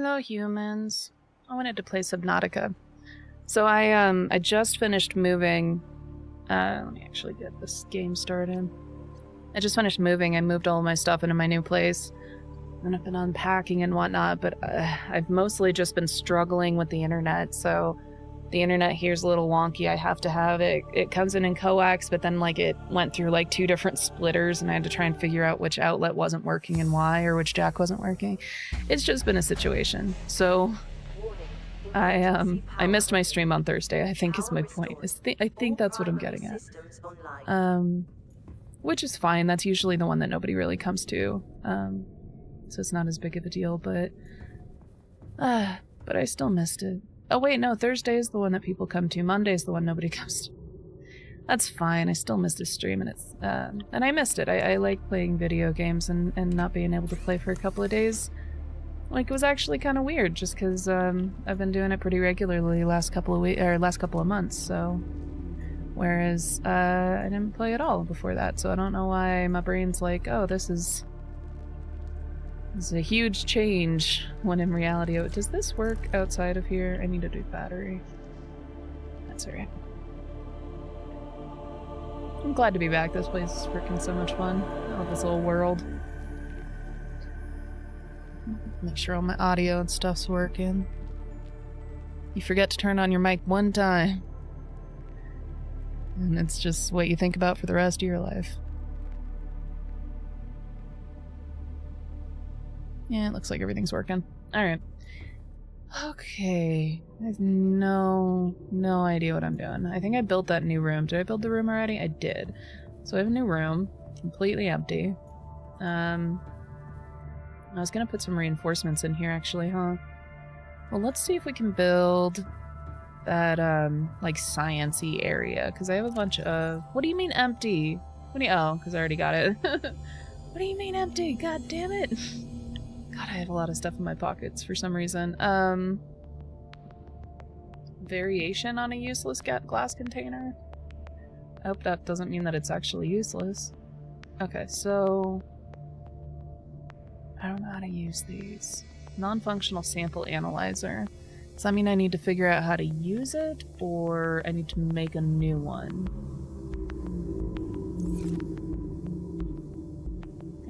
Hello, humans. I wanted to play Subnautica. So I just finished moving. Let me actually get this game started. I just finished moving. I moved all of my stuff into my new place. And I've been unpacking and whatnot, but I've mostly just been struggling with the internet, so the internet here's a little wonky. I have to have it. It comes in coax, but then like it went through like 2 different splitters, and I had to try and figure out which outlet wasn't working and why, or which jack wasn't working. It's just been a situation. So I missed my stream on Thursday, I think is my point. I think that's what I'm getting at. Which is fine. That's usually the one that nobody really comes to. So it's not as big of a deal, but I still missed it. Oh wait, no, Thursday is the one that people come to. Monday's the one nobody comes to. That's fine. I still missed a stream, and it's and I missed it. I like playing video games, and not being able to play for a couple of days, like, it was actually kind of weird, just because I've been doing it pretty regularly last couple of months. So, whereas I didn't play at all before that, so I don't know why my brain's like, oh, this is a huge change, when in reality, oh, does this work outside of here? I need a new battery. That's alright. I'm glad to be back. This place is freaking so much fun. I love this little world. Make sure all my audio and stuff's working. You forget to turn on your mic one time, and it's just what you think about for the rest of your life. Yeah, it looks like everything's working. Alright. Okay. I have no idea what I'm doing. I think I built that new room. Did I build the room already? I did. So I have a new room. Completely empty. I was gonna put some reinforcements in here, actually, huh? Well, let's see if we can build that, like, science-y area. Because I have a bunch of... What do you mean empty? What do you... Oh, because I already got it. What do you mean empty? God damn it! God, I have a lot of stuff in my pockets for some reason. Variation on a useless glass container? I hope that doesn't mean that it's actually useless. Okay, so... I don't know how to use these. Non-functional sample analyzer. Does that mean I need to figure out how to use it, or I need to make a new one?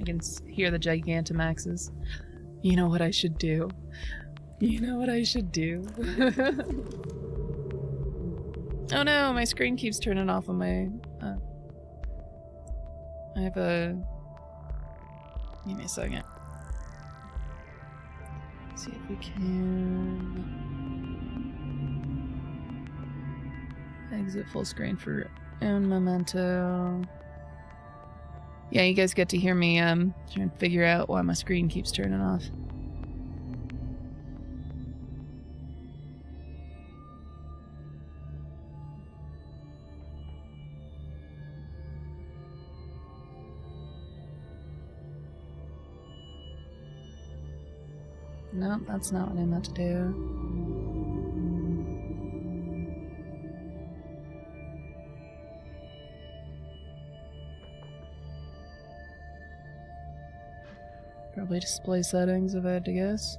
I can hear the Gigantamaxes. You know what I should do. You know what I should do. Oh no, my screen keeps turning off on my... I have a... Give me a second. Let's see if we can... Exit full screen for Un Momento. Yeah, you guys get to hear me trying to figure out why my screen keeps turning off. Nope, that's not what I meant to do. Probably display settings, if I had to guess.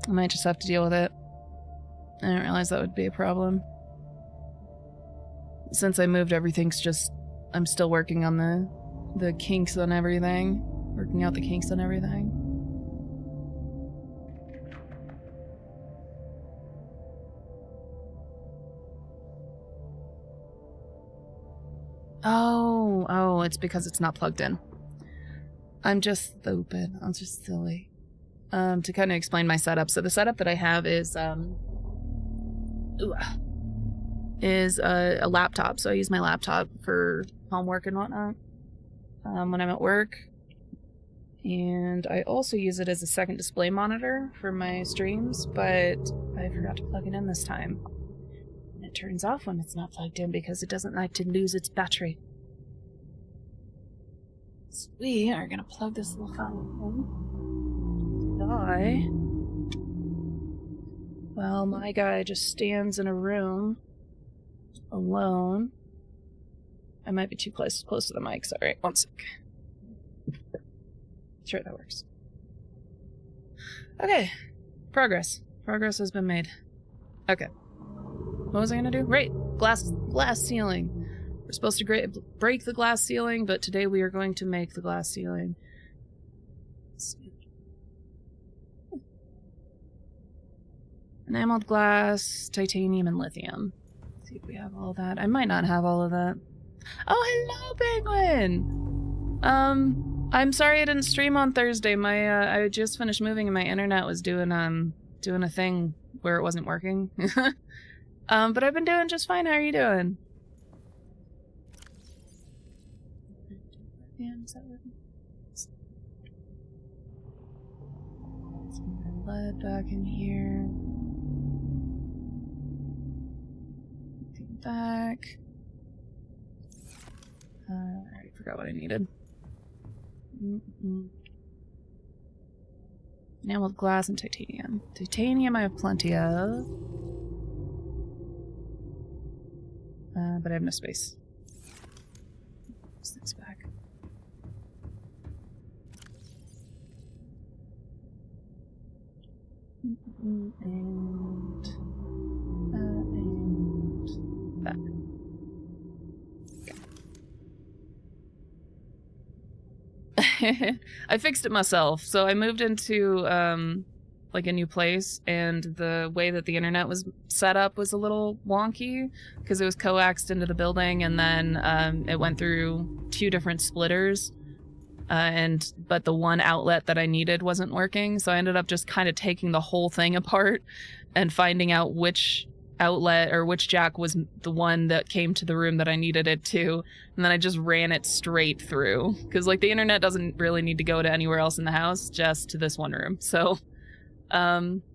I might just have to deal with it. I didn't realize that would be a problem. Since I moved, everything's just... I'm still working on the kinks on everything. Working out the kinks on everything. Oh, it's because it's not plugged in. I'm just stupid. I'm just silly. To kind of explain my setup. So the setup that I have is a laptop. So I use my laptop for homework and whatnot when I'm at work. And I also use it as a second display monitor for my streams, but I forgot to plug it in this time. And it turns off when it's not plugged in because it doesn't like to lose its battery. So we are gonna plug this little phone in. Die. Well, my guy just stands in a room alone. I might be too close to the mic. Sorry, one sec. Sure, that works. Okay. Progress. Progress has been made. Okay. What was I gonna do? Right. Glass ceiling. We're supposed to break the glass ceiling, but today we are going to make the glass ceiling. Enameled glass, titanium, and lithium. Let's see if we have all that. I might not have all of that. Oh, hello, Penguin! I'm sorry I didn't stream on Thursday. I just finished moving and my internet was doing a thing where it wasn't working. But I've been doing just fine. How are you doing? Yeah, is that working? Some lead back in here. Back. I already forgot what I needed. Enameled glass and titanium. Titanium I have plenty of. But I have no space. This thing's back. And that. I fixed it myself. So I moved into like a new place, and the way that the internet was set up was a little wonky because it was coaxed into the building, and then it went through 2 different splitters, but the one outlet that I needed wasn't working, so I ended up just kind of taking the whole thing apart and finding out which outlet or which jack was the one that came to the room that I needed it to, and then I just ran it straight through because like the internet doesn't really need to go to anywhere else in the house, just to this one room. So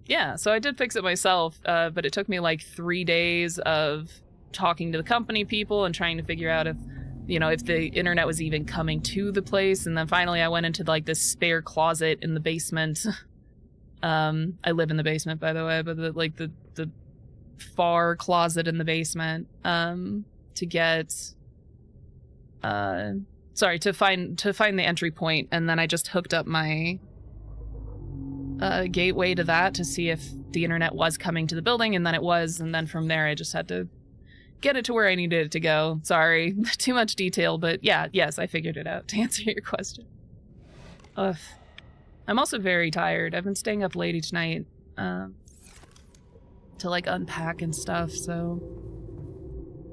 yeah, so I did fix it myself, but it took me like 3 days of talking to the company people and trying to figure out if, you know, if the internet was even coming to the place. And then finally I went into like this spare closet in the basement. I live in the basement, by the way, but the far closet in the basement, to get, to find the entry point. And then I just hooked up my gateway to that to see if the internet was coming to the building, and then it was, and then from there I just had to get it to where I needed it to go. Sorry, too much detail, but yeah, yes, I figured it out to answer your question. Ugh. I'm also very tired. I've been staying up late each night to like unpack and stuff, so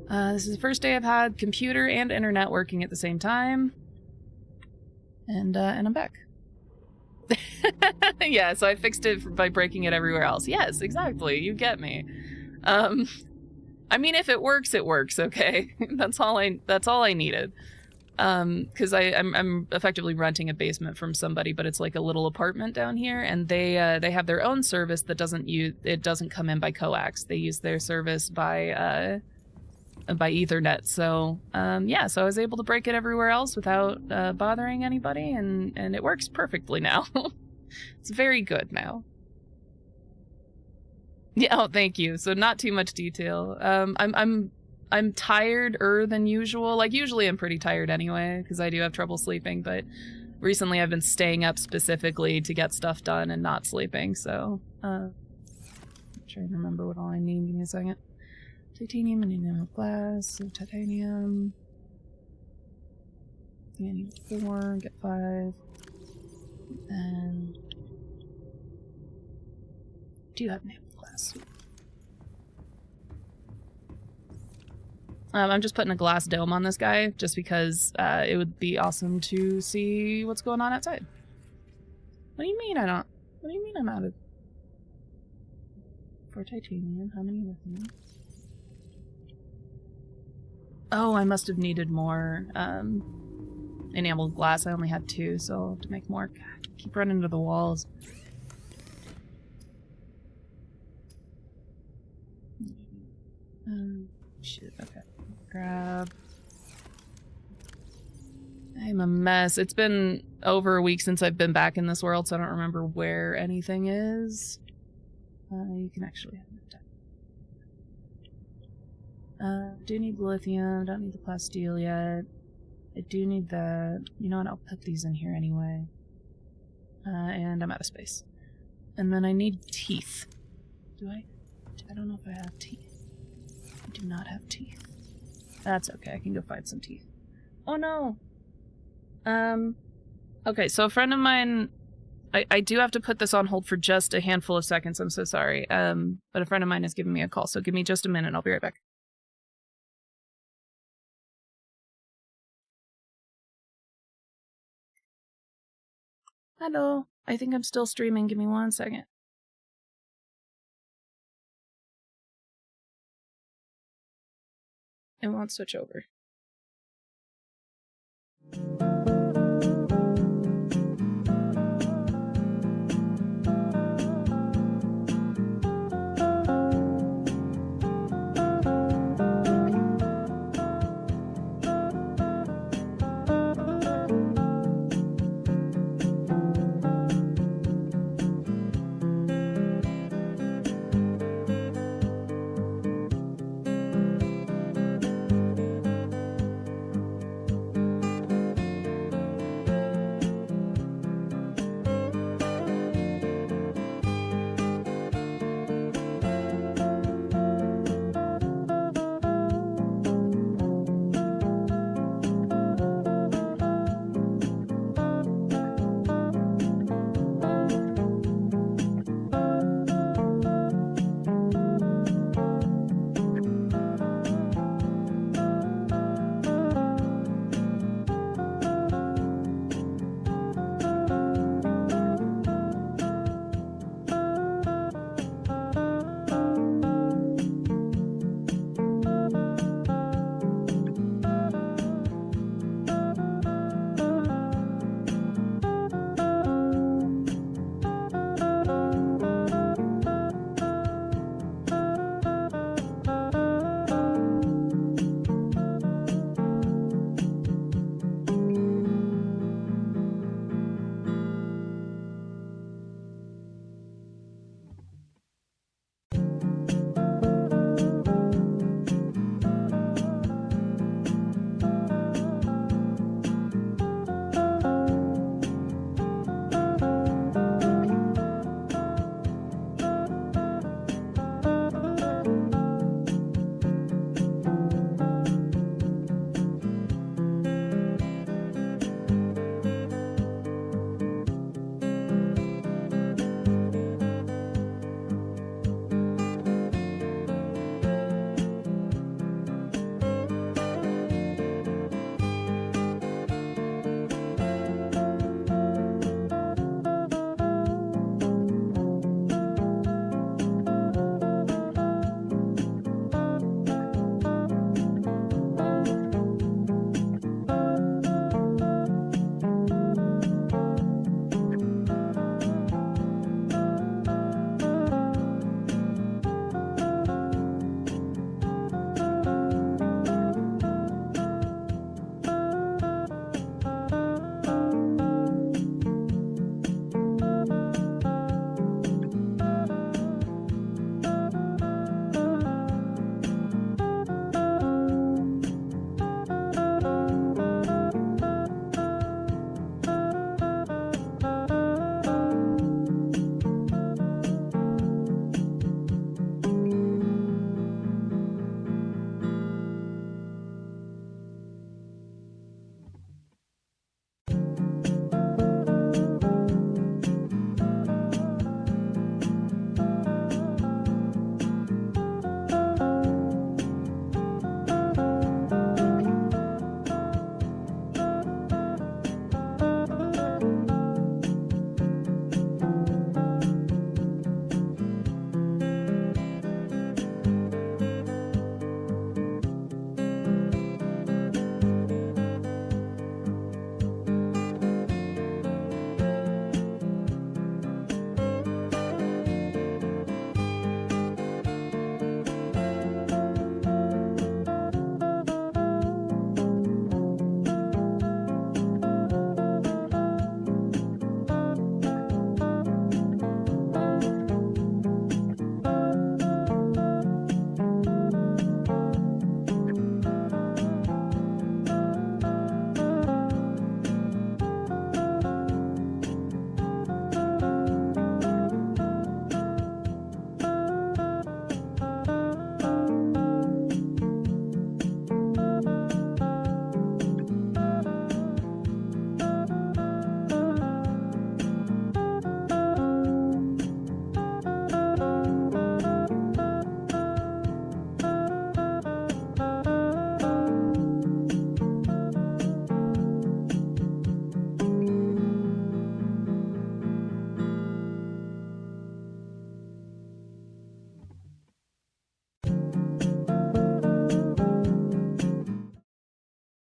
this is the first day I've had computer and internet working at the same time, and I'm back. Yeah, so I fixed it by breaking it everywhere else. Yes, exactly. You get me. I mean, if it works, it works. Okay, that's all I needed. Because I'm effectively renting a basement from somebody, but it's like a little apartment down here, and they have their own service that doesn't come in by coax. They use their service by Ethernet. So yeah, so I was able to break it everywhere else without bothering anybody, and it works perfectly now. It's very good now. Yeah, oh, thank you. So not too much detail. I'm tired-er than usual. Like, usually I'm pretty tired anyway, because I do have trouble sleeping, but recently I've been staying up specifically to get stuff done and not sleeping, so I'm trying to remember what all I need. Give me a second. Titanium and enameled glass, so titanium. Yeah, I need 4, get 5. And do you have enameled glass? I'm just putting a glass dome on this guy just because it would be awesome to see what's going on outside. What do you mean I don't? What do you mean I'm out of? 4 titanium, how many lithium? Oh, I must have needed more enameled glass. I only had 2, so I'll have to make more. God, I keep running into the walls. Shit, okay. Grab. I'm a mess. It's been over a week since I've been back in this world, so I don't remember where anything is. You can actually have it done. Do need lithium, don't need the plasteel yet. I do need that. You know what, I'll put these in here anyway. And I'm out of space. And then I need teeth. Do I? I don't know if I have teeth. I do not have teeth. That's okay, I can go find some teeth. Oh no! Okay, so a friend of mine... I do have to put this on hold for just a handful of seconds, I'm so sorry. But a friend of mine is giving me a call, so give me just a minute, I'll be right back. Hello, I think I'm still streaming, give me 1 second. It won't switch over.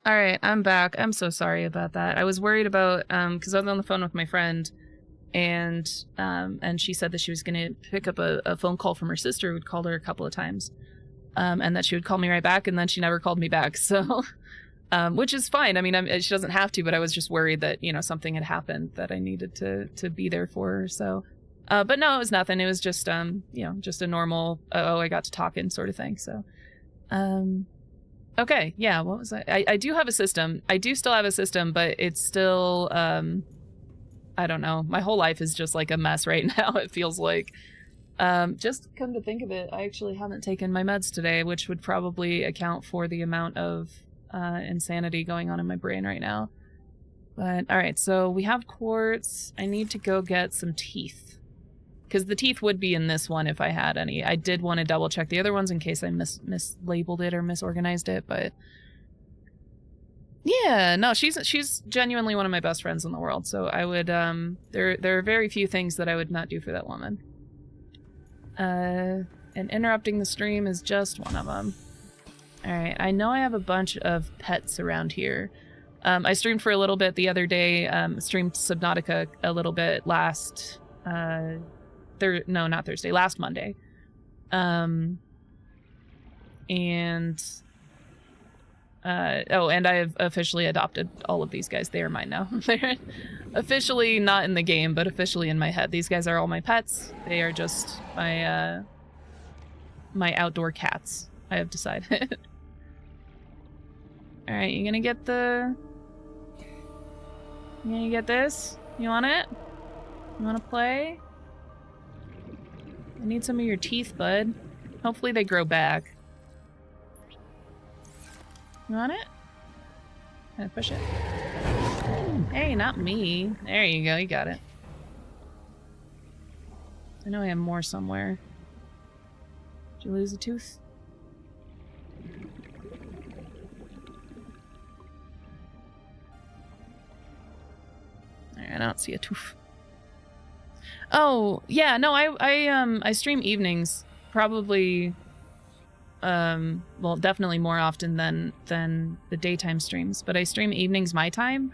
Alright, I'm back. I'm so sorry about that. I was worried about, because I was on the phone with my friend, and she said that she was going to pick up a phone call from her sister who'd called her a couple of times, and that she would call me right back, and then she never called me back, so, which is fine. I mean, she doesn't have to, but I was just worried that, you know, something had happened that I needed to be there for her, so, but no, it was nothing. It was just, you know, just a normal, oh, I got to talking sort of thing, so, okay, yeah, what was I do have a system. I do still have a system, but it's still, I don't know. My whole life is just like a mess right now, it feels like. Just come to think of it, I actually haven't taken my meds today, which would probably account for the amount of insanity going on in my brain right now. But, alright, so we have quartz. I need to go get some teeth. Because the teeth would be in this one if I had any. I did want to double check the other ones in case I mislabeled it or misorganized it, but... Yeah, no, she's genuinely one of my best friends in the world, so I would, there are very few things that I would not do for that woman. And interrupting the stream is just one of them. Alright, I know I have a bunch of pets around here. I streamed for a little bit the other day, streamed Subnautica a little bit last, no, not Thursday, last Monday. And I have officially adopted all of these guys. They are mine now. They're officially not in the game, but officially in my head. These guys are all my pets. They are just my, my outdoor cats, I have decided. Alright, you gonna get the... You gonna get this? You want it? You wanna play? I need some of your teeth, bud. Hopefully they grow back. You want it? Can I push it? Hey, not me. There you go, you got it. I know I have more somewhere. Did you lose a tooth? I don't see a tooth. Oh, yeah, no, I stream evenings. Probably, well, definitely more often than the daytime streams, but I stream evenings my time.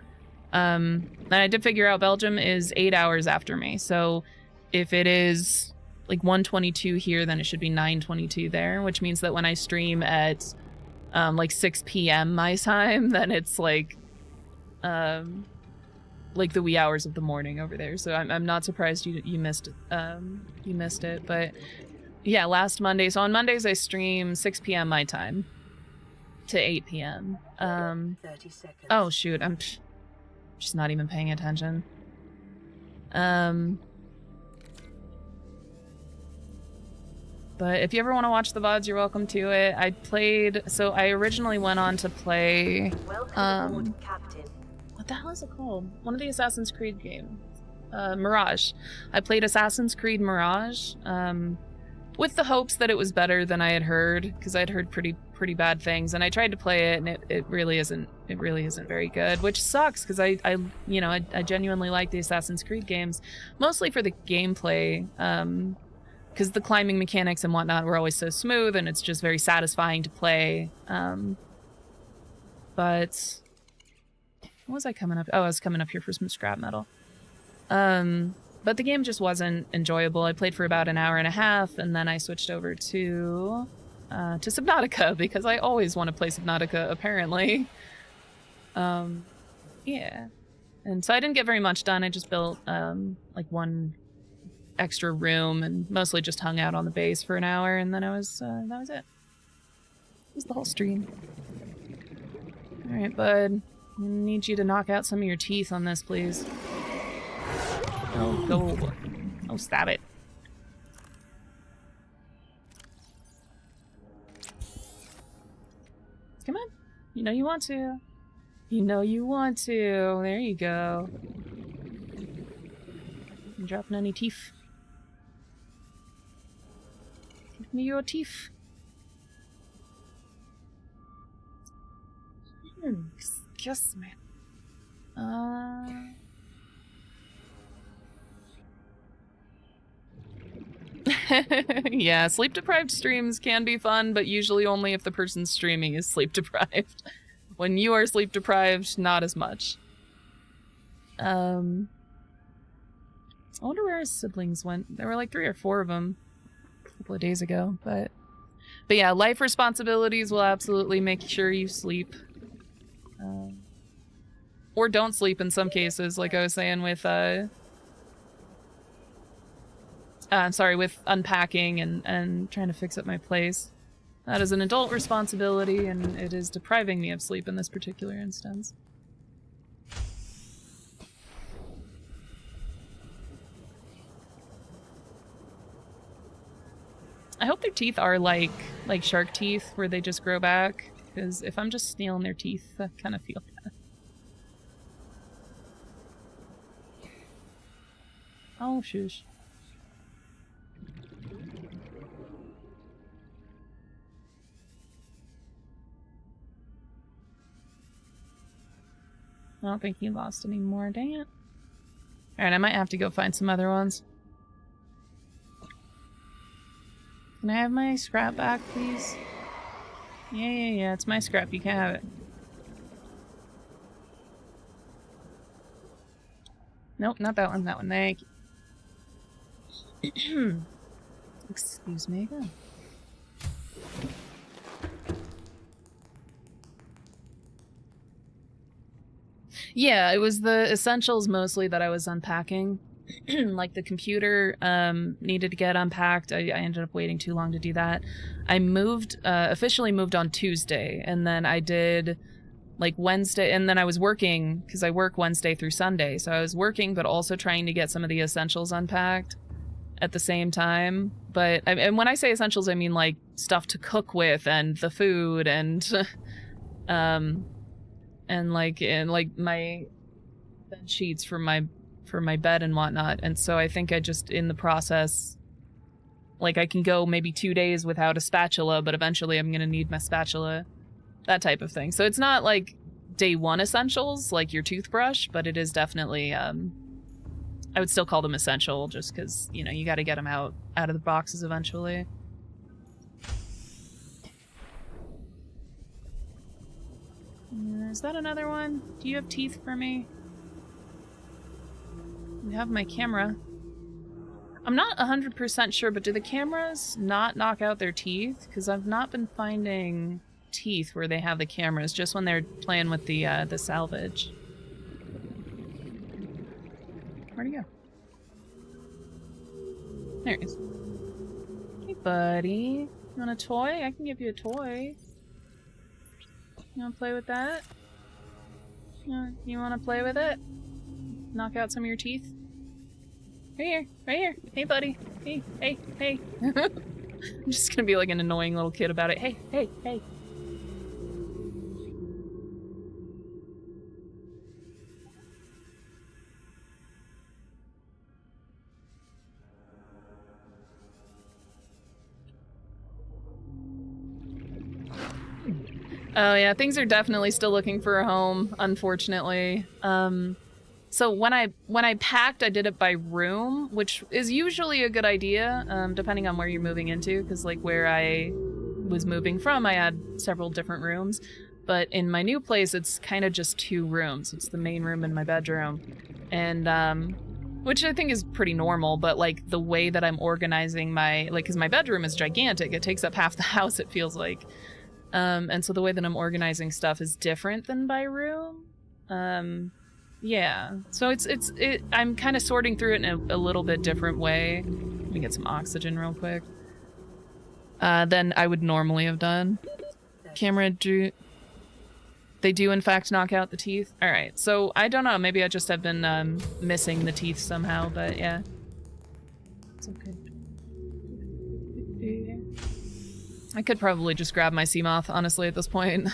And I did figure out Belgium is 8 hours after me, so if it is like 1:22 here, then it should be 9:22 there, which means that when I stream at like 6 p.m. my time, then it's like the wee hours of the morning over there. So I'm not surprised you missed it, but yeah, last Monday. So on Mondays I stream 6 p.m. my time to 8 p.m. 30 seconds. Oh shoot, I'm just not even paying attention. But if you ever want to watch the VODs, you're welcome to it. I originally went on to play, Welcome aboard, Captain. what the hell is it called? One of the Assassin's Creed games. Mirage. I played Assassin's Creed Mirage, with the hopes that it was better than I had heard, because I'd heard pretty bad things, and I tried to play it, and it really isn't very good, which sucks, because I genuinely like the Assassin's Creed games, mostly for the gameplay, because the climbing mechanics and whatnot were always so smooth, and it's just very satisfying to play. But what was I coming up? Oh, I was coming up here for some scrap metal. But the game just wasn't enjoyable. I played for about an hour and a half, and then I switched over to Subnautica, because I always want to play Subnautica, apparently. Yeah. And so I didn't get very much done. I just built, like one extra room and mostly just hung out on the base for an hour, and then that was it. That was the whole stream. Alright, bud. I need you to knock out some of your teeth on this, please. Oh, go. Oh, stab it. Come on. You know you want to. You know you want to. There you go. You dropping any teeth? Give me your teeth. Excuse me. Yeah, sleep-deprived streams can be fun, but usually only if the person streaming is sleep-deprived. When you are sleep deprived, not as much. I wonder where his siblings went. There were like 3 or 4 of them a couple of days ago, but yeah, life responsibilities will absolutely make sure you sleep. Or don't sleep in some cases, like I was saying with, with unpacking and trying to fix up my place. That is an adult responsibility, and it is depriving me of sleep in this particular instance. I hope their teeth are like shark teeth, where they just grow back, because if I'm just stealing their teeth, I kind of feel bad. Oh, shush. I don't think he lost any more, dang it. Alright, I might have to go find some other ones. Can I have my scrap back, please? Yeah, it's my scrap, you can have it. Nope, not that one, thank you. Excuse me again. Yeah, it was the essentials mostly that I was unpacking. Like the computer needed to get unpacked. I ended up waiting too long to do that. I moved, officially moved on Tuesday, and then I did like Wednesday, and then I was working, because I work Wednesday through Sunday, so I was working but also trying to get some of the essentials unpacked at the same time. But, and when I say essentials, I mean like stuff to cook with, and the food, and like my bed sheets for my bed and whatnot. And so I think I just, in the process, like I can go maybe 2 days without a spatula, but eventually I'm gonna need my spatula, that type of thing. So it's not like day 1 essentials like your toothbrush, but it is definitely I would still call them essential, just because, you know, you got to get them out of the boxes eventually. Is that another one? Do you have teeth for me? You have my camera. I'm not 100% sure, but do the cameras not knock out their teeth? Because I've not been finding teeth where they have the cameras, just when they're playing with the salvage. Where'd he go? There he is. Hey, buddy. You want a toy? I can give you a toy. You want to play with that? You want to play with it? Knock out some of your teeth? Right here, right here. Hey, buddy. Hey. I'm just gonna be like an annoying little kid about it. Hey. Oh yeah, things are definitely still looking for a home, unfortunately. So when I packed, I did it by room, which is usually a good idea, depending on where you're moving into, because like where I was moving from, I had several different rooms. But in my new place, it's kind of just 2 rooms. It's the main room and my bedroom. And, which I think is pretty normal, but like the way that I'm organizing my, like, because my bedroom is gigantic, it takes up half the house, it feels like. And so the way that I'm organizing stuff is different than by room. Yeah. So I'm kind of sorting through it in a little bit different way. Let me get some oxygen real quick. Than I would normally have done. Camera drew... They do in fact knock out the teeth? Alright, so I don't know, maybe I just have been missing the teeth somehow, but yeah. It's okay. I could probably just grab my sea moth, honestly, at this point.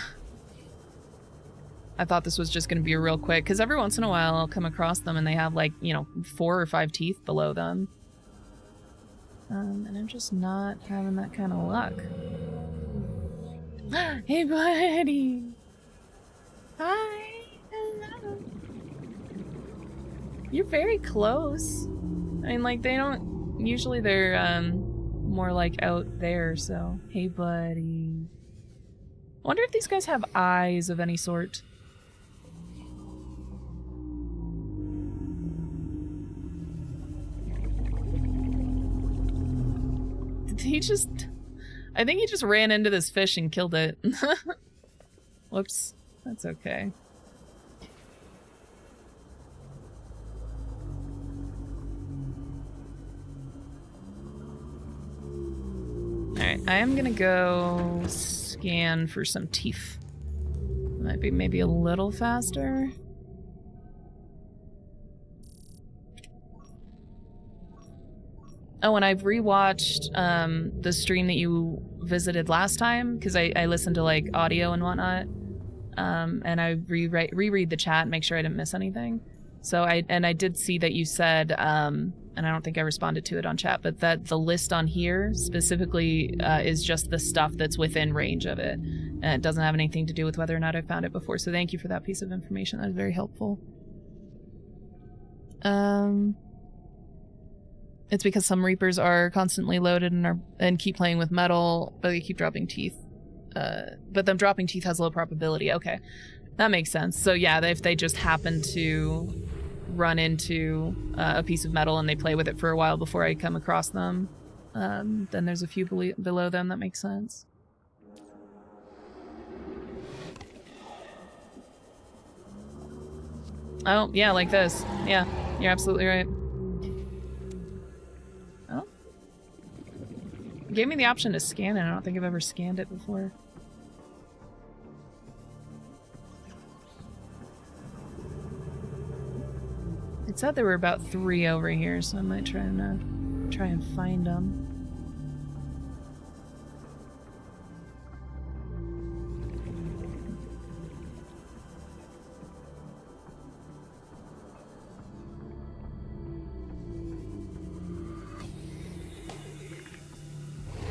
I thought this was just going to be real quick, because every once in a while I'll come across them and they have like, you know, 4 or 5 teeth below them. And I'm just not having that kind of luck. Hey, buddy! Hi! Hello! You're very close. I mean, like, they don't... Usually they're, more like out there, so... Hey, buddy. I wonder if these guys have eyes of any sort. Did he just... I think he just ran into this fish and killed it. Whoops. That's okay. Alright, I am gonna go scan for some teeth. Might be maybe a little faster. Oh, and I've rewatched the stream that you visited last time, because I listened to like audio and whatnot. And I reread the chat and make sure I didn't miss anything. So I did see that you said, and I don't think I responded to it on chat, but that the list on here specifically is just the stuff that's within range of it. And it doesn't have anything to do with whether or not I found it before. So thank you for that piece of information. That was very helpful. It's because some Reapers are constantly loaded and keep playing with metal, but they keep dropping teeth. But them dropping teeth has low probability. Okay, that makes sense. So yeah, if they just happen to run into a piece of metal and they play with it for a while before I come across them, then there's a few below them. That makes sense. Oh, yeah, like this. Yeah, you're absolutely right. Oh. It gave me the option to scan it. I don't think I've ever scanned it before. It said there were about 3 over here, so I might try and find them.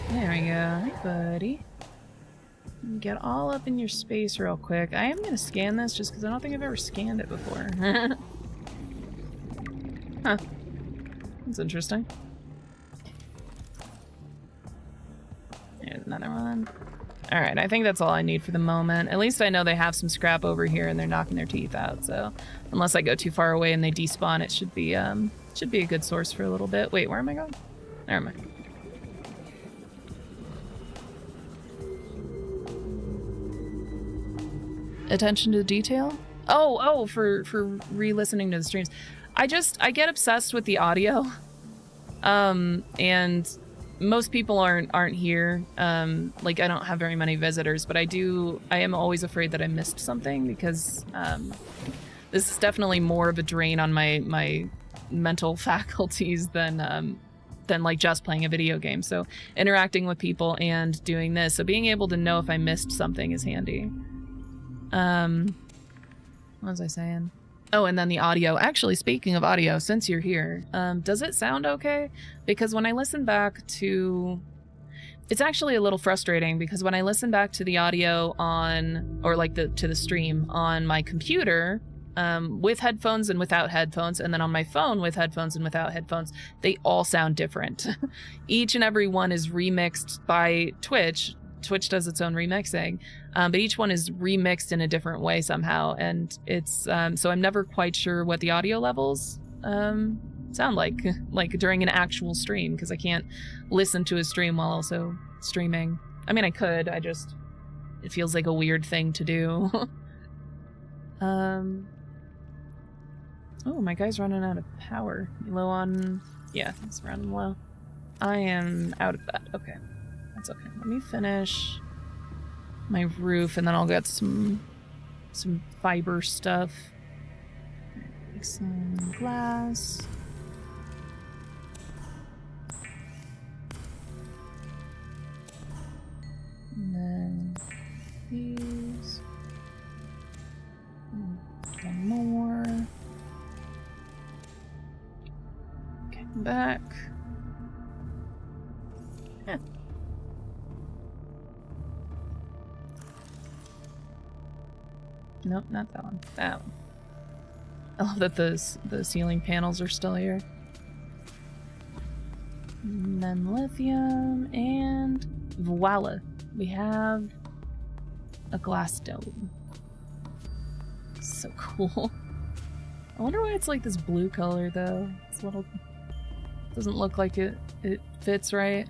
There we go. Hey, buddy. Get all up in your space real quick. I am going to scan this just because I don't think I've ever scanned it before. Huh. That's interesting. Here's another one. Alright, I think that's all I need for the moment. At least I know they have some scrap over here and they're knocking their teeth out, so... Unless I go too far away and they despawn, it should be a good source for a little bit. Wait, where am I going? There am I. Attention to detail? Oh, for re-listening to the streams. I get obsessed with the audio. And most people aren't here. Like, I don't have very many visitors, but I am always afraid that I missed something because this is definitely more of a drain on my mental faculties than like just playing a video game. So interacting with people and doing this, so being able to know if I missed something is handy. What was I saying? Oh, and then the audio. Actually, speaking of audio, since you're here, does it sound okay? Because when I listen back to... It's actually a little frustrating because when I listen back to the audio on... Or like to the stream on my computer, with headphones and without headphones, and then on my phone with headphones and without headphones, they all sound different. Each and every one is remixed by Twitch. Twitch does its own remixing, but each one is remixed in a different way somehow, and it's so I'm never quite sure what the audio levels sound like during an actual stream, because I can't listen to a stream while also streaming. I mean, I could, it feels like a weird thing to do. Oh, my guy's running out of power. Low on... Yeah, he's running low. I am out of that. Okay. That's okay. Let me finish my roof and then I'll get some fiber stuff. Make some glass. And then these. One more. Okay, back. Yeah. Nope, not that one. That one. I love that the ceiling panels are still here. And then lithium, and voila. We have a glass dome. So cool. I wonder why it's like this blue color though. It's a little... doesn't look like it fits right.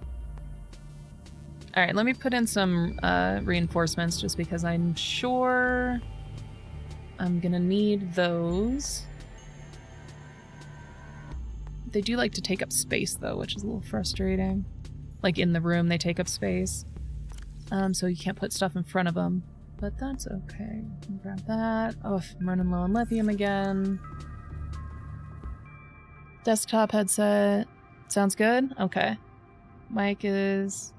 Alright, let me put in some reinforcements just because I'm sure I'm gonna need those. They do like to take up space though, which is a little frustrating. Like in the room, they take up space. So you can't put stuff in front of them. But that's okay. Grab that. Oh, I'm running low on lithium again. Desktop headset. Sounds good? Okay. Mic is...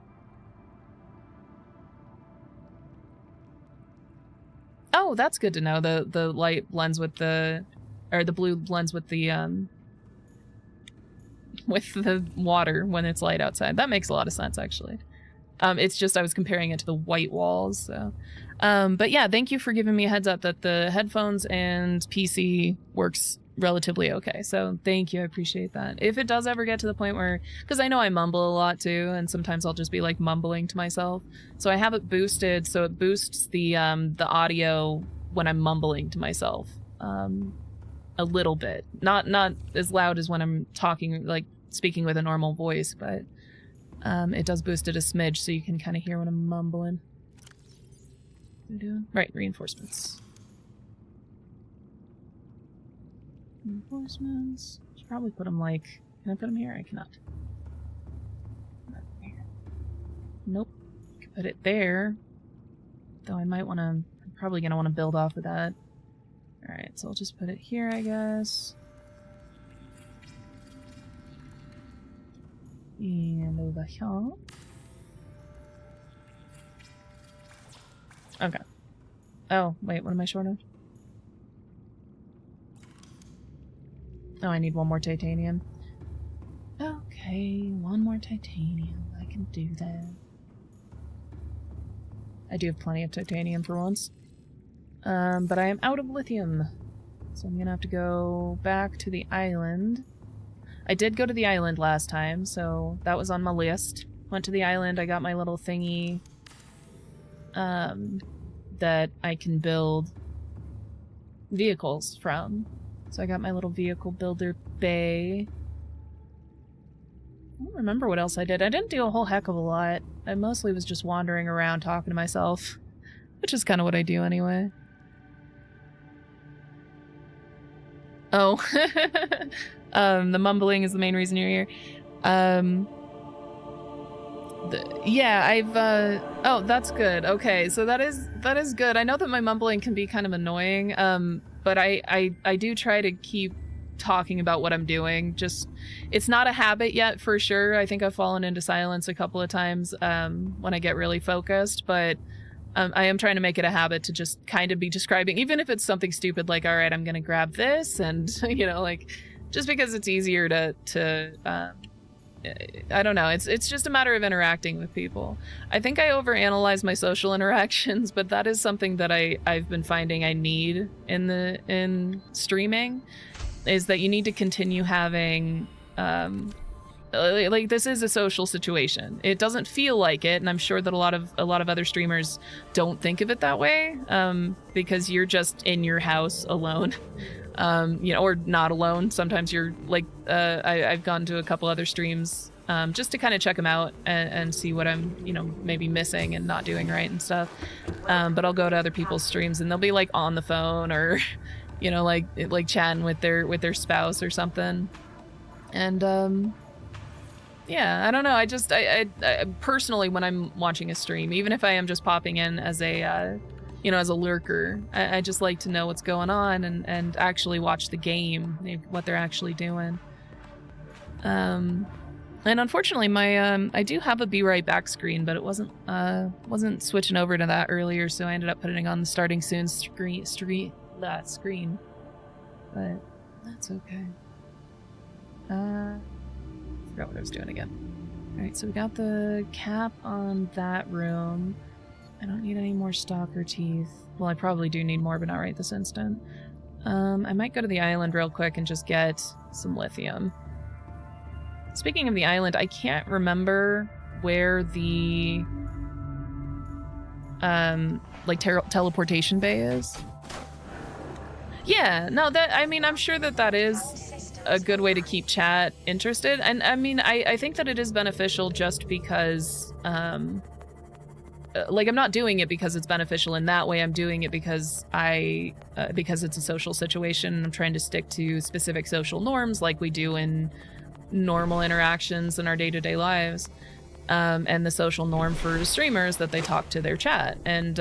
Oh, that's good to know. The light blends with the... Or the blue blends with the water when it's light outside. That makes a lot of sense, actually. It's just I was comparing it to the white walls, so... but yeah, thank you for giving me a heads up that the headphones and PC works relatively okay. So thank you, I appreciate that. If it does ever get to the point where... Because I know I mumble a lot too, and sometimes I'll just be like mumbling to myself. So I have it boosted, so it boosts the audio when I'm mumbling to myself. A little bit. Not as loud as when I'm talking, like speaking with a normal voice, but it does boost it a smidge so you can kind of hear when I'm mumbling. What are we doing? Right, reinforcements. Reinforcements. Should probably put them like... Can I put them here? I cannot. Not there. Nope. I could put it there. Though I might want to... I'm probably going to want to build off of that. Alright, so I'll just put it here, I guess. And over here. Okay. Oh, wait, what am I short of? Oh, I need one more titanium. Okay, one more titanium. I can do that. I do have plenty of titanium for once. But I am out of lithium. So I'm gonna have to go back to the island. I did go to the island last time, so that was on my list. Went to the island, I got my little thingy that I can build vehicles from. So I got my little vehicle builder bay. I don't remember what else I did. I didn't do a whole heck of a lot. I mostly was just wandering around talking to myself, which is kind of what I do anyway. Oh, the mumbling is the main reason you're here. Yeah, I've, oh, that's good. Okay, so that is good. I know that my mumbling can be kind of annoying, but I do try to keep talking about what I'm doing. Just, it's not a habit yet, for sure. I think I've fallen into silence a couple of times, when I get really focused, but I am trying to make it a habit to just kind of be describing, even if it's something stupid like, all right, I'm going to grab this, and, you know, like, just because it's easier to I don't know, it's just a matter of interacting with people. I think I overanalyze my social interactions, but that is something that I've been finding I need in streaming, is that you need to continue having, like, this is a social situation. It doesn't feel like it, and I'm sure that a lot of other streamers don't think of it that way, because you're just in your house alone, you know, or not alone. Sometimes you're like, I've gone to a couple other streams just to kind of check them out and see what I'm, you know, maybe missing and not doing right and stuff. But I'll go to other people's streams and they'll be like on the phone or, you know, like chatting with their spouse or something, and yeah, I don't know. I personally, when I'm watching a stream, even if I am just popping in as a, you know, as a lurker, I just like to know what's going on and actually watch the game, what they're actually doing. And unfortunately, my I do have a be right back screen, but it wasn't switching over to that earlier, so I ended up putting it on the starting soon screen. But that's okay. Forgot what I was doing again. Alright, so we got the cap on that room. I don't need any more stalker teeth. Well, I probably do need more, but not right this instant. I might go to the island real quick and just get some lithium. Speaking of the island, I can't remember where the like teleportation bay is. Yeah, no, that, I mean, I'm sure that that is a good way to keep chat interested. And I mean, I think that it is beneficial just because, like, I'm not doing it because it's beneficial in that way. I'm doing it because because it's a social situation. I'm trying to stick to specific social norms like we do in normal interactions in our day-to-day lives. And the social norm for streamers that they talk to their chat and,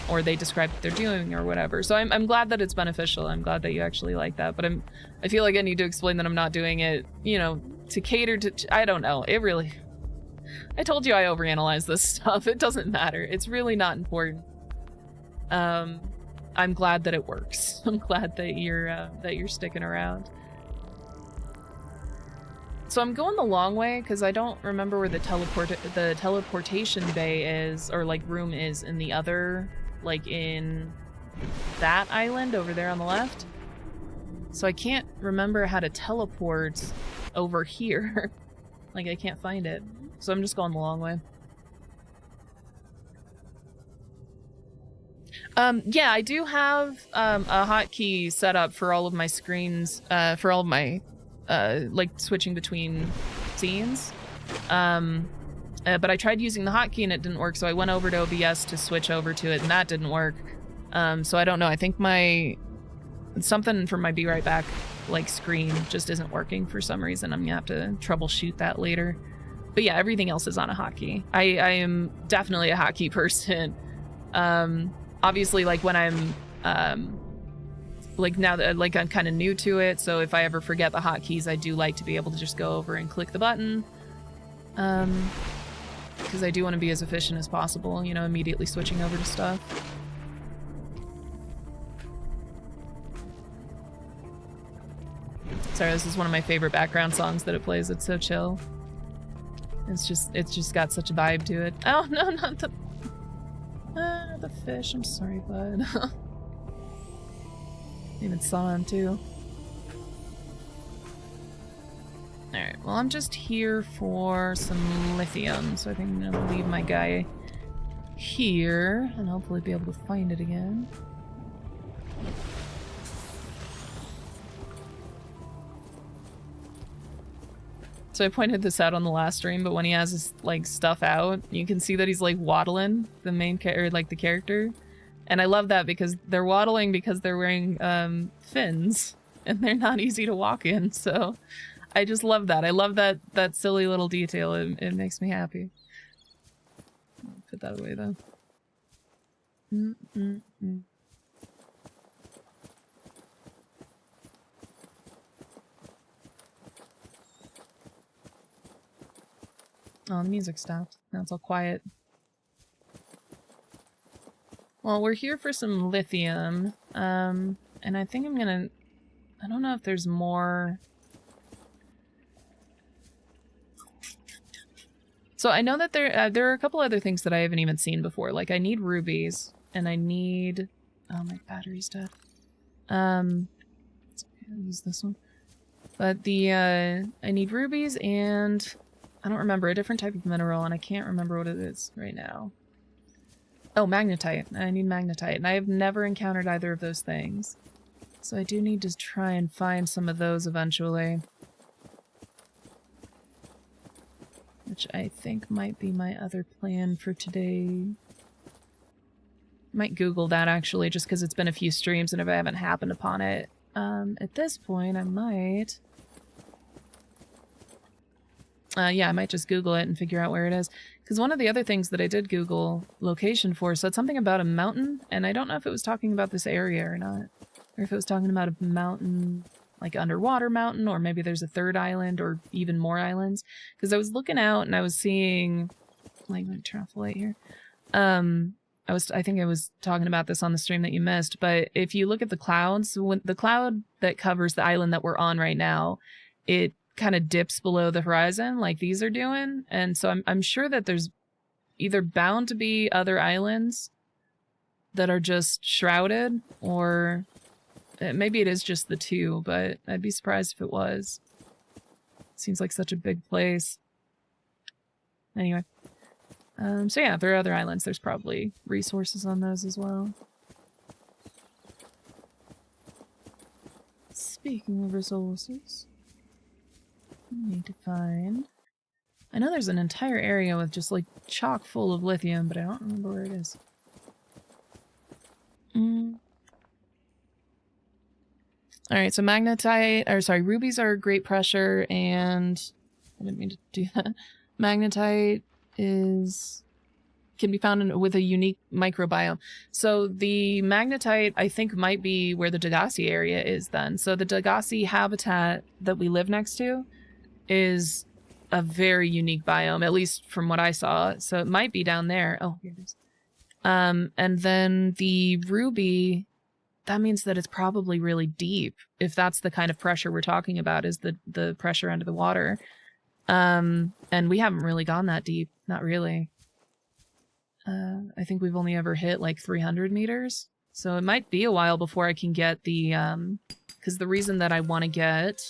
or they describe what they're doing or whatever. So I'm glad that it's beneficial. I'm glad that you actually like that, but I feel like I need to explain that I'm not doing it, you know, to cater to, I don't know. It really, I told you I overanalyze this stuff. It doesn't matter. It's really not important. I'm glad that it works. I'm glad that you're sticking around. So I'm going the long way because I don't remember where the teleportation bay is, or like room is in the other, like in that island over there on the left. So I can't remember how to teleport over here. Like I can't find it. So I'm just going the long way. Yeah, I do have a hotkey set up for all of my screens, for all of my like switching between scenes. But I tried using the hotkey and it didn't work, so I went over to OBS to switch over to it and that didn't work. So I don't know. I think something from my Be Right Back like screen just isn't working for some reason. I'm gonna have to troubleshoot that later. But yeah, everything else is on a hotkey. I am definitely a hotkey person. Obviously, like when I'm like now that like I'm kind of new to it, so if I ever forget the hotkeys, I do like to be able to just go over and click the button. Because I do want to be as efficient as possible, you know, immediately switching over to stuff. Sorry, this is one of my favorite background songs that it plays. It's so chill. It's just got such a vibe to it. Oh no, not the fish. I'm sorry, bud. Even saw him too. Alright, well I'm just here for some lithium, so I think I'm gonna leave my guy here and hopefully be able to find it again. So I pointed this out on the last stream, but when he has his like stuff out, you can see that he's like waddling, the main like the character. And I love that because they're waddling because they're wearing fins and they're not easy to walk in. So I just love that. I love that silly little detail. It makes me happy. Put that away though. Oh, the music stopped. Now it's all quiet. Well, we're here for some lithium, and I think I'm gonna... I don't know if there's more... So I know that there are a couple other things that I haven't even seen before. Like, I need rubies, and I need... Oh, my battery's dead. It's okay, I'll use this one. But I need rubies and... I don't remember, a different type of mineral, and I can't remember what it is right now. Oh, magnetite. I need magnetite, and I have never encountered either of those things. So I do need to try and find some of those eventually. Which I think might be my other plan for today. Might Google that, actually, just because it's been a few streams, and if I haven't happened upon it, at this point, I might... yeah, I might just Google it and figure out where it is. Because one of the other things that I did Google location for said something about a mountain, and I don't know if it was talking about this area or not. Or if it was talking about a mountain, like underwater mountain, or maybe there's a third island or even more islands. Because I was looking out and I was seeing... Like, let me turn off the light here. I think I was talking about this on the stream that you missed, but if you look at the clouds, when the cloud that covers the island that we're on right now, it kind of dips below the horizon like these are doing, and so I'm sure that there's either bound to be other islands that are just shrouded, or maybe it is just the two, but I'd be surprised if it was. Seems like such a big place. Anyway. So yeah, if there are other islands, there's probably resources on those as well. Speaking of resources, I need to find... I know there's an entire area with just, like, chock full of lithium, but I don't remember where it is. Alright, so magnetite... or sorry, rubies are great pressure, and... I didn't mean to do that. Magnetite can be found with a unique microbiome. So the magnetite, I think, might be where the Degassi area is then. So the Degassi habitat that we live next to is a very unique biome, at least from what I saw. So it might be down there. Oh, here it is. And then the ruby, that means that it's probably really deep, if that's the kind of pressure we're talking about, is the pressure under the water. And we haven't really gone that deep. Not really. I think we've only ever hit like 300 meters. So it might be a while before I can get the, because the reason that I want to get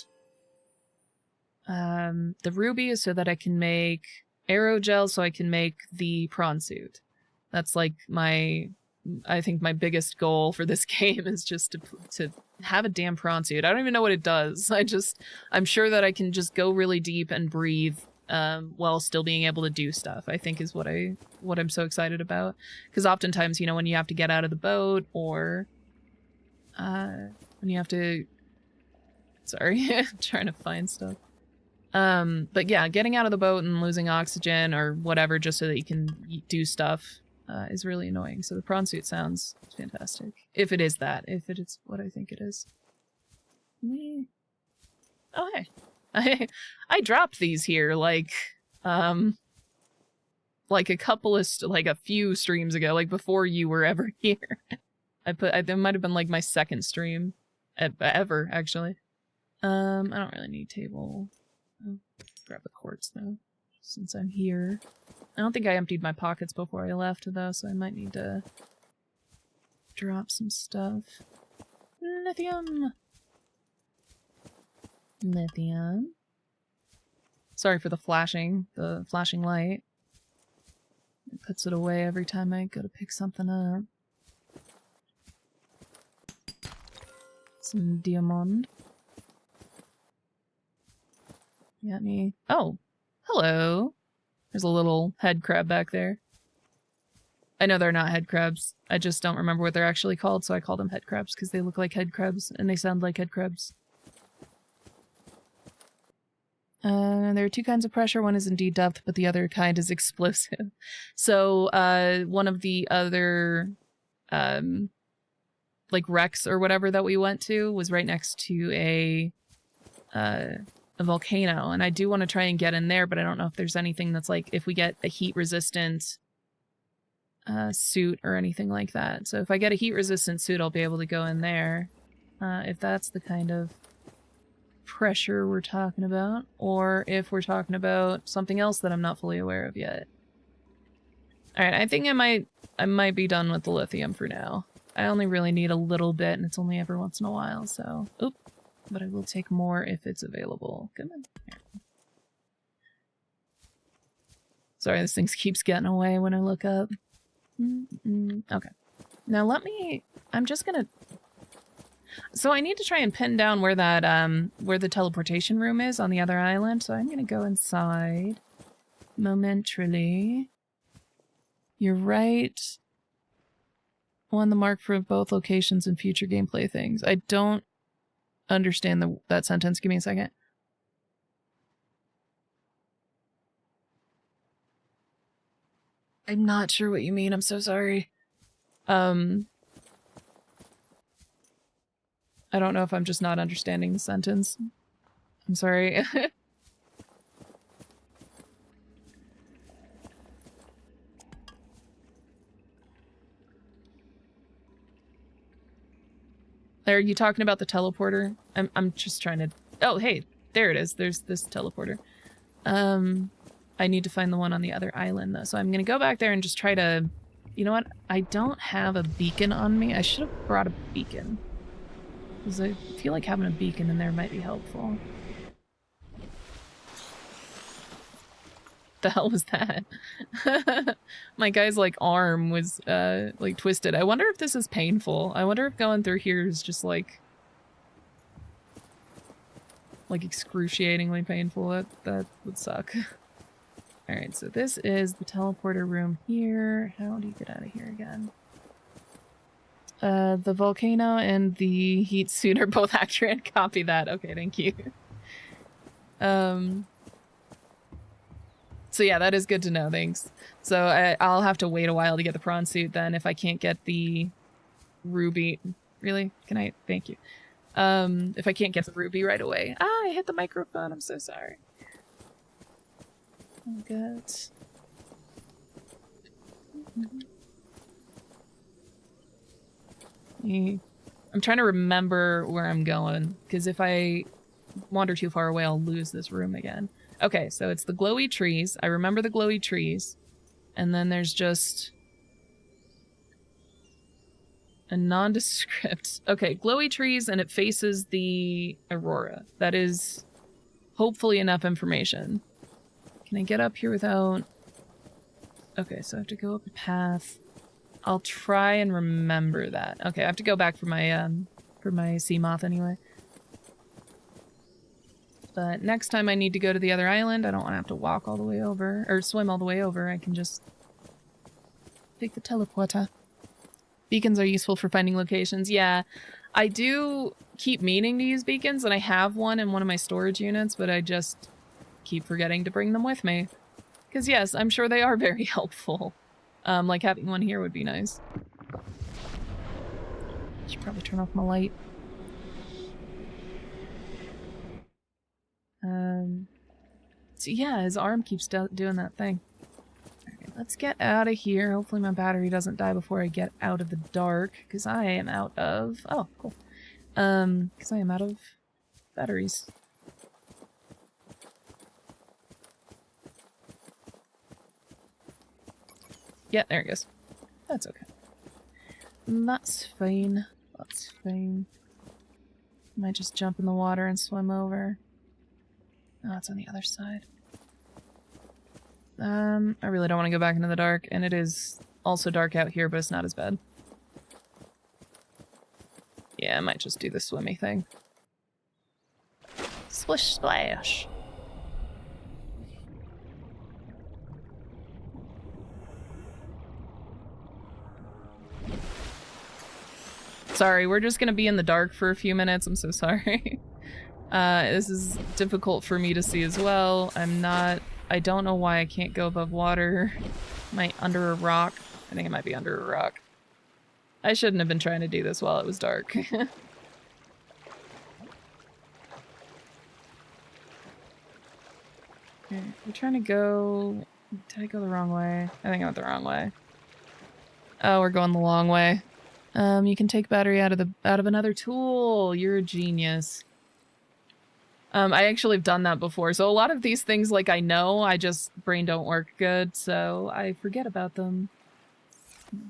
the ruby is so that I can make aerogel, so I can make the prawn suit. That's like I think my biggest goal for this game is just to have a damn prawn suit. I don't even know what it does. I'm sure that I can just go really deep and breathe while still being able to do stuff, I think is what I'm so excited about. Because oftentimes, you know, when you have to get out of the boat, or when you have to... Sorry, I'm trying to find stuff. But yeah, getting out of the boat and losing oxygen or whatever just so that you can do stuff is really annoying. So the prawn suit sounds fantastic. If it is that. If it is what I think it is. Oh, hey. I dropped these here like a few streams ago, like before you were ever here. That might have been like my second stream ever, actually. I don't really need table. I'll grab the quartz though, since I'm here. I don't think I emptied my pockets before I left though, so I might need to drop some stuff. Lithium! Lithium. Sorry for the flashing light. It puts it away every time I go to pick something up. Some diamond. Got me. Oh, hello. There's a little head crab back there. I know they're not head crabs. I just don't remember what they're actually called, so I call them head crabs because they look like head crabs and they sound like head crabs. There are two kinds of pressure. One is indeed depth, but the other kind is explosive. So, one of the other, like wrecks or whatever that we went to was right next to a volcano, and I do want to try and get in there, but I don't know if there's anything that's like, if we get a heat-resistant suit or anything like that. So if I get a heat-resistant suit, I'll be able to go in there, if that's the kind of pressure we're talking about, or if we're talking about something else that I'm not fully aware of yet. Alright, I think I might be done with the lithium for now. I only really need a little bit, and it's only every once in a while, so... Oop. But I will take more if it's available. Come on. Here. Sorry, this thing keeps getting away when I look up. Okay. Now let me... I'm just gonna... So I need to try and pin down where that, where the teleportation room is on the other island, so I'm gonna go inside momentarily. You're right on the mark for both locations and future gameplay things. I don't understand that sentence. Give me a second. I'm not sure what you mean. I'm so sorry. I don't know if I'm just not understanding the sentence. I'm sorry. Are you talking about the teleporter? I'm just trying to... Oh, hey, there it is. There's this teleporter. I need to find the one on the other island, though. So I'm going to go back there and just try to... You know what? I don't have a beacon on me. I should have brought a beacon. Because I feel like having a beacon in there might be helpful. the hell was that? My guy's, like, arm was, like, twisted. I wonder if this is painful. I wonder if going through here is just, like excruciatingly painful. That would suck. Alright, so this is the teleporter room here. How do you get out of here again? The volcano and the heat suit are both accurate. Copy that. Okay, thank you. So yeah, that is good to know, thanks. So I'll have to wait a while to get the prawn suit then if I can't get the ruby. Really? Can I? Thank you. If I can't get the ruby right away. Ah, I hit the microphone. I'm so sorry. Oh, good. I'm trying to remember where I'm going, because if I wander too far away, I'll lose this room again. Okay, so it's the glowy trees. I remember the glowy trees. And then there's just a nondescript. Okay, glowy trees, and it faces the aurora. That is hopefully enough information. Can I get up here without... Okay, so I have to go up a path. I'll try and remember that. Okay, I have to go back for my sea moth anyway. But next time I need to go to the other island, I don't want to have to walk all the way over, or swim all the way over. I can just take the teleporter. Beacons are useful for finding locations. Yeah, I do keep meaning to use beacons, and I have one in one of my storage units, but I just keep forgetting to bring them with me. Because yes, I'm sure they are very helpful. Like having one here would be nice. Should probably turn off my light. So yeah, his arm keeps doing that thing. Alright, let's get out of here. Hopefully my battery doesn't die before I get out of the dark, because I am out of... Oh, cool. Because I am out of batteries. Yeah, there it goes. That's okay. That's fine. That's fine. Might just jump in the water and swim over. Oh, it's on the other side. I really don't want to go back into the dark, and it is also dark out here, but it's not as bad. Yeah, I might just do the swimmy thing. Splish splash! Sorry, we're just gonna be in the dark for a few minutes, I'm so sorry. This is difficult for me to see as well. I don't know why I can't go above water. Am I under a rock? I think I might be under a rock. I shouldn't have been trying to do this while it was dark. Okay, we're trying to go... Did I go the wrong way? I think I went the wrong way. Oh, we're going the long way. You can take battery out of another tool. You're a genius. I actually have done that before, so a lot of these things, like, I know, I just, brain don't work good, so I forget about them.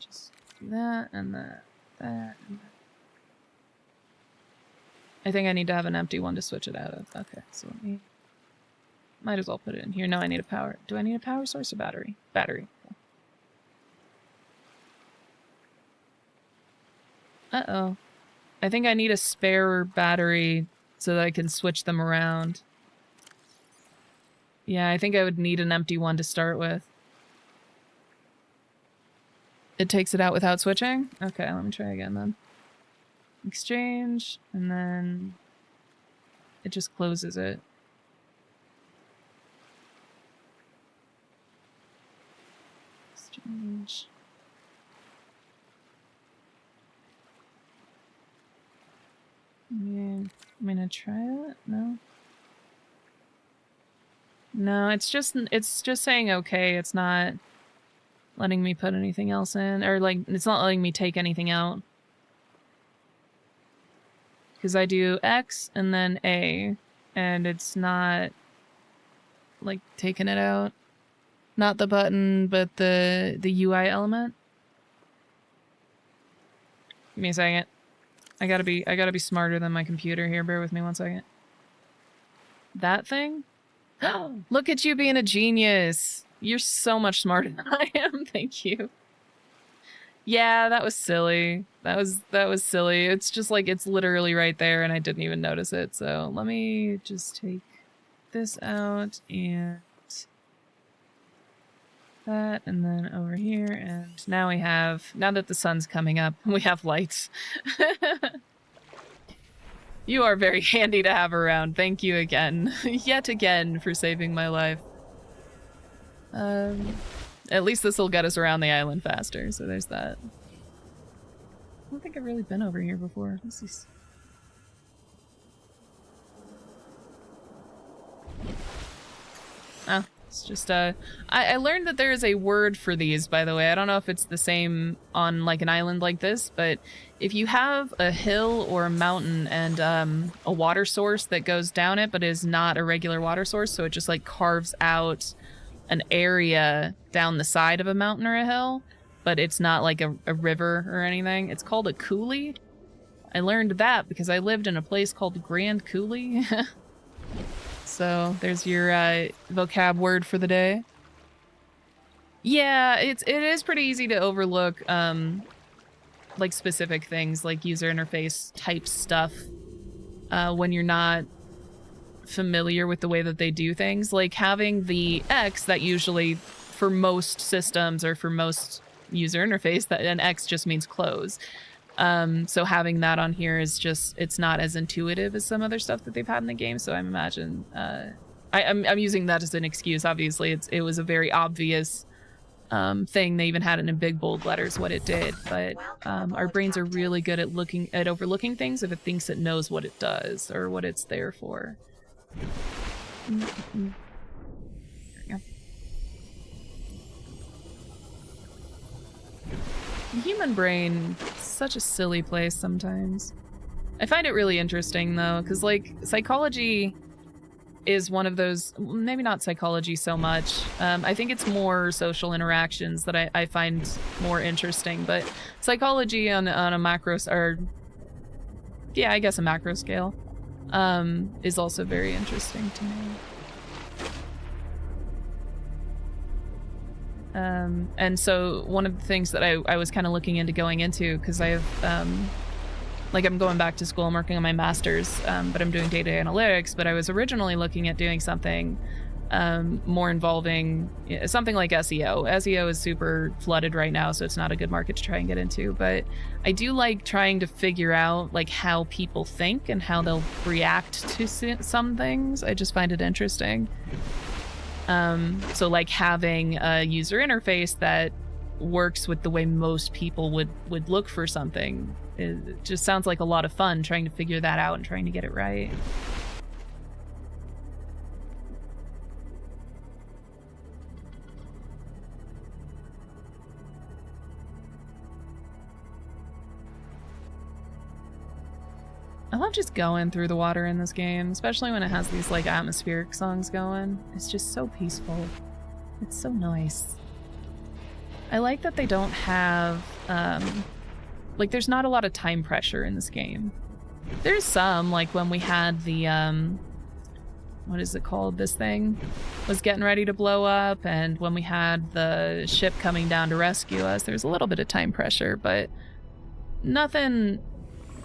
Just do that, and that, and that. I think I need to have an empty one to switch it out of. Okay, so let me... Might as well put it in here. No, I need a power... Do I need a power source or battery? Battery. Uh-oh. I think I need a spare battery so that I can switch them around. Yeah, I think I would need an empty one to start with. It takes it out without switching? Okay, let me try again then. Exchange, and then it just closes it. Exchange. Yeah, I'm gonna try it. No. No, it's just saying okay. It's not letting me put anything else in, or like it's not letting me take anything out. Because I do X and then A, and it's not like taking it out. Not the button, but the UI element. Give me a second. I gotta be smarter than my computer here. Bear with me one second. That thing? Look at you being a genius. You're so much smarter than I am. Thank you. Yeah, that was silly. That was silly. It's just like it's literally right there and I didn't even notice it. So let me just take this out and that, and then over here, and now that the sun's coming up, we have lights. You are very handy to have around. Thank you again. Yet again for saving my life. At least this will get us around the island faster, so there's that. I don't think I've really been over here before. This is... Oh, it's just, I learned that there is a word for these, by the way. I don't know if it's the same on, like, an island like this, but if you have a hill or a mountain and, a water source that goes down it, but is not a regular water source, so it just, like, carves out an area down the side of a mountain or a hill, but it's not like a river or anything. It's called a coulee. I learned that because I lived in a place called Grand Coulee. So there's your vocab word for the day. Yeah, it is pretty easy to overlook like specific things like user interface type stuff when you're not familiar with the way that they do things. Like having the X that usually for most systems or for most user interface that an X just means close. So having that on here is just, it's not as intuitive as some other stuff that they've had in the game. So I imagine, I'm using that as an excuse. Obviously it was a very obvious thing. They even had it in big bold letters what it did, but our brains are really good at overlooking things if it thinks it knows what it does or what it's there for. Mm-hmm. There we go. The human brain, such a silly place sometimes. I find it really interesting though, because like psychology is one of those, maybe not psychology so much. I think it's more social interactions that I find more interesting, but psychology on a macro, or yeah, I guess a macro scale, is also very interesting to me. And so one of the things that I was kind of looking into going into, because I have, like I'm going back to school, I'm working on my master's, but I'm doing data analytics, but I was originally looking at doing something more involving something like SEO. SEO is super flooded right now, so it's not a good market to try and get into, but I do like trying to figure out like how people think and how they'll react to some things. I just find it interesting. So like having a user interface that works with the way most people would look for something, it just sounds like a lot of fun trying to figure that out and trying to get it right. I love just going through the water in this game, especially when it has these like atmospheric songs going. It's just so peaceful. It's so nice. I like that they don't have, like there's not a lot of time pressure in this game. There's some, like when we had the, what is it called? This thing was getting ready to blow up, and when we had the ship coming down to rescue us, there's a little bit of time pressure, but nothing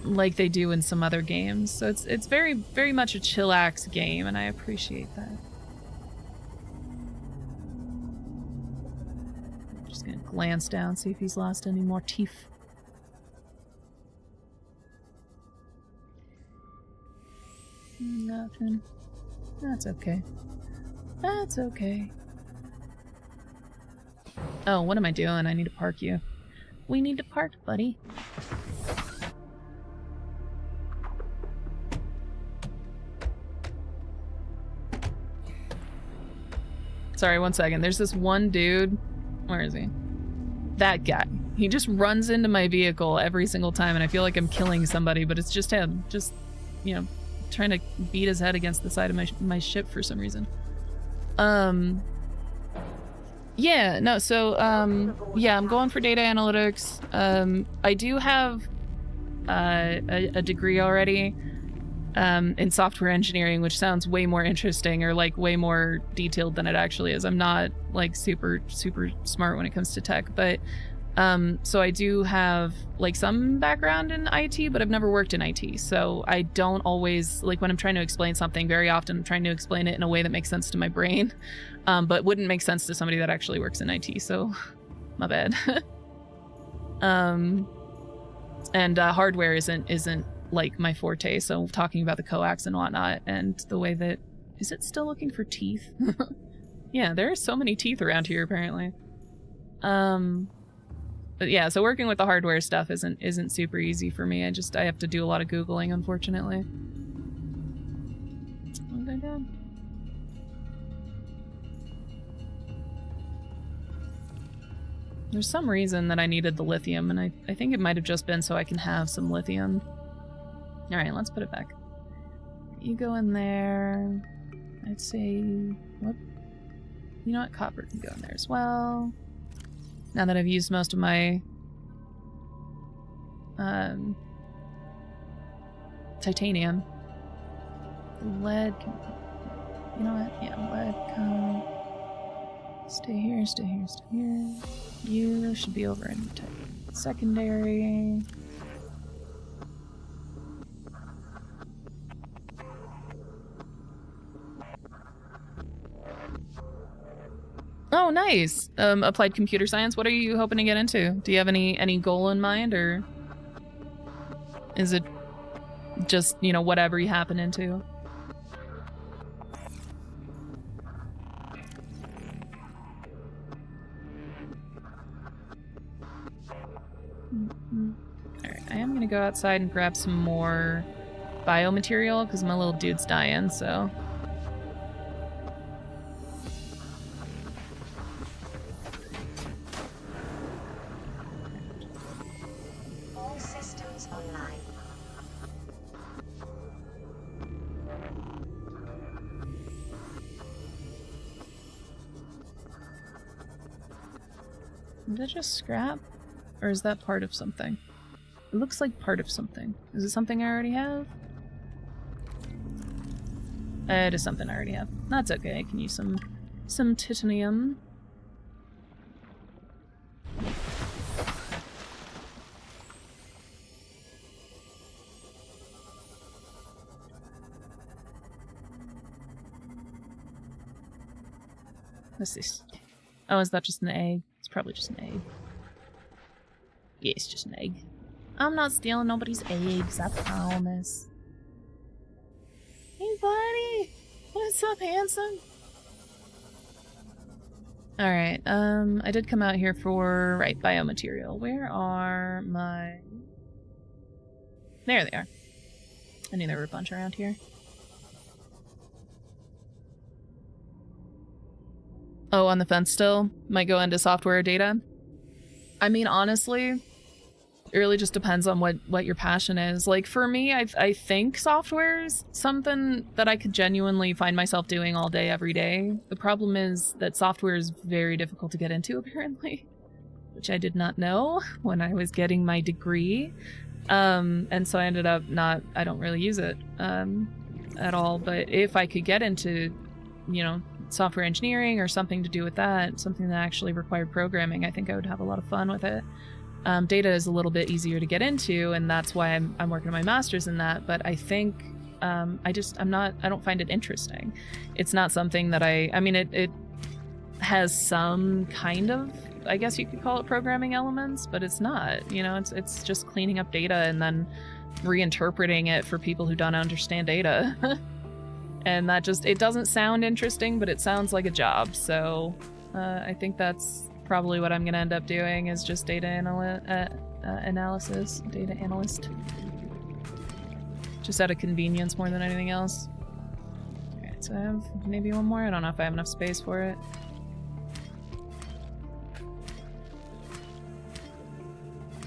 like they do in some other games. So it's very, very much a chillax game, and I appreciate that. I'm just gonna glance down, see if he's lost any more teeth. Nothing. That's okay. That's okay. Oh, what am I doing? I need to park you. We need to park, buddy. Sorry, one second. There's this one dude. Where is he? That guy. He just runs into my vehicle every single time, and I feel like I'm killing somebody, but it's just him. Just, you know, trying to beat his head against the side of my ship for some reason. Yeah, no, so, yeah, I'm going for data analytics. I do have a degree already. in software engineering, which sounds way more interesting or like way more detailed than it actually is. I'm not like super smart when it comes to tech, but so I do have like some background in IT, but I've never worked in IT. So I don't always, like when I'm trying to explain something, very often I'm trying to explain it in a way that makes sense to my brain, but wouldn't make sense to somebody that actually works in IT. So my bad. And hardware isn't like my forte. So talking about the coax and whatnot, and the way that, is it still looking for teeth? Yeah, there are so many teeth around here apparently. But yeah, so working with the hardware stuff isn't super easy for me. I have to do a lot of Googling, unfortunately. What did I do? There's some reason that I needed the lithium, and I think it might have just been so I can have some lithium. Alright, let's put it back. You go in there. I'd say... Whoop. You know what? Copper can go in there as well. Now that I've used most of my titanium. Lead can... You know what? Yeah, lead come... Stay here, stay here, stay here. You should be over in secondary. Oh, nice. Applied computer science. What are you hoping to get into? Do you have any goal in mind, or is it just, you know, whatever you happen into? Alright, I am gonna go outside and grab some more biomaterial because my little dude's dying, so... Is that just scrap? Or is that part of something? It looks like part of something. Is it something I already have? It is something I already have. That's okay, I can use some titanium. What's this? Oh, is that just an egg? It's probably just an egg. Yeah, it's just an egg. I'm not stealing nobody's eggs, I promise. Hey, buddy! What's up, handsome? Alright, I did come out here for, right, biomaterial. Where are my... There they are. I knew there were a bunch around here. Oh, on the fence still? Might go into software data? I mean, honestly, it really just depends on what your passion is. Like, for me, I think software is something that I could genuinely find myself doing all day, every day. The problem is that software is very difficult to get into, apparently, which I did not know when I was getting my degree. And so I ended up I don't really use it at all. But if I could get into, you know, software engineering or something to do with that, something that actually required programming, I think I would have a lot of fun with it. Data is a little bit easier to get into, and that's why I'm working on my master's in that, but I think I don't find it interesting. It's not something that I mean, it has some kind of, I guess you could call it programming elements, but it's not, you know, it's just cleaning up data and then reinterpreting it for people who don't understand data. And that just, it doesn't sound interesting, but it sounds like a job. So I think that's probably what I'm going to end up doing, is just data analysis, data analyst. Just out of convenience more than anything else. Alright, so I have maybe one more. I don't know if I have enough space for it.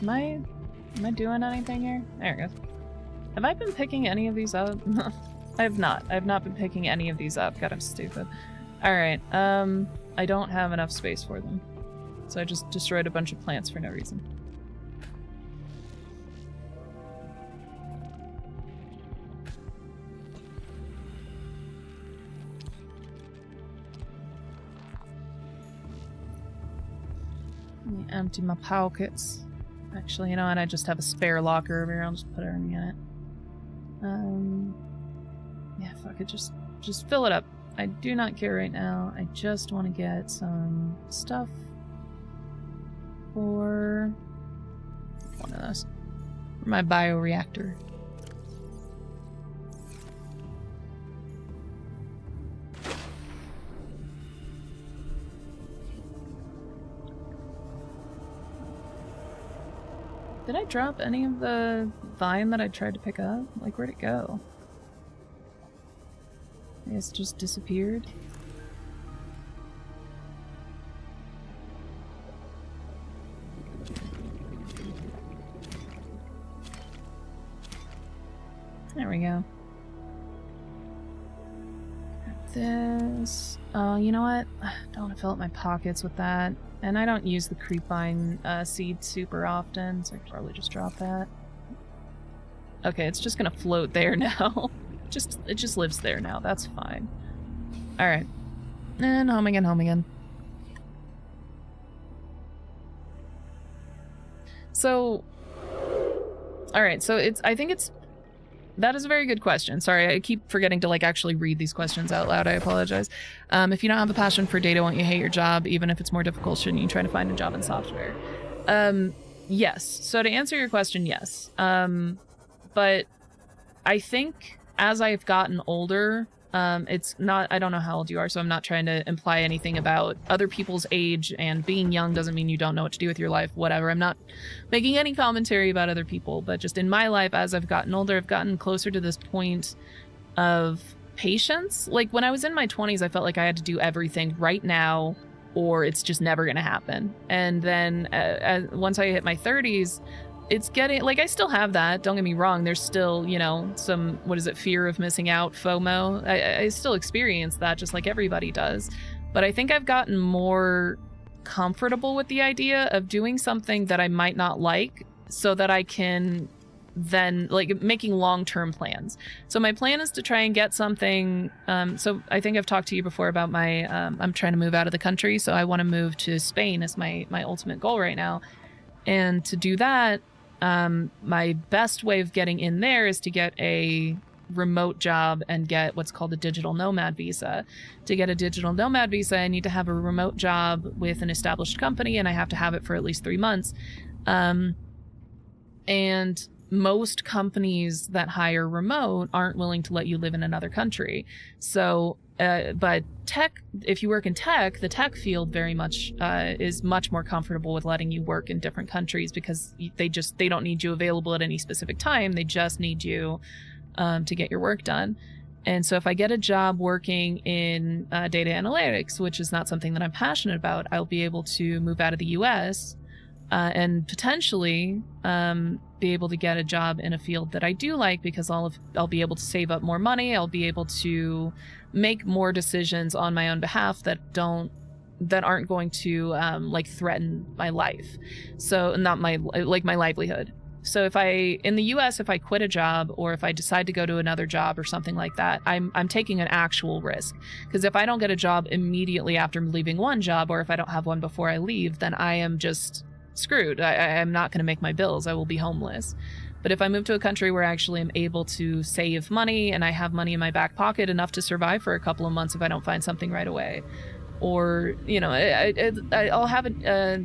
Am I doing anything here? There it goes. Have I been picking any of these up? I have not. I have not been picking any of these up. God, I'm stupid. Alright, I don't have enough space for them. So I just destroyed a bunch of plants for no reason. Let me empty my pockets. Actually, you know what? I just have a spare locker over here. I'll just put everything in it. Yeah, fuck it. Just fill it up. I do not care right now. I just want to get some stuff for one of those. For my bioreactor. Did I drop any of the vine that I tried to pick up? Like, where'd it go? I guess it just disappeared. There we go. This. Oh, you know what? I don't want to fill up my pockets with that. And I don't use the creepvine seed super often, so I could probably just drop that. Okay, it's just gonna float there now. It just lives there now. That's fine. Alright. And home again, home again. So... Alright, so that is a very good question. Sorry, I keep forgetting to actually read these questions out loud. I apologize. If you don't have a passion for data, won't you hate your job? Even if it's more difficult, shouldn't you try to find a job in software? Yes. So to answer your question, yes. But I think as I've gotten older, it's not, I don't know how old you are, so I'm not trying to imply anything about other people's age, and being young doesn't mean you don't know what to do with your life, whatever. I'm not making any commentary about other people, but just in my life, as I've gotten older, I've gotten closer to this point of patience. Like when I was in my 20s, I felt like I had to do everything right now or it's just never going to happen. And then once I hit my 30s, it's getting, I still have that, don't get me wrong, there's still, some, fear of missing out, FOMO. I still experience that just like everybody does. But I think I've gotten more comfortable with the idea of doing something that I might not like so that I can then, making long-term plans. So my plan is to try and get something, so I think I've talked to you before about my, I'm trying to move out of the country, so I want to move to Spain as my ultimate goal right now. And to do that, my best way of getting in there is to get a remote job and get what's called a digital nomad visa. To get a digital nomad visa, I need to have a remote job with an established company, and I have to have it for at least 3 months. And most companies that hire remote aren't willing to let you live in another country. So, but tech, if you work in tech, the tech field very much is much more comfortable with letting you work in different countries because they don't need you available at any specific time. They just need you to get your work done. And so if I get a job working in data analytics, which is not something that I'm passionate about, I'll be able to move out of the US and potentially be able to get a job in a field that I do like, because I'll be able to save up more money. I'll be able to make more decisions on my own behalf that aren't going to threaten my life. So not my livelihood. So in the US, if I quit a job or if I decide to go to another job or something like that, I'm taking an actual risk. Because if I don't get a job immediately after leaving one job, or if I don't have one before I leave, then I am just screwed. I'm not going to make my bills. I will be homeless. But if I move to a country where I actually am able to save money and I have money in my back pocket enough to survive for a couple of months if I don't find something right away, or, I'll have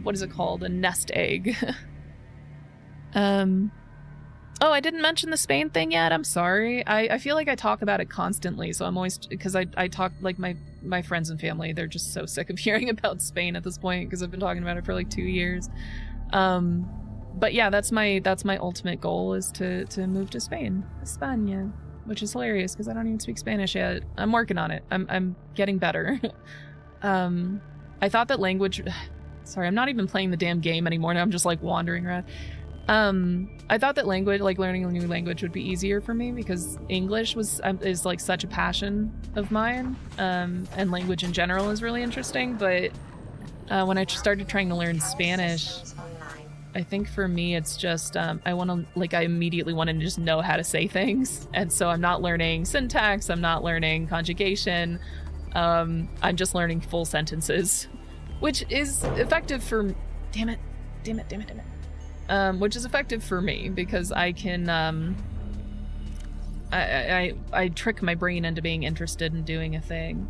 what is it called? A nest egg. Oh, I didn't mention the Spain thing yet. I'm sorry. I feel like I talk about it constantly, so I'm always, because I talk, my friends and family, they're just so sick of hearing about Spain at this point, because I've been talking about it for 2 years. But yeah, that's my ultimate goal, is to move to Spain, España, which is hilarious because I don't even speak Spanish yet. I'm working on it. I'm getting better. I thought that language, sorry, I'm not even playing the damn game anymore now. I'm just wandering around. I thought that learning a new language would be easier for me because English is such a passion of mine, and language in general is really interesting. But when I started trying to learn Spanish, I think for me it's just I immediately want to just know how to say things, and so I'm not learning syntax, I'm not learning conjugation, I'm just learning full sentences, which is effective for Damn it. Damn it, damn it, damn it. Which is effective for me because I can, I trick my brain into being interested in doing a thing,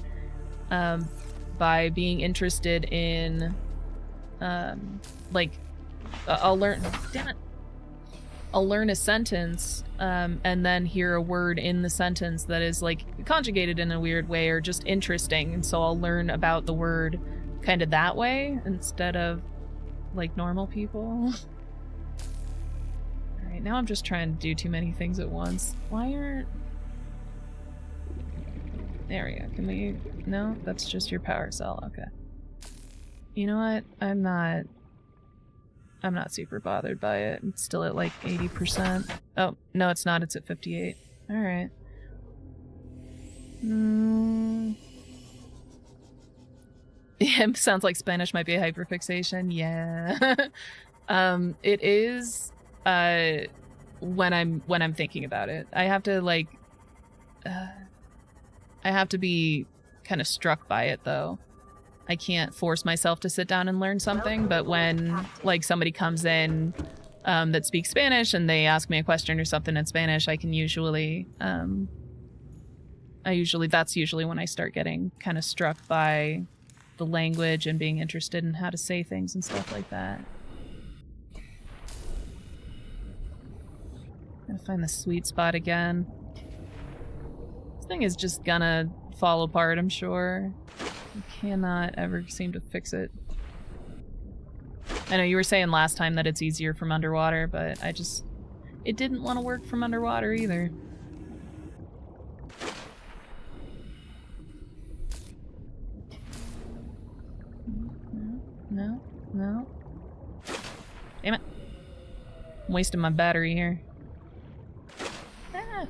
by being interested in, like, I'll learn, damn it. I'll learn a sentence, and then hear a word in the sentence that is, like, conjugated in a weird way or just interesting, and so I'll learn about the word kind of that way instead of, like, normal people. Alright, now I'm just trying to do too many things at once. Why aren't... There we go. Can we... No? That's just your power cell. Okay. You know what? I'm not super bothered by it. It's still at like 80%. Oh, no it's not. It's at 58. Alright. Yeah, it sounds like Spanish might be a hyperfixation. Yeah. It is when I'm thinking about it. I have to like I have to be kind of struck by it though. I can't force myself to sit down and learn something, but when like somebody comes in that speaks Spanish and they ask me a question or something in Spanish, I can usually that's usually when I start getting kind of struck by the language and being interested in how to say things and stuff like that. Gotta find the sweet spot again. This thing is just gonna fall apart, I'm sure. I cannot ever seem to fix it. I know you were saying last time that it's easier from underwater, but it didn't want to work from underwater either. No. Damn it. I'm wasting my battery here. Ah.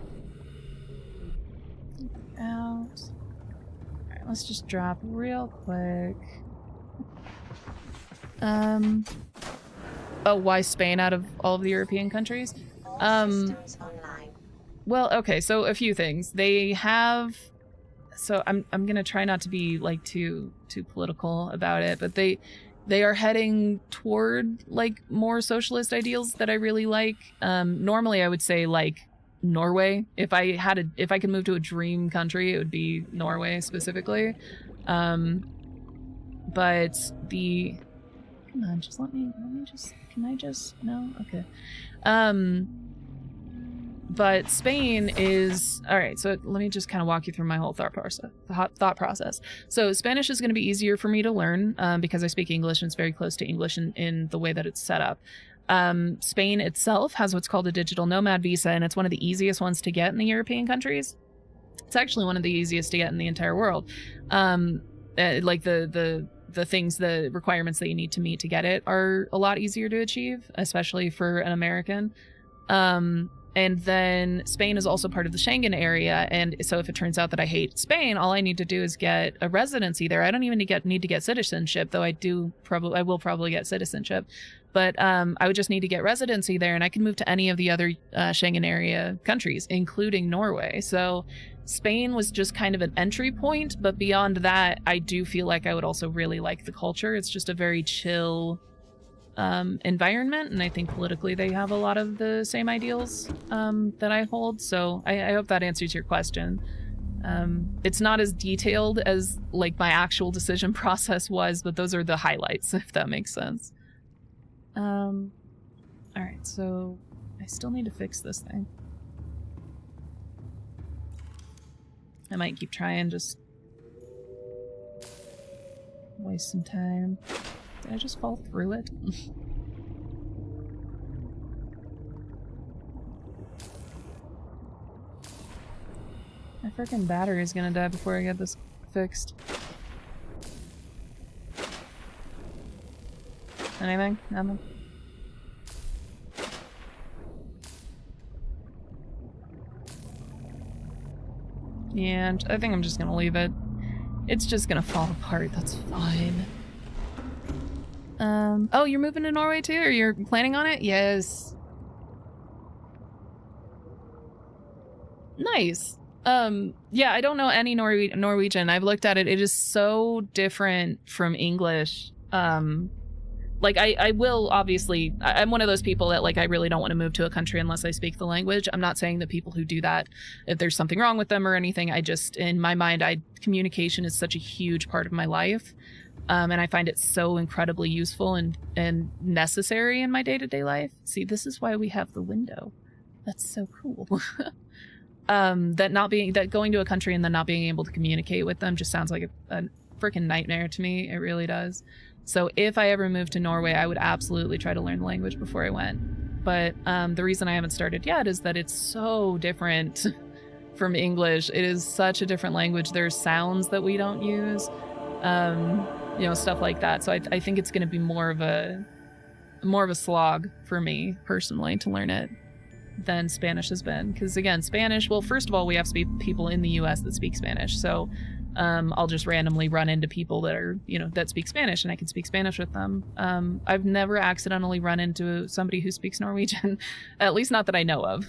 Out. Alright, let's just drop real quick. Oh, why Spain out of all of the European countries? Well, okay, so a few things. They have... So I'm gonna try not to be, like, too political about it, but they are heading toward, like, more socialist ideals that I really like. Normally I would say, like, Norway. If I could move to a dream country, it would be Norway specifically. But the... Come on, just let me just... Can I just... No? Okay. But Spain is... Alright, so let me just kind of walk you through my whole thought process. So Spanish is going to be easier for me to learn because I speak English and it's very close to English in the way that it's set up. Spain itself has what's called a digital nomad visa, and it's one of the easiest ones to get in the European countries. It's actually one of the easiest to get in the entire world. Like the things, the requirements that you need to meet to get it are a lot easier to achieve, especially for an American. And then Spain is also part of the Schengen area, and so if it turns out that I hate Spain, all I need to do is get a residency there. I don't even need to get citizenship, though I will probably get citizenship. But I would just need to get residency there, and I can move to any of the other Schengen area countries, including Norway. So Spain was just kind of an entry point, but beyond that, I do feel like I would also really like the culture. It's just a very chill environment, and I think politically they have a lot of the same ideals that I hold. So I hope that answers your question. It's not as detailed as like my actual decision process was, but those are the highlights, if that makes sense. Alright, so I still need to fix this thing. I might keep trying, just waste some time. Did I just fall through it? My freaking battery is gonna die before I get this fixed. Anything? Nothing? Yeah, I think I'm just gonna leave it. It's just gonna fall apart, that's fine. Oh, you're moving to Norway too? Or you're planning on it? Yes. Nice. Yeah, I don't know any Norwegian. I've looked at it. It is so different from English. like, I will, obviously, I'm one of those people that, like, I really don't want to move to a country unless I speak the language. I'm not saying that people who do that, if there's something wrong with them or anything, I just, in my mind, communication is such a huge part of my life. And I find it so incredibly useful and necessary in my day-to-day life. See, this is why we have the window. That's so cool. That going to a country and then not being able to communicate with them just sounds like a freaking nightmare to me. It really does. So if I ever moved to Norway, I would absolutely try to learn the language before I went. But the reason I haven't started yet is that it's so different from English. It is such a different language. There's sounds that we don't use, you know, stuff like that. So I think it's going to be more of a slog for me personally to learn it than Spanish has been. Because again, Spanish, well, first of all, we have people in the US that speak Spanish. So I'll just randomly run into people that are, you know, that speak Spanish and I can speak Spanish with them. I've never accidentally run into somebody who speaks Norwegian, at least not that I know of.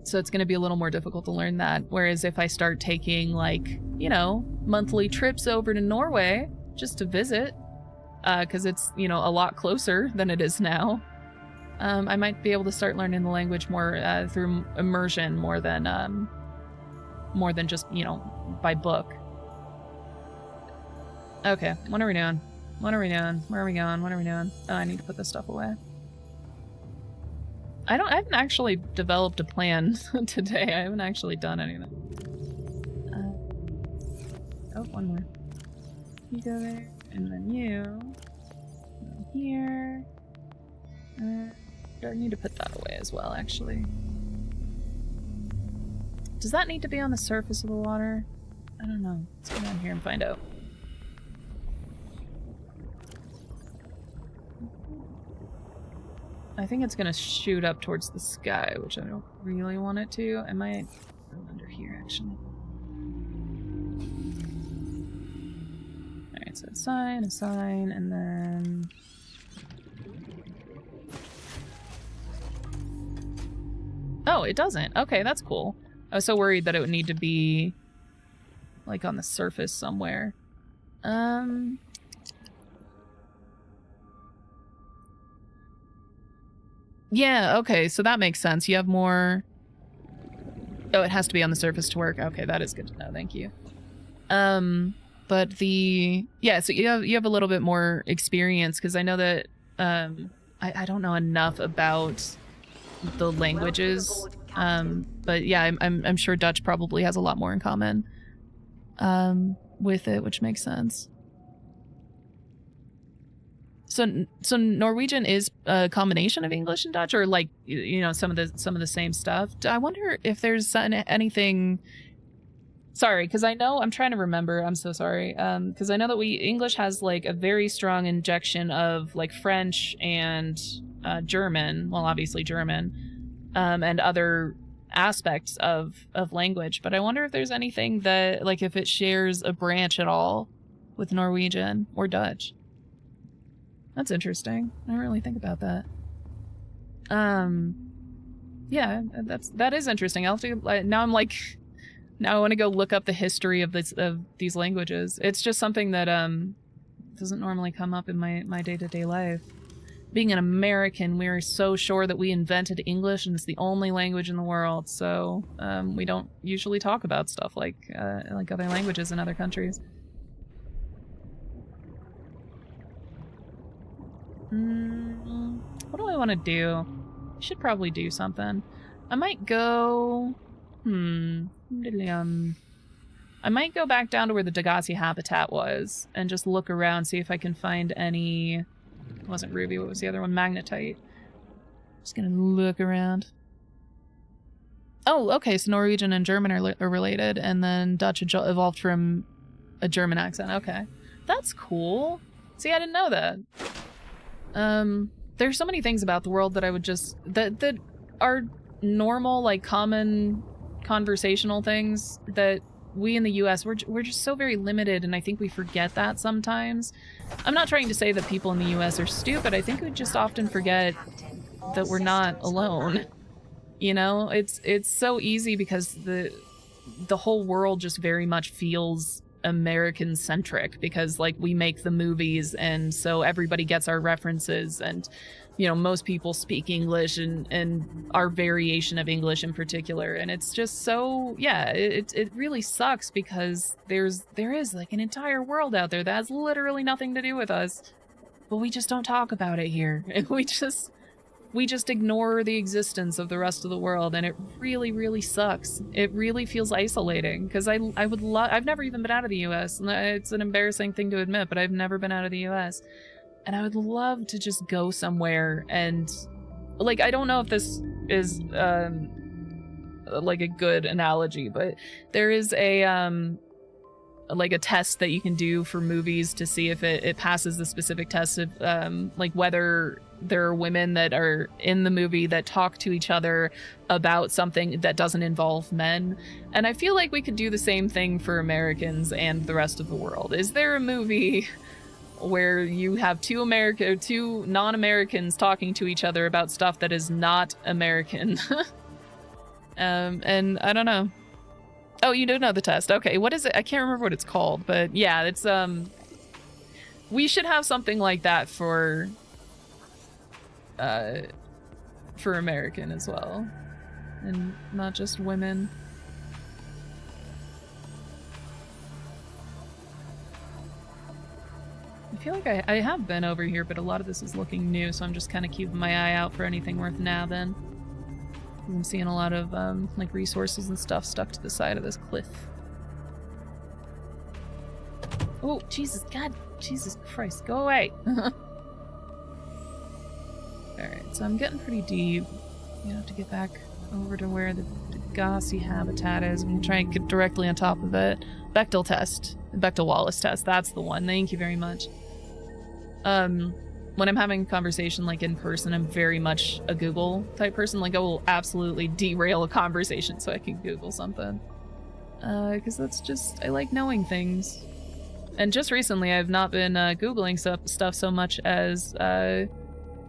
So it's going to be a little more difficult to learn that. Whereas if I start taking, like, you know, monthly trips over to Norway just to visit, because it's, you know, a lot closer than it is now, I might be able to start learning the language more through immersion more than just, you know, by book. Okay, what are we doing? What are we doing? Where are we going? What are we doing? Oh, I need to put this stuff away. I haven't actually developed a plan today. I haven't actually done anything. Oh, one more. You go there, and then you go here. I need to put that away as well, actually. Does that need to be on the surface of the water? I don't know. Let's go down here and find out. I think it's gonna shoot up towards the sky, which I don't really want it to. I might go under here, actually. Alright, so a sign, and then... Oh, it doesn't. Okay, that's cool. I was so worried that it would need to be, like, on the surface somewhere. Yeah, okay, so that makes sense. You have more... Oh, it has to be on the surface to work. Okay, that is good to know. Thank you. But the... Yeah, so you have a little bit more experience, because I know that... I don't know enough about the languages. But yeah, I'm sure Dutch probably has a lot more in common with it, which makes sense. So Norwegian is a combination of English and Dutch, or, like, you know, some of the same stuff. I wonder if there's anything. Sorry, because I know, I'm trying to remember. I'm so sorry. Because I know that English has, like, a very strong injection of, like, French and German. Well, obviously German, and other aspects of language. But I wonder if there's anything that, like, if it shares a branch at all with Norwegian or Dutch. That's interesting. I didn't really think about that. Yeah, that is interesting. I'll have to, now I'm like, now I want to go look up the history of these languages. It's just something that doesn't normally come up in my day-to-day life. Being an American, we're so sure that we invented English and it's the only language in the world. So we don't usually talk about stuff like other languages in other countries. What do I want to do? I should probably do something. I might go... I might go back down to where the Degasi habitat was and just look around, see if I can find any... It wasn't ruby, what was the other one? Magnetite. Just gonna look around. Oh, okay, so Norwegian and German are related, and then Dutch evolved from a German accent. Okay. That's cool. See, I didn't know that. There's so many things about the world that I would just... that are normal, like, common conversational things that we in the US, we're just so very limited, and I think we forget that sometimes. I'm not trying to say that people in the US are stupid. I think we just often forget that we're not alone. You know, it's so easy because the whole world just very much feels American centric because like we make the movies and so everybody gets our references, and you know, most people speak English and our variation of English in particular, and it's just so, yeah, it really sucks because there is like an entire world out there that has literally nothing to do with us, but we just don't talk about it here, and we just ignore the existence of the rest of the world, and it really, really sucks. It really feels isolating because I've never even been out of the US, and it's an embarrassing thing to admit, but I've never been out of the US. And I would love to just go somewhere and, like, I don't know if this is, like a good analogy, but there is like a test that you can do for movies to see if it passes the specific test of, like, whether there are women that are in the movie that talk to each other about something that doesn't involve men. And I feel like we could do the same thing for Americans and the rest of the world. Is there a movie where you have two non-Americans talking to each other about stuff that is not American? And I don't know. Oh, you do know the test. Okay, what is it? I can't remember what it's called, but yeah, it's we should have something like that for American as well, and not just women. I feel like I have been over here, but a lot of this is looking new, so I'm just kind of keeping my eye out for anything worth nabbing. I'm seeing a lot of like resources and stuff stuck to the side of this cliff. Oh, Jesus Christ, go away. Alright, so I'm getting pretty deep. You have to get back over to where the Degassi habitat is. I'm gonna try and get directly on top of it. Bechdel test. Bechdel-Wallace test. That's the one. Thank you very much. When I'm having a conversation like in person, I'm very much a Google type person. Like I will absolutely derail a conversation so I can Google something. Because that's just, I like knowing things. And just recently I've not been Googling stuff so much as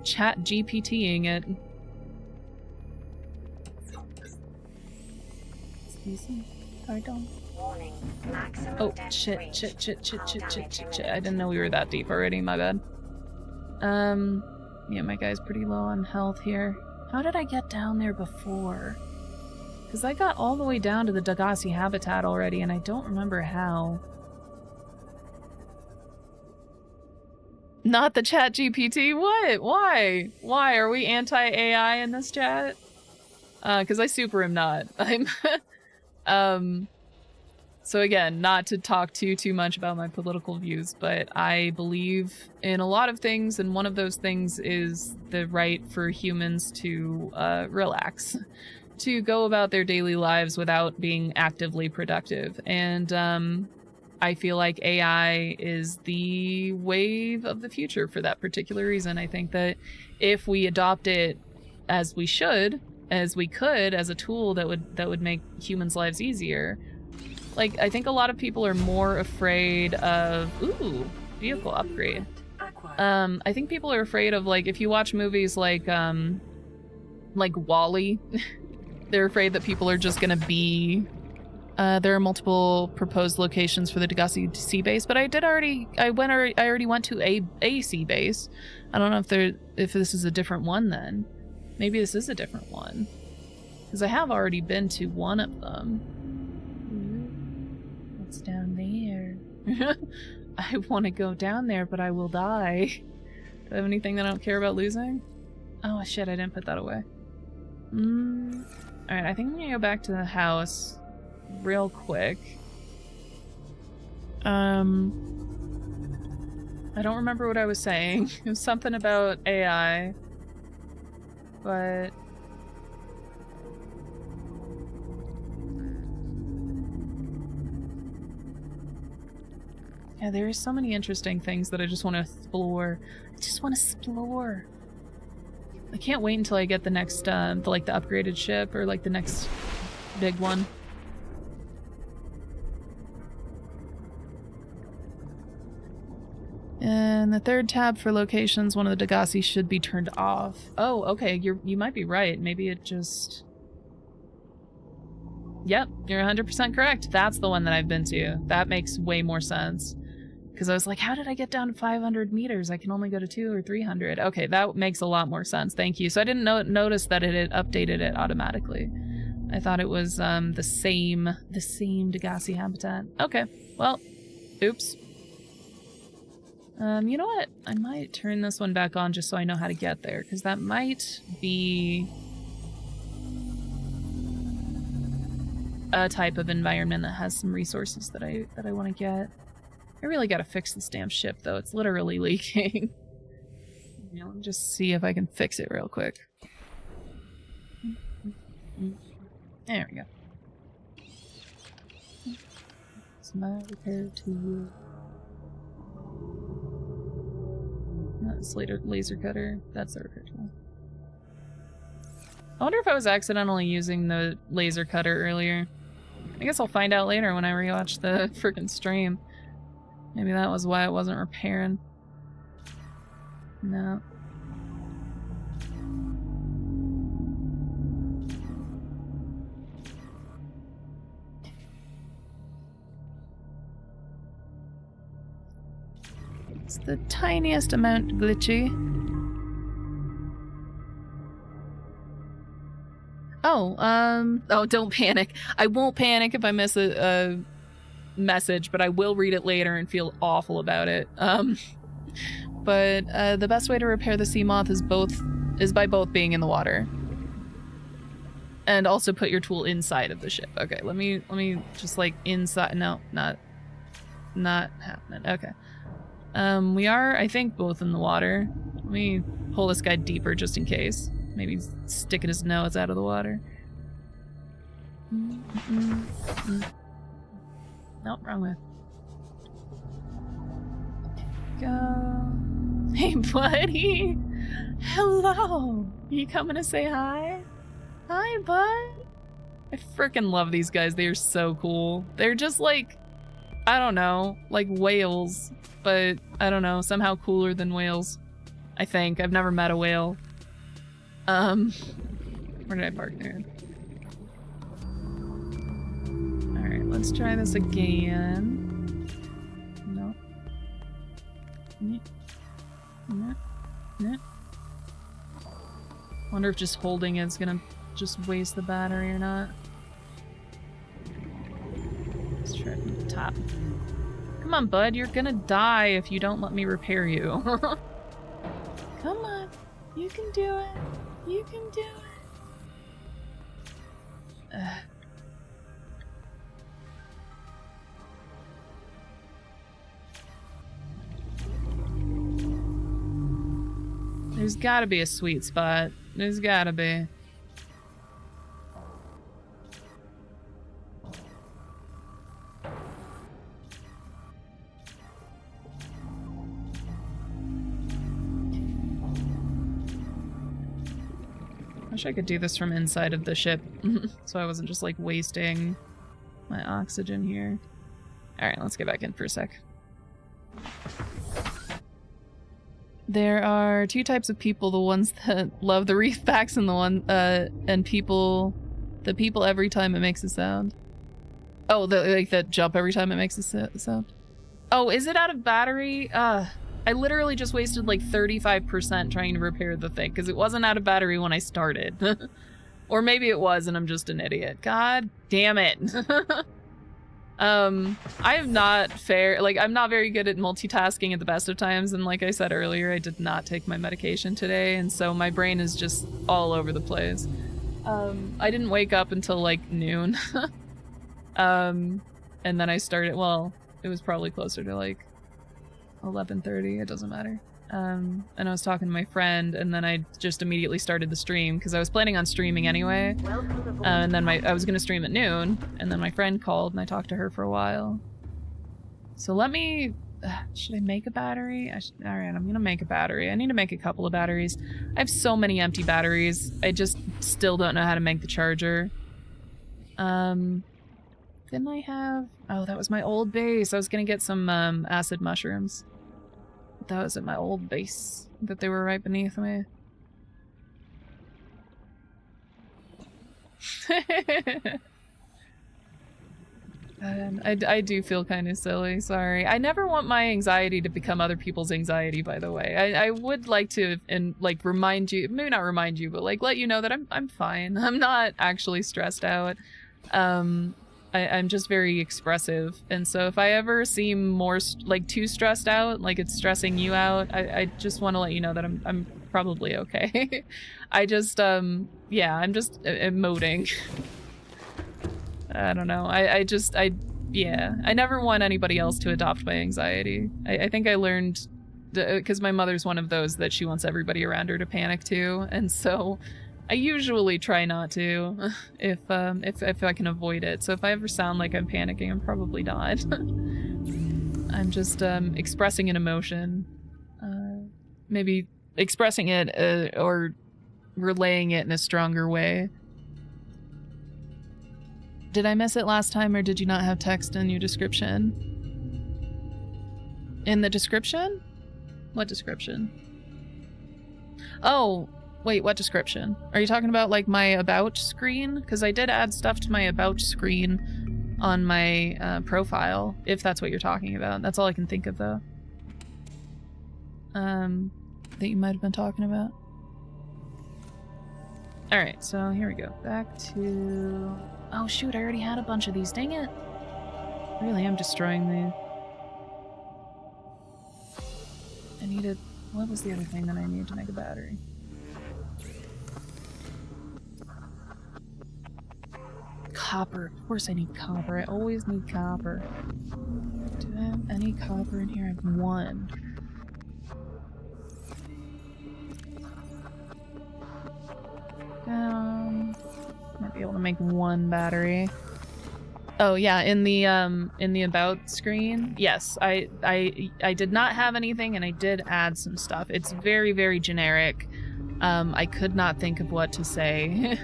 chat GPTing it. Excuse me. Pardon. Warning. Maximum Oh, depth shit. range. I didn't know we were that deep already, my bad. Yeah, my guy's pretty low on health here. How did I get down there before? Because I got all the way down to the Degassi habitat already, and I don't remember how. Not the chat GPT? What? Why? Why? Are we anti-AI in this chat? Because I super am not. I'm, so again, not to talk too much about my political views, but I believe in a lot of things, and one of those things is the right for humans to relax, to go about their daily lives without being actively productive. And I feel like AI is the wave of the future for that particular reason. I think that if we adopt it as we should, as we could, as a tool that would make humans' lives easier. Like, I think a lot of people are more afraid of, ooh, vehicle upgrade. I think people are afraid of, like, if you watch movies like WALL-E, they're afraid that people are just gonna be, there are multiple proposed locations for the Degassi sea base, but I already went to a sea base. I don't know if this is a different one then. Maybe this is a different one. Because I have already been to one of them. What's down there? I want to go down there, but I will die. Do I have anything that I don't care about losing? Oh shit, I didn't put that away. Alright, I think I'm gonna go back to the house real quick. I don't remember what I was saying. It was something about AI. But yeah, there are so many interesting things that I just want to explore. I can't wait until I get the next, the upgraded ship, or like the next big one. And the third tab for locations, one of the Degassi should be turned off. Oh, okay, you might be right. Maybe it just... Yep, you're 100% correct. That's the one that I've been to. That makes way more sense. Because I was like, how did I get down to 500 meters? I can only go to 200 or 300. Okay, that makes a lot more sense. Thank you. So I didn't notice that it had updated it automatically. I thought it was the same Degassi habitat. Okay, well, oops. You know what? I might turn this one back on just so I know how to get there, because that might be a type of environment that has some resources that I want to get. I really gotta fix this damn ship, though. It's literally leaking. You know, let me just see if I can fix it real quick. There we go. It's my repair tool. That's laser cutter. That's the repair tool. I wonder if I was accidentally using the laser cutter earlier. I guess I'll find out later when I rewatch the freaking stream. Maybe that was why it wasn't repairing. No. It's the tiniest amount glitchy. Oh, don't panic. I won't panic if I miss a message, but I will read it later and feel awful about it. But the best way to repair the sea moth is by both being in the water. And also put your tool inside of the ship. Okay, let me just like inside. No, not happening. Okay. We are, I think, both in the water. Let me pull this guy deeper just in case. Maybe he's sticking his nose out of the water. Nope, wrong way. Go. Hey, buddy. Hello. You coming to say hi? Hi, bud. I freaking love these guys. They are so cool. They're just like, I don't know, like whales, but I don't know, somehow cooler than whales. I think. I've never met a whale. Where did I park there? Alright, let's try this again. No. No. Wonder if just holding it's gonna just waste the battery or not. Let's try from the top. Come on, bud, you're gonna die if you don't let me repair you. Come on, you can do it. You can do it. There's gotta be a sweet spot. There's gotta be. Wish I could do this from inside of the ship, so I wasn't just like wasting my oxygen here. Alright, let's get back in for a sec. There are two types of people, the ones that love the reef packs and the people every time it makes a sound. Oh, like that jump every time it makes a sound. Oh, is it out of battery? I literally just wasted like 35% trying to repair the thing because it wasn't out of battery when I started. Or maybe it was and I'm just an idiot. God damn it. I am not I'm not very good at multitasking at the best of times, and like I said earlier, I did not take my medication today, and so my brain is just all over the place. I didn't wake up until like noon. And then I started, well, it was probably closer to like 11:30, it doesn't matter. And I was talking to my friend, and then I just immediately started the stream because I was planning on streaming anyway. And then I was gonna stream at noon, and then my friend called and I talked to her for a while. So let me, should I make a battery? Alright, I'm gonna make a battery. I need to make a couple of batteries. I have so many empty batteries. I just still don't know how to make the charger. Didn't I have, oh, that was my old base. I was gonna get some acid mushrooms. That was at my old base that they were right beneath me. I do feel kind of silly, sorry. I never want my anxiety to become other people's anxiety, by the way. I would like to, and like, remind you, maybe not remind you, but like, let you know that I'm fine. I'm not actually stressed out. I'm just very expressive, and so if I ever seem more, like, too stressed out, like it's stressing you out, I just want to let you know that I'm probably okay. I just, yeah, I'm just emoting. I don't know. Yeah. I never want anybody else to adopt my anxiety. I think I learned, because my mother's one of those that she wants everybody around her to panic too, and so I usually try not to, if I can avoid it. So if I ever sound like I'm panicking, I'm probably not. I'm just expressing an emotion, maybe expressing it or relaying it in a stronger way. Did I miss it last time, or did you not have text in your description? In the description? What description? Oh, wait, what description? Are you talking about, like, my about screen? Because I did add stuff to my about screen on my profile, if that's what you're talking about. That's all I can think of, though. That you might have been talking about. Alright, so here we go. Back to... Oh shoot, I already had a bunch of these, dang it. I really am destroying these. I needed... What was the other thing that I needed to make a battery? Copper. Of course I need copper. I always need copper. Do I have any copper in here? I have one. Might be able to make one battery. Oh yeah, in the about screen, yes, I did not have anything, and I did add some stuff. It's very, very generic. I could not think of what to say.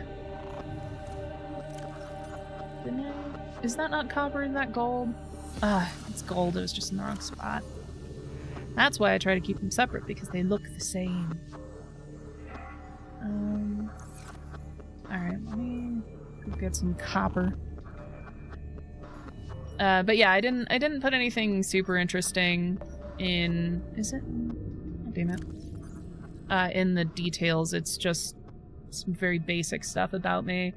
Is that not copper? Is that gold? Ah, it's gold. It was just in the wrong spot. That's why I try to keep them separate, because they look the same. Alright, let me get some copper. But yeah, I didn't put anything super interesting in... Is it? Oh, damn it. In the details, it's just some very basic stuff about me.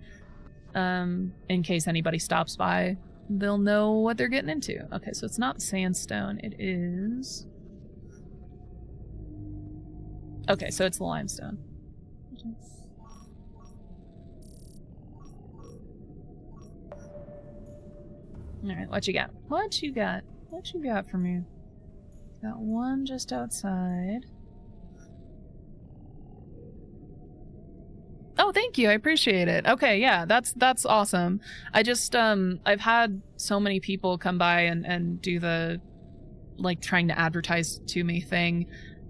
In case anybody stops by, they'll know what they're getting into. Okay, so it's not sandstone, it is... Okay, so it's the limestone. Alright, what you got? What you got? What you got for me? Got one just outside. Oh, thank you. I appreciate it. Okay, yeah, that's awesome. I just, I've had so many people come by and do the, like, trying to advertise to me thing.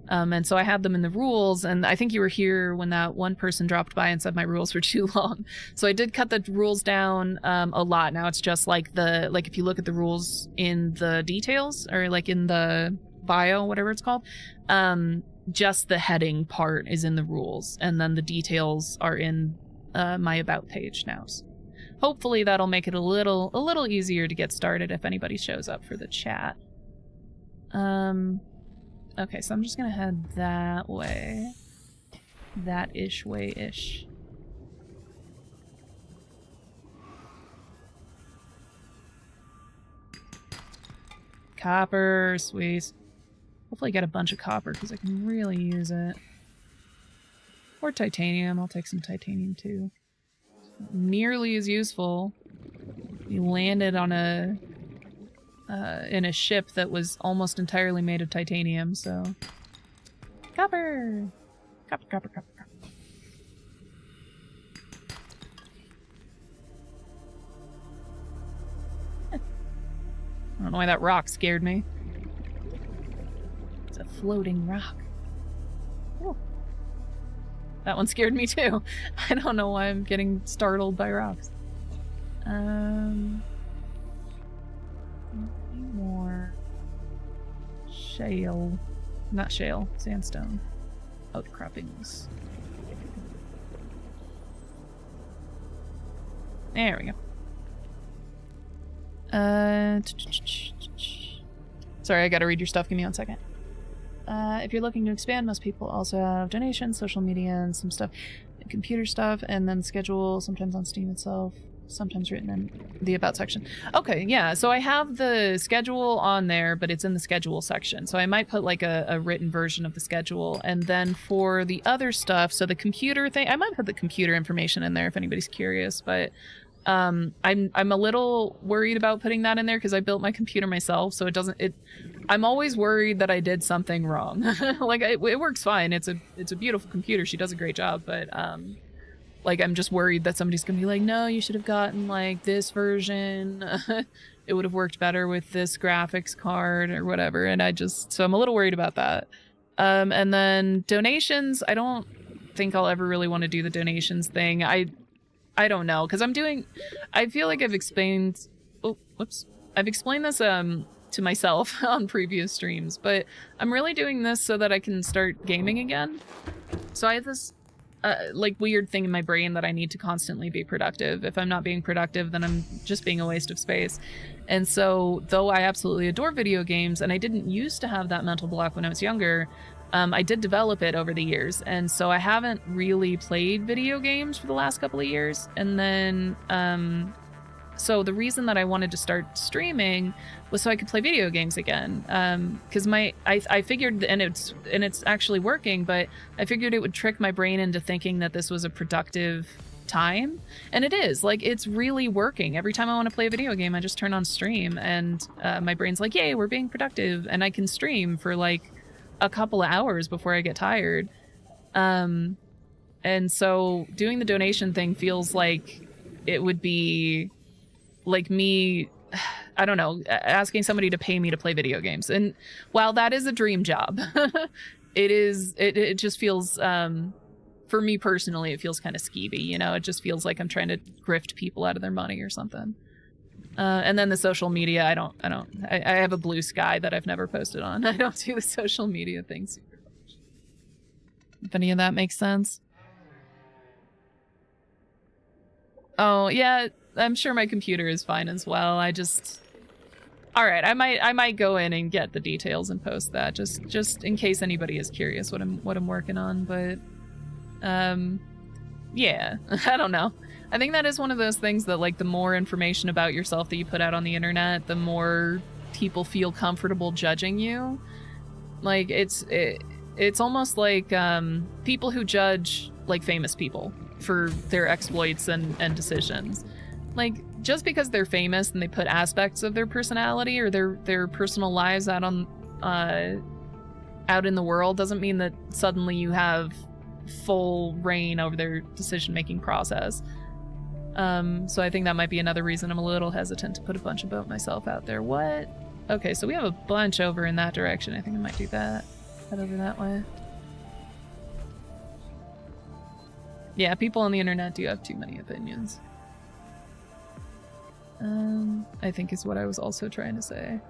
And so I had them in the rules, and I think you were here when that one person dropped by and said my rules were too long. So I did cut the rules down a lot. Now it's just like if you look at the rules in the details, or like in the bio, whatever it's called, just the heading part is in the rules, and then the details are in my about page now. So hopefully that'll make it a little easier to get started if anybody shows up for the chat. Okay, so I'm just gonna head that way. That-ish way-ish. Copper, sweet. Hopefully get a bunch of copper, because I can really use it. Or titanium, I'll take some titanium too. Nearly as useful. We landed on a... in a ship that was almost entirely made of titanium, so... Copper! Copper, copper, copper, copper. I don't know why that rock scared me. It's a floating rock. Oh. That one scared me too. I don't know why I'm getting startled by rocks. More shale, not shale, sandstone outcroppings. There we Sorry, I gotta read your stuff. Give me 1 second. If you're looking to expand, most people also have donations, social media, and some stuff, computer stuff, and then schedule, sometimes on Steam itself, sometimes written in the About section. Okay, yeah, so I have the schedule on there, but it's in the schedule section. So I might put like a written version of the schedule. And then for the other stuff, so the computer thing, I might put the computer information in there if anybody's curious, but I'm a little worried about putting that in there because I built my computer myself, so I'm always worried that I did something wrong. Like it works fine. It's a beautiful computer. She does a great job, but like I'm just worried that somebody's gonna be like, no, you should have gotten like this version. It would have worked better with this graphics card or whatever. And so I'm a little worried about that. And then donations, I don't think I'll ever really want to do the donations thing. I don't know, because I feel like I've explained, I've explained this to myself on previous streams, but I'm really doing this so that I can start gaming again. So I have this like weird thing in my brain that I need to constantly be productive. If I'm not being productive, then I'm just being a waste of space. And so though I absolutely adore video games, and I didn't used to have that mental block when I was younger, I did develop it over the years, and so I haven't really played video games for the last couple of years. And then, so the reason that I wanted to start streaming was so I could play video games again. Because I figured, and it's actually working, but I figured it would trick my brain into thinking that this was a productive time, and it is. Like, it's really working. Every time I want to play a video game, I just turn on stream, and my brain's like, yay, we're being productive, and I can stream for like a couple of hours before I get tired. And so doing the donation thing feels like it would be like me, I don't know, asking somebody to pay me to play video games. And while that is a dream job, it just feels, for me personally, it feels kind of skeevy, you know? It just feels like I'm trying to grift people out of their money or something. And then the social media, I have a blue sky that I've never posted on. I don't do the social media thing super much. If any of that makes sense. Oh, yeah, I'm sure my computer is fine as well. All right, I might go in and get the details and post that just in case anybody is curious what I'm working on, but yeah, I don't know. I think that is one of those things that, like, the more information about yourself that you put out on the internet, the more people feel comfortable judging you. Like, it's almost like people who judge, like, famous people for their exploits and decisions. Like, just because they're famous and they put aspects of their personality or their personal lives out in the world doesn't mean that suddenly you have full reign over their decision-making process. So I think that might be another reason I'm a little hesitant to put a bunch about myself out there. What? Okay, so we have a bunch over in that direction. I think I might do that. Head over that way. Yeah, people on the internet do have too many opinions. I think is what I was also trying to say.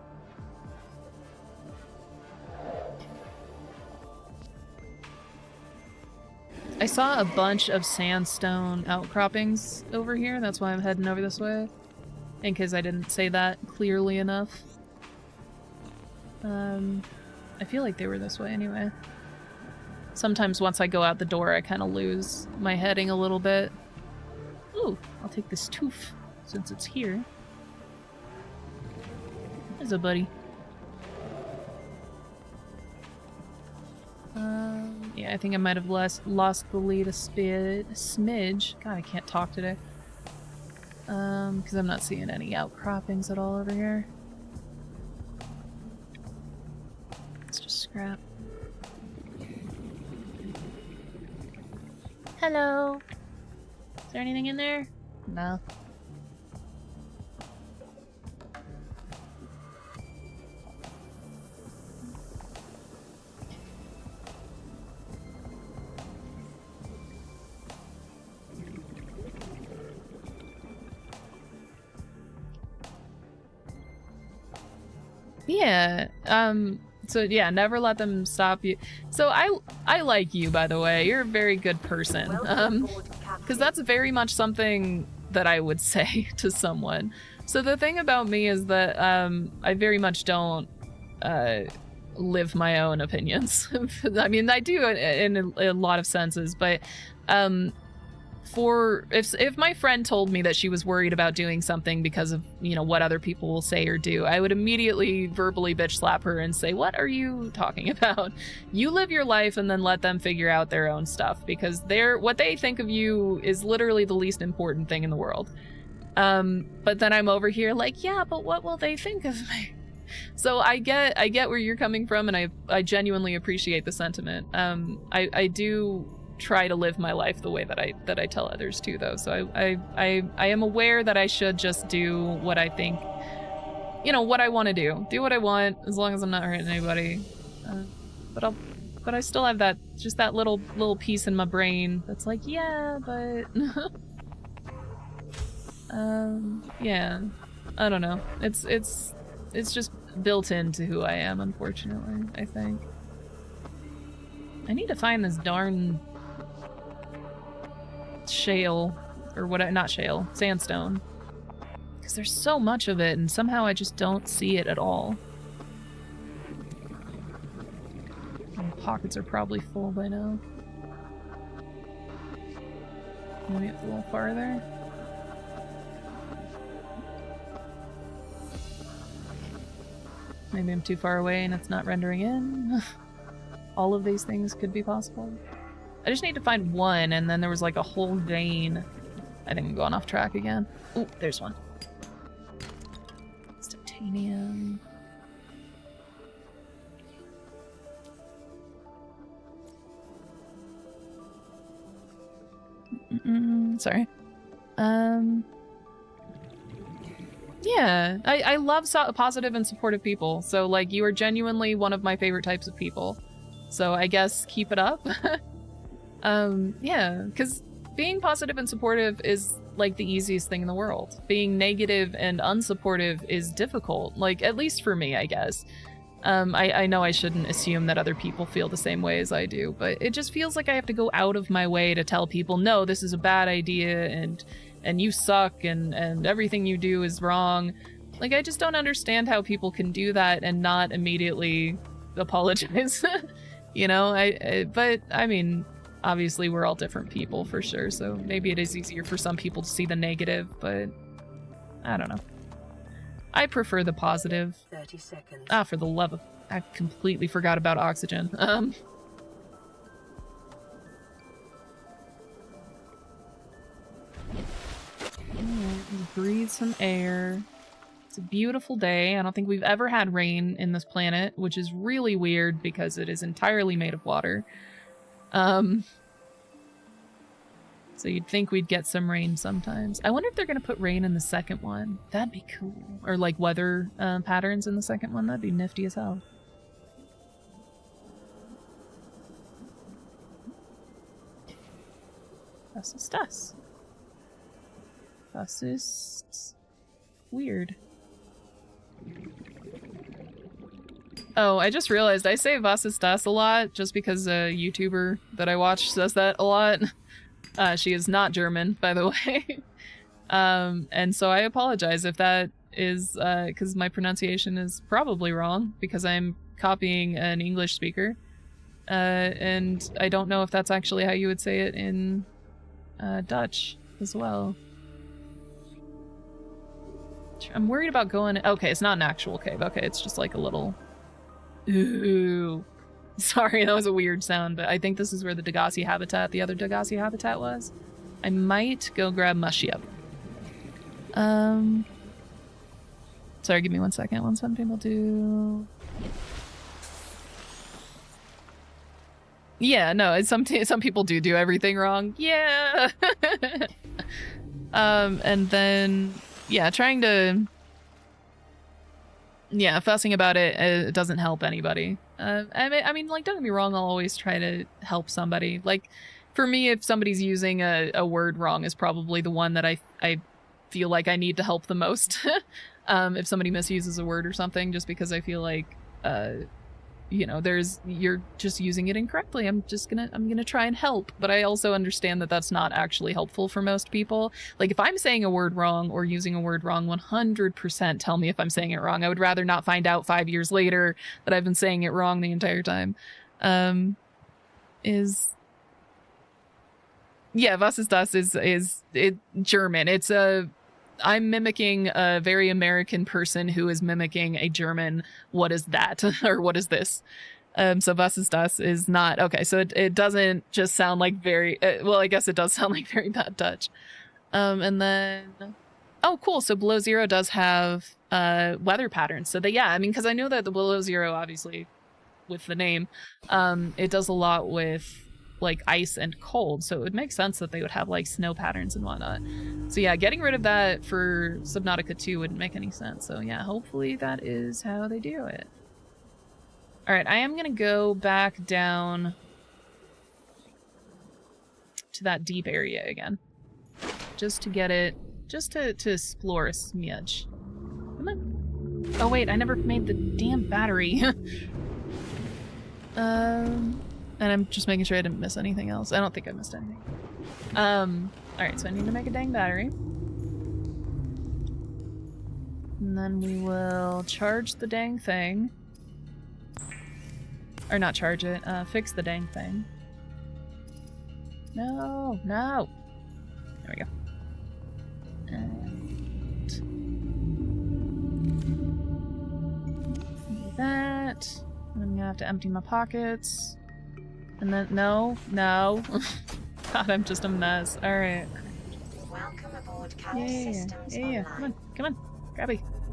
I saw a bunch of sandstone outcroppings over here. That's why I'm heading over this way. In case I didn't say that clearly enough. I feel like they were this way anyway. Sometimes once I go out the door, I kind of lose my heading a little bit. Ooh, I'll take this tooth since it's here. There's a buddy. Yeah, I think I might have lost the lead a smidge. God, I can't talk today. Because I'm not seeing any outcroppings at all over here. Let's just scrap. Hello. Is there anything in there? No. Yeah, so yeah, never let them stop you. So I like you, by the way. You're a very good person. Because that's very much something that I would say to someone. So the thing about me is that I very much don't live my own opinions. I mean, I do in a lot of senses, but if my friend told me that she was worried about doing something because of, you know, what other people will say or do, I would immediately verbally bitch slap her and say, what are you talking about? You live your life and then let them figure out their own stuff, because what they think of you is literally the least important thing in the world. But then I'm over here like, yeah, but what will they think of me? So I get where you're coming from, and I genuinely appreciate the sentiment. I do try to live my life the way that I tell others to, though. So I am aware that I should just do what I think, you know, what I want to do what I want, as long as I'm not hurting anybody. But I still have that little piece in my brain that's like, yeah, but yeah, I don't know. It's just built into who I am, unfortunately, I think. I need to find this darn shale, or not shale, sandstone. Because there's so much of it, and somehow I just don't see it at all. My pockets are probably full by now. Maybe it's a little farther. Maybe I'm too far away and it's not rendering in. All of these things could be possible. I just need to find one, and then there was like a whole vein. I think I'm going off track again. Ooh, there's one. It's titanium. Sorry. Yeah, I love positive and supportive people. So, like, you are genuinely one of my favorite types of people. So I guess keep it up. Yeah, because being positive and supportive is, like, the easiest thing in the world. Being negative and unsupportive is difficult, like, at least for me, I guess. I know I shouldn't assume that other people feel the same way as I do, but it just feels like I have to go out of my way to tell people, no, this is a bad idea, and you suck, and everything you do is wrong. Like, I just don't understand how people can do that and not immediately apologize. You know, but I mean, obviously we're all different people for sure, so maybe it is easier for some people to see the negative, but I don't know. I prefer the positive. 30 seconds. Ah, for the love of... I completely forgot about oxygen. Breathe some air. It's a beautiful day. I don't think we've ever had rain in this planet, which is really weird because it is entirely made of water. So you'd think we'd get some rain sometimes. I wonder if they're going to put rain in the second one. That'd be cool. Or like weather patterns in the second one. That'd be nifty as hell. Das ist das. Das ist weird. Oh, I just realized I say was ist das a lot just because a YouTuber that I watch says that a lot. She is not German, by the way. And so I apologize if that is, because my pronunciation is probably wrong, because I'm copying an English speaker. And I don't know if that's actually how you would say it in Dutch as well. I'm worried about going... Okay, it's not an actual cave. Okay, it's just like a little... Ooh. Sorry, that was a weird sound, but I think this is where the Degassi habitat, the other Degassi habitat was. I might go grab Mushy up. Sorry, give me 1 second. When some people do... Yeah, no, some people do everything wrong. Yeah! And then... Yeah, trying to... Yeah, fussing about it, it doesn't help anybody. I mean, like, don't get me wrong, I'll always try to help somebody. Like, for me, if somebody's using a word wrong is probably the one that I feel like I need to help the most. If somebody misuses a word or something, just because I feel like, you know, you're just using it incorrectly. I'm gonna try and help. But I also understand that that's not actually helpful for most people. Like, if I'm saying a word wrong or using a word wrong, 100% tell me if I'm saying it wrong. I would rather not find out 5 years later that I've been saying it wrong the entire time. Yeah, was ist das is German. It's I'm mimicking a very American person who is mimicking a German what is that or what is this. So was ist das is not okay. So it doesn't just sound like very well, I guess it does sound like very bad Dutch. And then oh cool, so below zero does have weather patterns. So yeah, I mean, because I know that the below zero, obviously with the name, it does a lot with like ice and cold, so it would make sense that they would have like snow patterns and whatnot. So yeah, getting rid of that for Subnautica 2 wouldn't make any sense. So yeah, hopefully that is how they do it. All right, I am gonna go back down to that deep area again, just to get it, just to explore a smidge. Come on. Oh wait, I never made the damn battery. And I'm just making sure I didn't miss anything else. I don't think I missed anything. Alright, so I need to make a dang battery. And then we will charge the dang thing. Or not charge it, fix the dang thing. No, no! There we go. And do that. And I'm gonna have to empty my pockets. And then, no. God, I'm just a mess. Alright. Welcome aboard Carrier Systems Yeah. Online. Come on.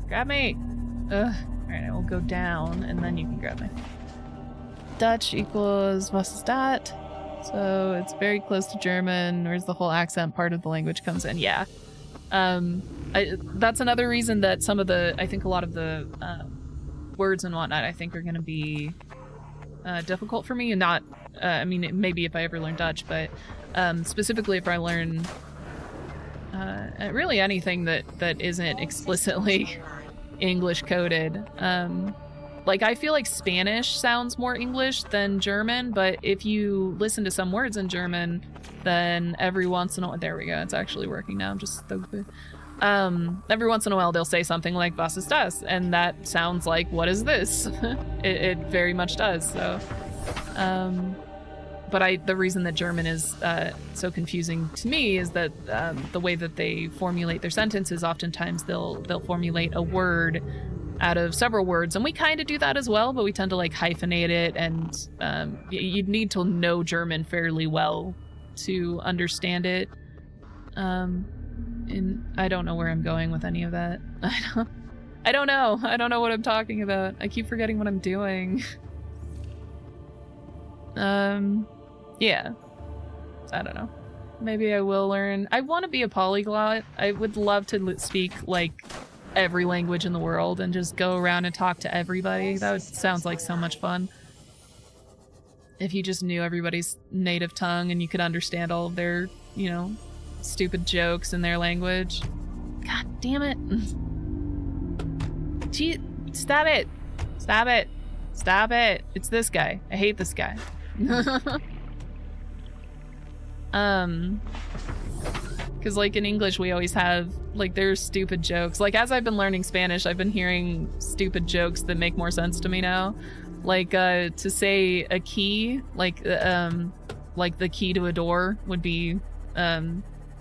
Grab me. Ugh. Alright, I will go down, and then you can grab me. Dutch equals was ist das? So it's very close to German, whereas the whole accent part of the language comes in. Yeah. That's another reason that some of the, I think a lot of the words and whatnot, I think are going to be difficult for me, and not, I mean, maybe if I ever learn Dutch, but specifically if I learn really anything that isn't explicitly English coded. Like, I feel like Spanish sounds more English than German, but if you listen to some words in German, then every once in a while, there we go, it's actually working now, I'm just stupid. Every once in a while they'll say something like was ist das, and that sounds like what is this? it very much does. So but the reason that German is so confusing to me is that the way that they formulate their sentences, oftentimes they'll formulate a word out of several words, and we kind of do that as well, but we tend to like hyphenate it, and you'd need to know German fairly well to understand it. And I don't know where I'm going with any of that. I don't know. I don't know what I'm talking about. I keep forgetting what I'm doing. Yeah. I don't know. Maybe I will learn. I want to be a polyglot. I would love to speak like every language in the world and just go around and talk to everybody. That sounds like so much fun. If you just knew everybody's native tongue and you could understand all of their, you know, stupid jokes in their language. God damn it. Gee, stop it. Stop it. Stop it. It's this guy. I hate this guy. Because like in English we always have, like, there's stupid jokes. Like, as I've been learning Spanish, I've been hearing stupid jokes that make more sense to me now. Like, to say a key, like the key to a door would be,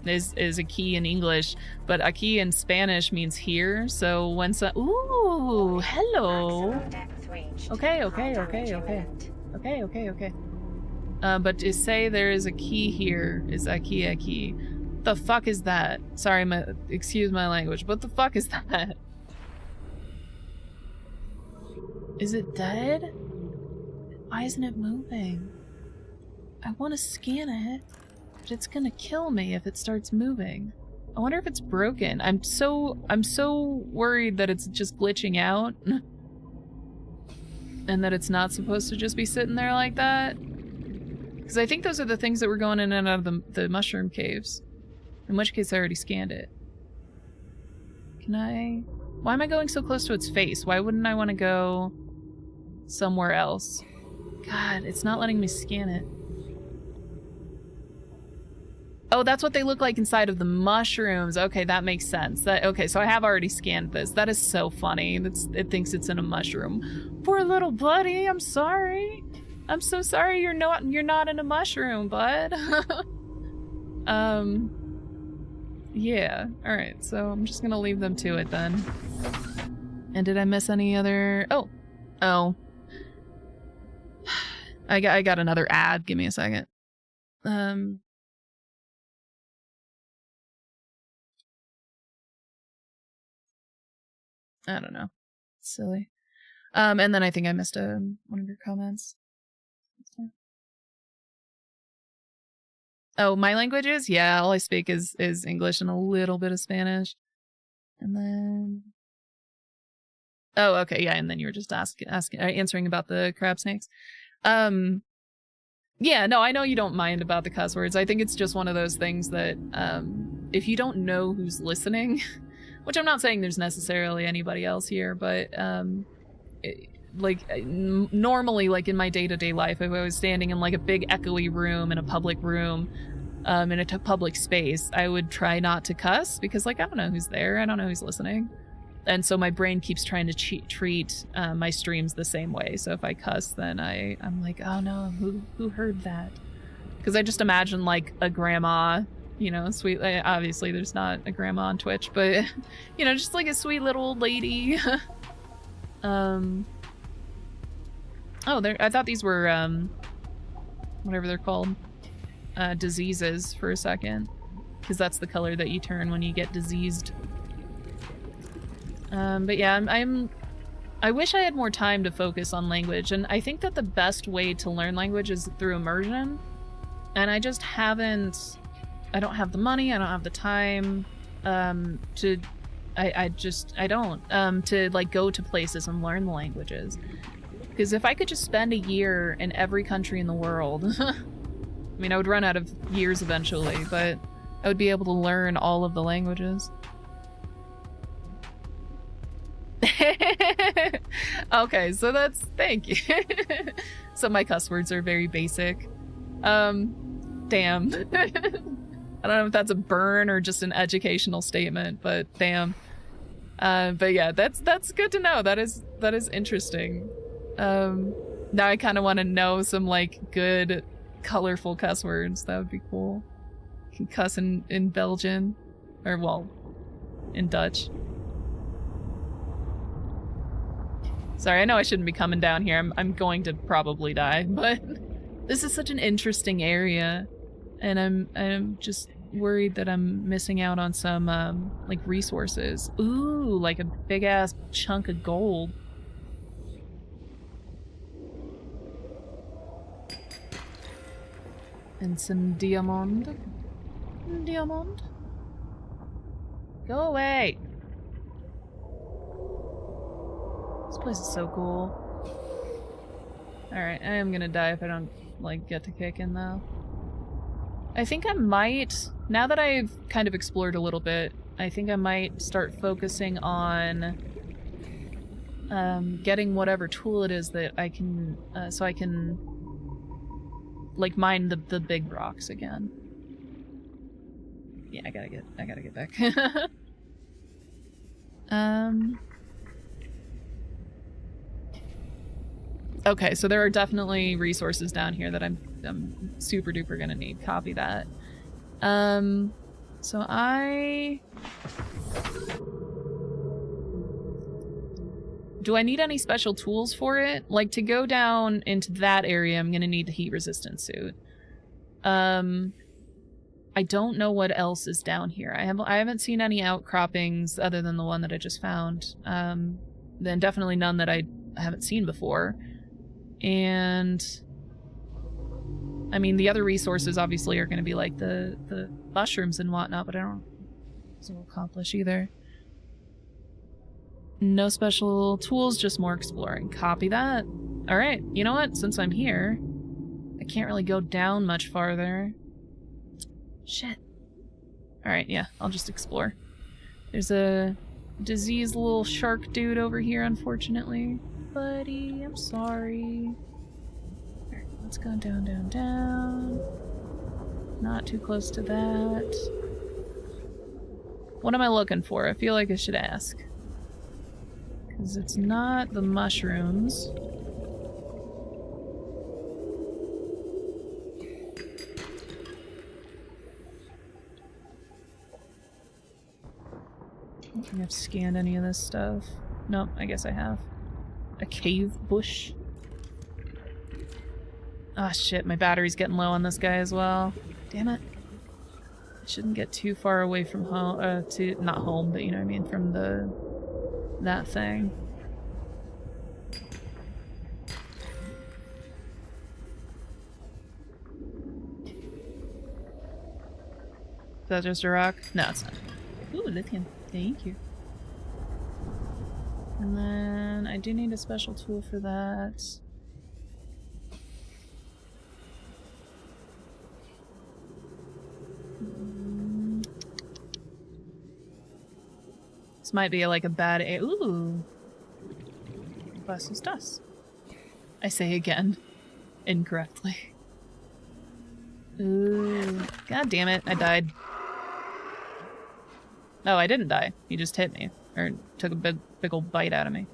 is a key in English, but a key in Spanish means here. So when ooh, hello. Okay. But to say there is a key here is a key. The fuck is that? Sorry, excuse my language, but the fuck is that? Is it dead? Why isn't it moving? I want to scan it, but it's gonna kill me if it starts moving. I wonder if it's broken. I'm so worried that it's just glitching out and that it's not supposed to just be sitting there like that. Because I think those are the things that were going in and out of the mushroom caves. In which case I already scanned it. Can I? Why am I going so close to its face? Why wouldn't I want to go somewhere else. God, it's not letting me scan it. Oh, that's what they look like inside of the mushrooms. Okay, that makes sense. Okay, so I have already scanned this. That is so funny. It thinks it's in a mushroom. Poor little buddy. I'm sorry. I'm so sorry you're not in a mushroom, bud. Yeah. All right. So I'm just gonna leave them to it then. And did I miss any other? Oh. I got another ad. Give me a second. I don't know. It's silly. And then I think I missed one of your comments. Oh, my languages? Yeah, all I speak is English and a little bit of Spanish. And then... Oh, okay, yeah, and then you were just answering about the crab snakes. Yeah, no, I know you don't mind about the cuss words. I think it's just one of those things that if you don't know who's listening, which I'm not saying there's necessarily anybody else here, but normally, like in my day-to-day life, if I was standing in like a big echoey room in a public room, in a public space, I would try not to cuss because, like, I don't know who's there, I don't know who's listening, and so my brain keeps trying to treat my streams the same way. So if I cuss, then I'm like, oh no, who heard that? Because I just imagine like a grandma, you know, sweet. Obviously, there's not a grandma on Twitch, but you know, just like a sweet little old lady. Oh, I thought these were whatever they're called, diseases for a second, because that's the color that you turn when you get diseased. But yeah, I wish I had more time to focus on language, and I think that the best way to learn language is through immersion, and I just haven't. I don't have the money, I don't have the time to like go to places and learn the languages. Because if I could just spend a year in every country in the world, I mean, I would run out of years eventually, but I would be able to learn all of the languages. Okay, so thank you. So my cuss words are very basic. Damn. I don't know if that's a burn or just an educational statement, but damn. But yeah, that's good to know. That is interesting. Now I kind of want to know some like good, colorful cuss words. That would be cool. You can cuss in Belgian, or well, in Dutch. Sorry, I know I shouldn't be coming down here. I'm going to probably die, but this is such an interesting area, and I'm just worried that I'm missing out on some like resources. Ooh, like a big ass chunk of gold. And some diamond. Diamond. Go away. This place is so cool. Alright, I am gonna die if I don't, like, get to kick in, though. I think I might, now that I've kind of explored a little bit, I think I might start focusing on getting whatever tool it is that I can, so I can, like, mine the big rocks again. Yeah, I gotta get back. Okay, so there are definitely resources down here that I'm super duper gonna need. Copy that. So do I need any special tools for it? Like, to go down into that area, I'm gonna need the heat resistant suit. I don't know what else is down here. I haven't seen any outcroppings other than the one that I just found. Then definitely none that I haven't seen before. And I mean, the other resources obviously are going to be like the mushrooms and whatnot, but I don't know what this will accomplish either. No special tools, just more exploring. Copy that. Alright, you know what? Since I'm here, I can't really go down much farther. Shit. Alright, yeah, I'll just explore. There's a diseased little shark dude over here, unfortunately. buddy. I'm sorry. Alright, let's go down, down, down. Not too close to that. What am I looking for? I feel like I should ask. Because it's not the mushrooms. I don't think I've scanned any of this stuff. Nope, I guess I have. A cave bush. Ah, shit, my battery's getting low on this guy as well. Damn it. I shouldn't get too far away from home, not home, but you know what I mean, from that thing. Is that just a rock? No, it's not. Ooh, lithium. Thank you. And then I do need a special tool for that. This might be like a bad ooh. Bless dust. I say again. Incorrectly. Ooh. God damn it, I died. No, I didn't die. He just hit me. Or took a big ol' bite out of me.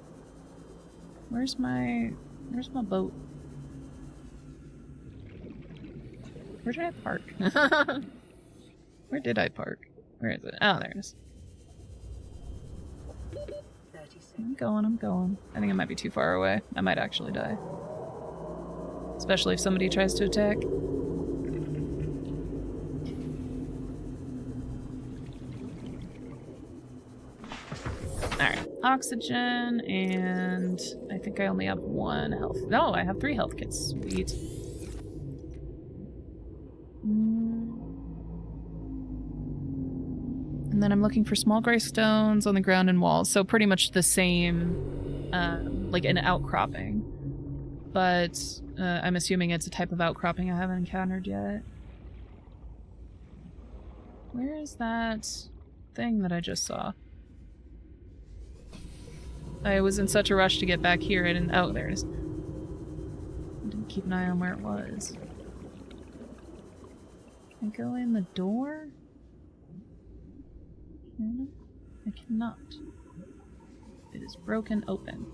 Where's my boat? Where did I park? Where did I park? Where is it? Oh, there it is. I'm going. I think I might be too far away. I might actually die. Especially if somebody tries to attack. Alright, oxygen, and I think I only have 1 health. No, I have 3 health kits. Sweet. And then I'm looking for small gray stones on the ground and walls, so pretty much the same, like an outcropping. But I'm assuming it's a type of outcropping I haven't encountered yet. Where is that thing that I just saw? I was in such a rush to get back here, I didn't— oh, there it is. I didn't keep an eye on where it was. Can I go in the door? I cannot. It is broken open.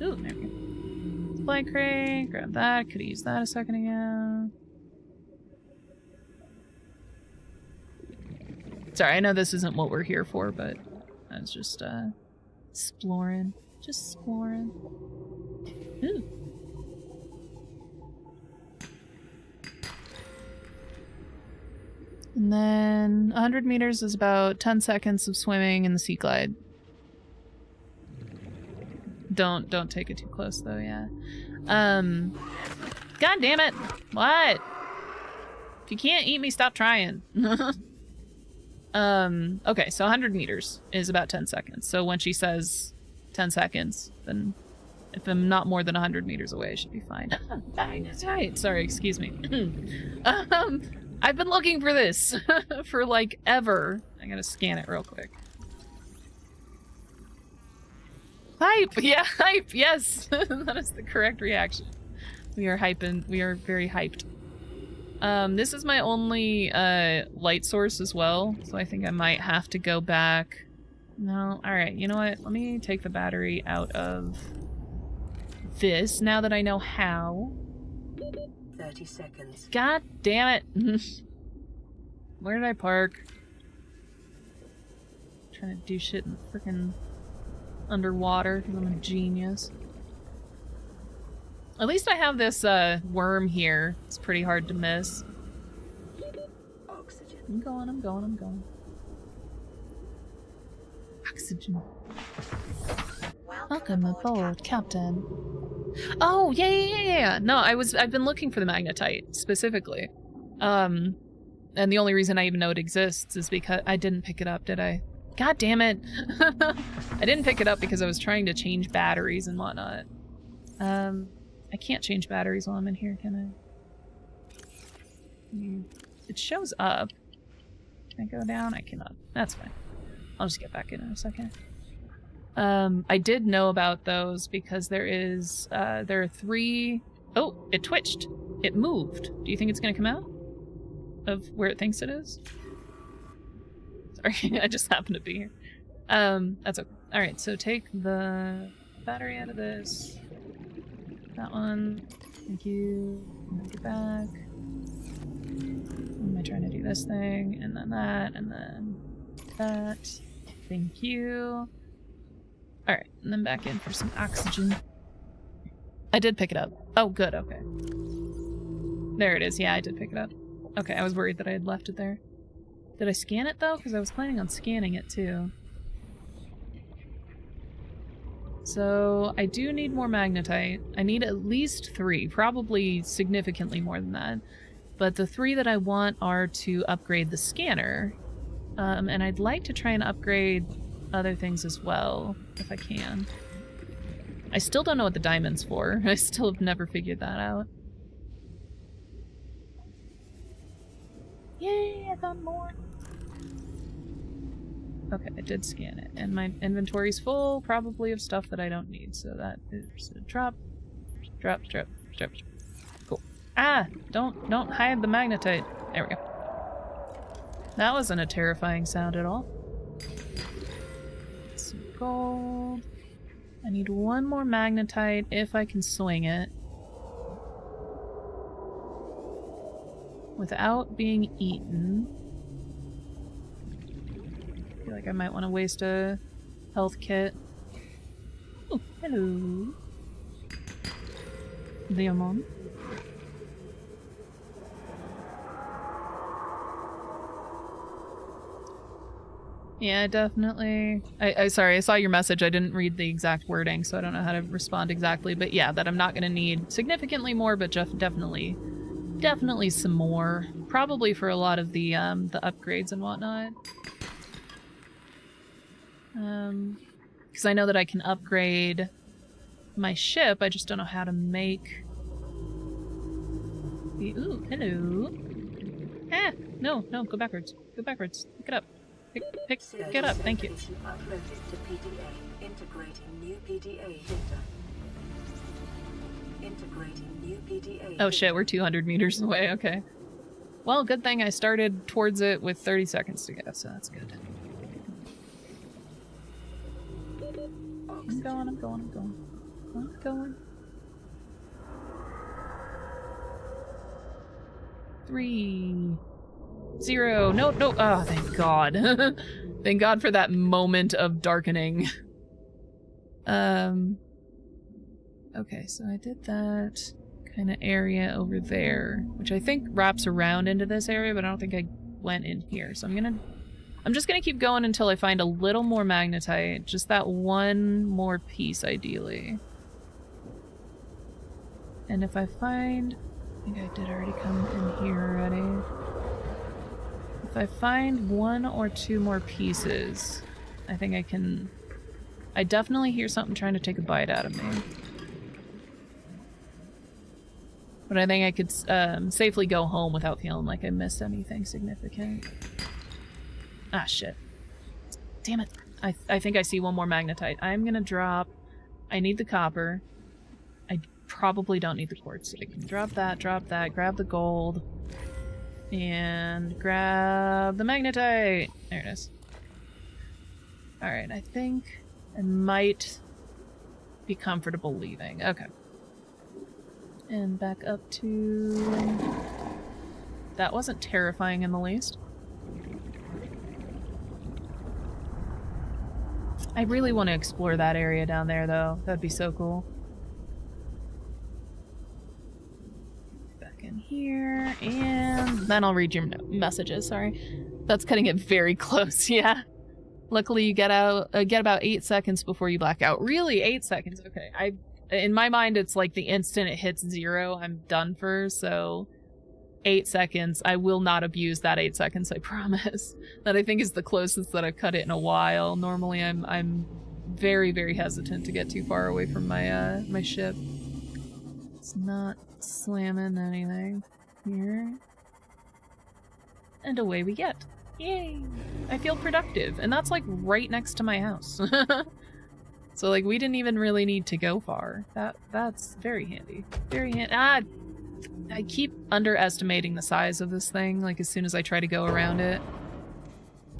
Ooh, there we go. Supply crate, grab that. Could've used that a second ago. Sorry, I know this isn't what we're here for, but I was just, exploring. Just exploring. Ooh. And then 100 meters is about 10 seconds of swimming in the sea glide. Don't take it too close though, yeah. God damn it! What? If you can't eat me, stop trying. Okay, so 100 meters is about 10 seconds. So when she says 10 seconds, then if I'm not more than 100 meters away, I should be fine. Right, sorry, excuse me. I've been looking for this for like ever. I gotta scan it real quick. Hype! Yeah, hype! Yes! That is the correct reaction. We are hyping. We are very hyped. This is my only light source as well, so I think I might have to go back. No, alright, you know what? Let me take the battery out of this now that I know how. 30 seconds. God damn it! Where did I park? Trying to do shit in freaking underwater because I'm a genius. At least I have this worm here. It's pretty hard to miss. Oxygen. I'm going. Oxygen. Welcome aboard, Captain. Oh, yeah. No, I've been looking for the magnetite, specifically. And the only reason I even know it exists is because I didn't pick it up, did I? God damn it! I didn't pick it up because I was trying to change batteries and whatnot. I can't change batteries while I'm in here, can I? It shows up. Can I go down? I cannot. That's fine. I'll just get back in a second. I did know about those because there are 3... Oh, it twitched. It moved. Do you think it's gonna come out of where it thinks it is? Sorry, I just happened to be here. That's okay. Alright, so take the battery out of this. That one. Thank you. And then get back. Am I trying to do this thing? And then that, and then that. Thank you. Alright, and then back in for some oxygen. I did pick it up. Oh, good, okay. There it is. Yeah, I did pick it up. Okay, I was worried that I had left it there. Did I scan it, though? Because I was planning on scanning it, too. So, I do need more magnetite. I need at least 3, probably significantly more than that. But the 3 that I want are to upgrade the scanner. And I'd like to try and upgrade other things as well, if I can. I still don't know what the diamond's for. I still have never figured that out. Yay, I found more! Okay, I did scan it, and my inventory's full, probably of stuff that I don't need, so that is a drop. Drop, drop, drop. Cool. Ah! Don't hide the magnetite. There we go. That wasn't a terrifying sound at all. Some gold. I need one more magnetite if I can swing it. Without being eaten. I feel like I might want to waste a health kit. Oh, hello. Diamond. Yeah, definitely. Sorry, I saw your message. I didn't read the exact wording, so I don't know how to respond exactly. But yeah, that I'm not going to need significantly more, but definitely some more. Probably for a lot of the upgrades and whatnot. Because I know that I can upgrade my ship. I just don't know how to make the... Ooh, hello. Ah! No, go backwards. Go backwards. Pick it up. Pick it up, thank you. Uploaded to PDA. Integrating new PDA data. Integrating new PDA. Oh shit, we're 200 meters away, okay. Well, good thing I started towards it with 30 seconds to go, so that's good. I'm going. 3, 0, no, oh, thank God. Thank God for that moment of darkening. Okay, so I did that kind of area over there, which I think wraps around into this area, but I don't think I went in here, so I'm just gonna keep going until I find a little more magnetite, just that one more piece, ideally. And if I find... I think I did already come in here already. If I find 1 or 2 more pieces, I think I can... I definitely hear something trying to take a bite out of me. But I think I could safely go home without feeling like I missed anything significant. Ah, shit. Damn it. I think I see 1 more magnetite. I'm gonna drop... I need the copper. I probably don't need the quartz. I can drop that, grab the gold, and grab the magnetite. There it is. Alright, I think I might be comfortable leaving. Okay. And back up to... That wasn't terrifying in the least. I really want to explore that area down there, though. That'd be so cool. Back in here, and then I'll read your messages, sorry. That's cutting it very close, yeah. Luckily you get about 8 seconds before you black out. Really? 8 seconds? Okay. In my mind, it's like the instant it hits 0, I'm done for, so... 8 seconds. I will not abuse that 8 seconds, I promise. That I think is the closest that I've cut it in a while. Normally I'm very, very hesitant to get too far away from my my ship. It's not slamming anything here. And away we get. Yay! I feel productive, and that's like right next to my house. So, like, we didn't even really need to go far. That's very handy. Very handy. I keep underestimating the size of this thing, like, as soon as I try to go around it.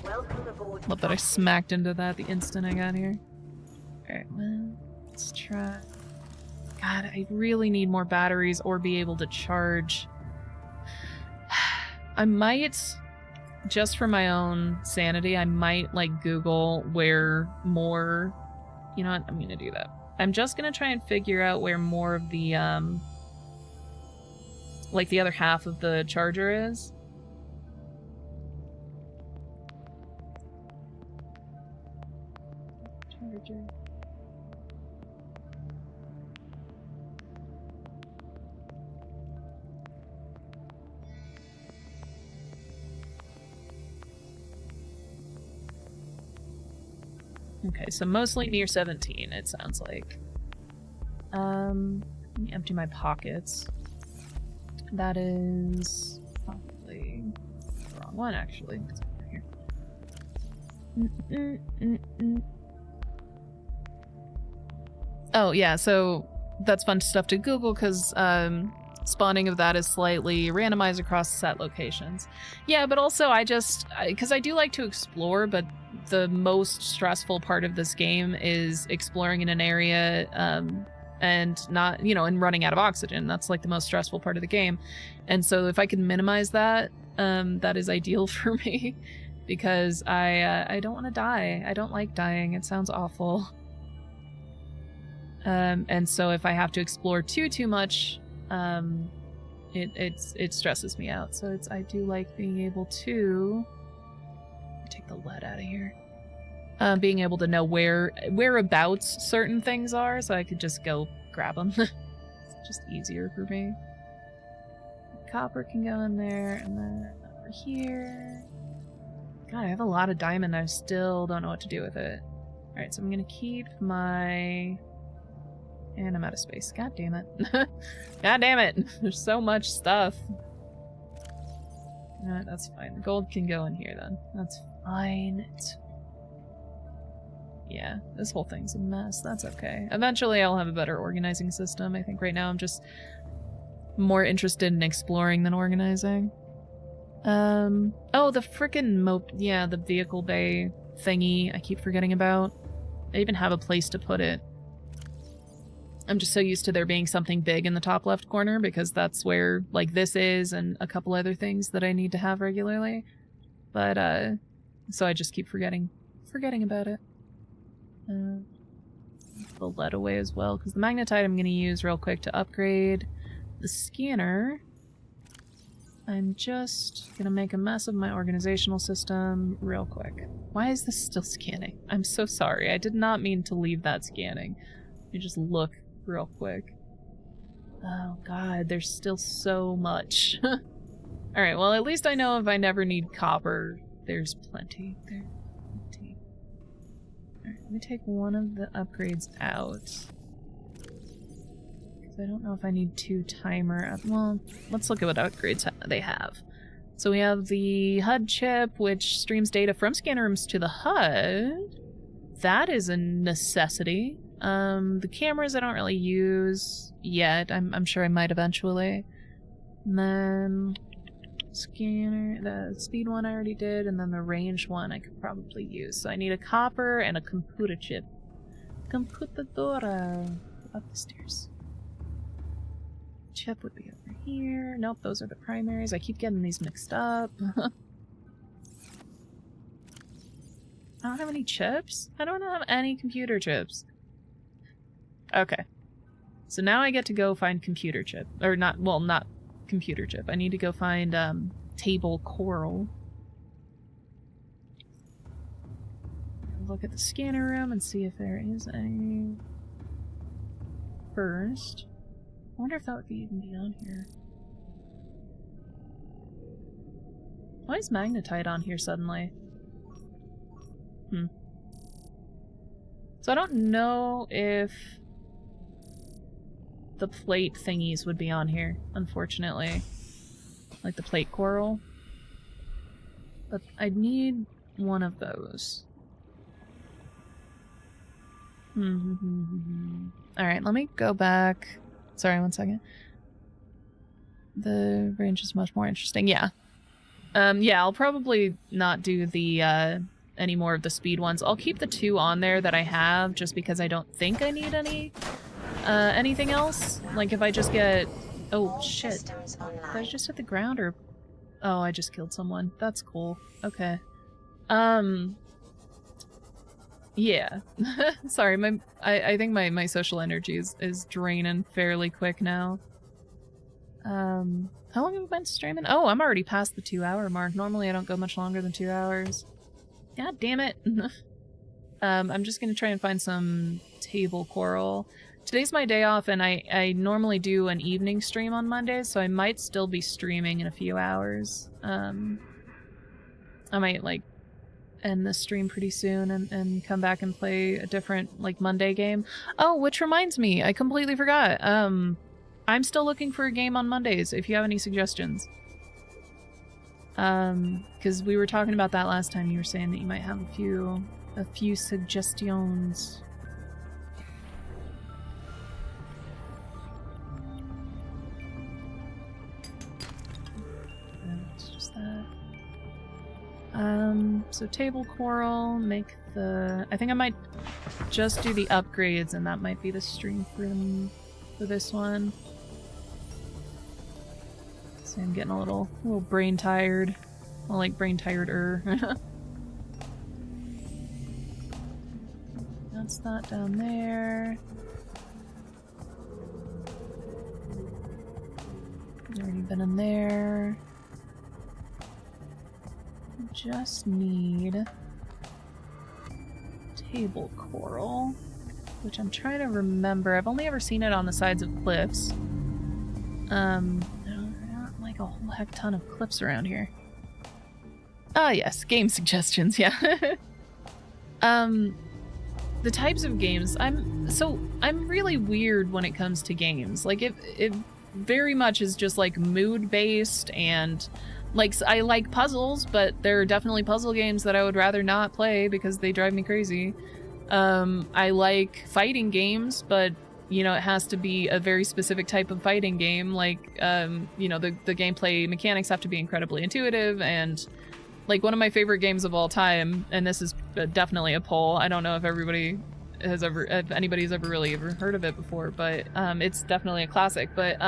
Welcome aboard. Love that I smacked into that the instant I got here. Alright, well, let's try... God, I really need more batteries or be able to charge. I might, just for my own sanity, I might, like, Google where more... You know what? I'm gonna do that. I'm just gonna try and figure out where more of the, like, the other half of the charger is. Charger. Okay, so mostly near 17, it sounds like. Let me empty my pockets. That is probably the wrong one, actually. It's over here. Oh, yeah, so that's fun stuff to Google, because spawning of that is slightly randomized across set locations. Yeah, but also because I do like to explore, but the most stressful part of this game is exploring in an area and not, you know, and running out of oxygen. That's like the most stressful part of the game. And so if I can minimize that, that is ideal for me, because I don't want to die. I don't like dying. It sounds awful. And so if I have to explore too much, it stresses me out. So I do like being able to take the lead out of here. Being able to know whereabouts certain things are, so I could just go grab them. It's just easier for me. Copper can go in there, and then over here. God, I have a lot of diamond. I still don't know what to do with it. Alright, so I'm gonna keep my... And I'm out of space. God damn it. God damn it! There's so much stuff. Alright, that's fine. The gold can go in here then. That's fine. Yeah, this whole thing's a mess. That's okay. Eventually I'll have a better organizing system. I think right now I'm just more interested in exploring than organizing. Oh, the frickin' yeah, the vehicle bay thingy I keep forgetting about. I even have a place to put it. I'm just so used to there being something big in the top left corner, because that's where, like, this is and a couple other things that I need to have regularly. But, so I just keep forgetting about it. The lead away as well, because the magnetite I'm going to use real quick to upgrade the scanner. I'm just going to make a mess of my organizational system real quick. Why is this still scanning? I'm so sorry. I did not mean to leave that scanning. Let me just look real quick. Oh god, there's still so much. Alright, well at least I know if I never need copper, there's plenty. There's plenty. Alright, let me take one of the upgrades out. Because I don't know if I need 2 timer up. Well, let's look at what upgrades they have. So we have the HUD chip, which streams data from scanner rooms to the HUD. That is a necessity. The cameras I don't really use yet. I'm sure I might eventually. And then scanner, the speed one I already did, and then the range one I could probably use. So I need a copper and a computer chip. Computadora. Up the stairs. Chip would be over here. Nope, those are the primaries. I keep getting these mixed up. I don't have any chips? I don't have any computer chips. Okay. So now I get to go find computer chip. Or not, well, not computer chip. I need to go find, table coral. Look at the scanner room and see if there is any. First. I wonder if that would even be on here. Why is magnetite on here suddenly? So I don't know if the plate thingies would be on here, unfortunately. Like the plate coral. But I'd need one of those. Alright, let me go back. Sorry, 1 second. The range is much more interesting. Yeah. Yeah, I'll probably not do the, any more of the speed ones. I'll keep the 2 on there that I have, just because I don't think I need anything else. Like, if I just get... Oh, shit. Did I just hit the ground, or... Oh, I just killed someone. That's cool. Okay. Yeah. Sorry, I think my social energy is draining fairly quick now. How long have we been streaming? Oh, I'm already past the 2-hour mark. Normally I don't go much longer than 2 hours. God damn it. I'm just gonna try and find some table coral. Today's my day off, and I normally do an evening stream on Mondays, so I might still be streaming in a few hours. I might, like, end the stream pretty soon and come back and play a different, like, Monday game. Oh, which reminds me, I completely forgot. I'm still looking for a game on Mondays, if you have any suggestions. Because we were talking about that last time. You were saying that you might have a few suggestions. It's just that. So table coral, make the... I think I might just do the upgrades, and that might be the stream for this one. So I'm getting a little brain tired. Well, like brain tired-er. That's that down there. Already been in there. Just need table coral, which I'm trying to remember. I've only ever seen it on the sides of cliffs. Not like a whole heck ton of cliffs around here. Ah, yes, game suggestions, yeah. The types of games, I'm really weird when it comes to games. Like, it very much is just like mood-based, and like, I like puzzles, but there are definitely puzzle games that I would rather not play because they drive me crazy. I like fighting games, but, you know, it has to be a very specific type of fighting game. Like, you know, the gameplay mechanics have to be incredibly intuitive, and like, one of my favorite games of all time, and this is definitely a poll, I don't know if anybody's ever really heard of it before, but it's definitely a classic. But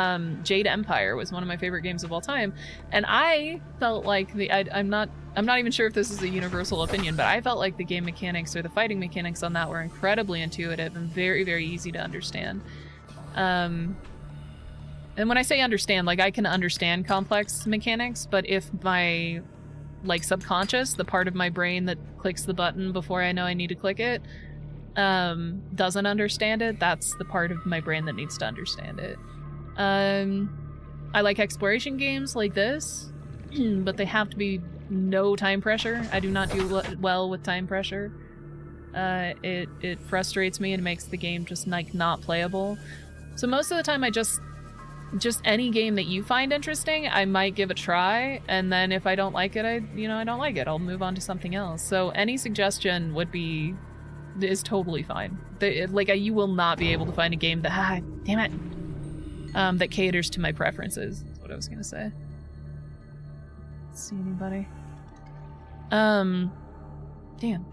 Jade Empire was one of my favorite games of all time, and I felt like I'm not even sure if this is a universal opinion, but I felt like the game mechanics or the fighting mechanics on that were incredibly intuitive and very, very easy to understand. And when I say understand, like, I can understand complex mechanics, but if my, like, subconscious, the part of my brain that clicks the button before I know I need to click it, doesn't understand it, that's the part of my brain that needs to understand it. I like exploration games like this, but they have to be no time pressure. I do not do well with time pressure. It frustrates me and makes the game just, like, not playable. So most of the time I just any game that you find interesting, I might give a try, and then if I don't like it, I don't like it. I'll move on to something else. So any suggestion is totally fine. You will not be able to find a game that, damn it, that caters to my preferences. That's what I was gonna say. Let's see anybody. Damn,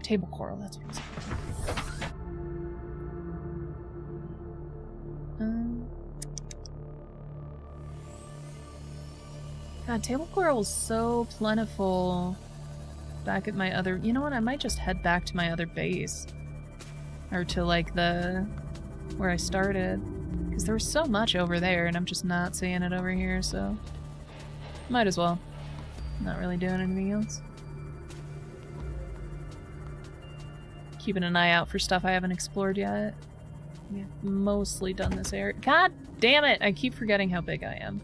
table coral, that's what it was. God, table coral is so plentiful back at my other... You know what, I might just head back to my other base. Or to, like, where I started. Because there was so much over there, and I'm just not seeing it over here, so... Might as well. Not really doing anything else. Keeping an eye out for stuff I haven't explored yet. We've mostly done this area. God damn it! I keep forgetting how big I am.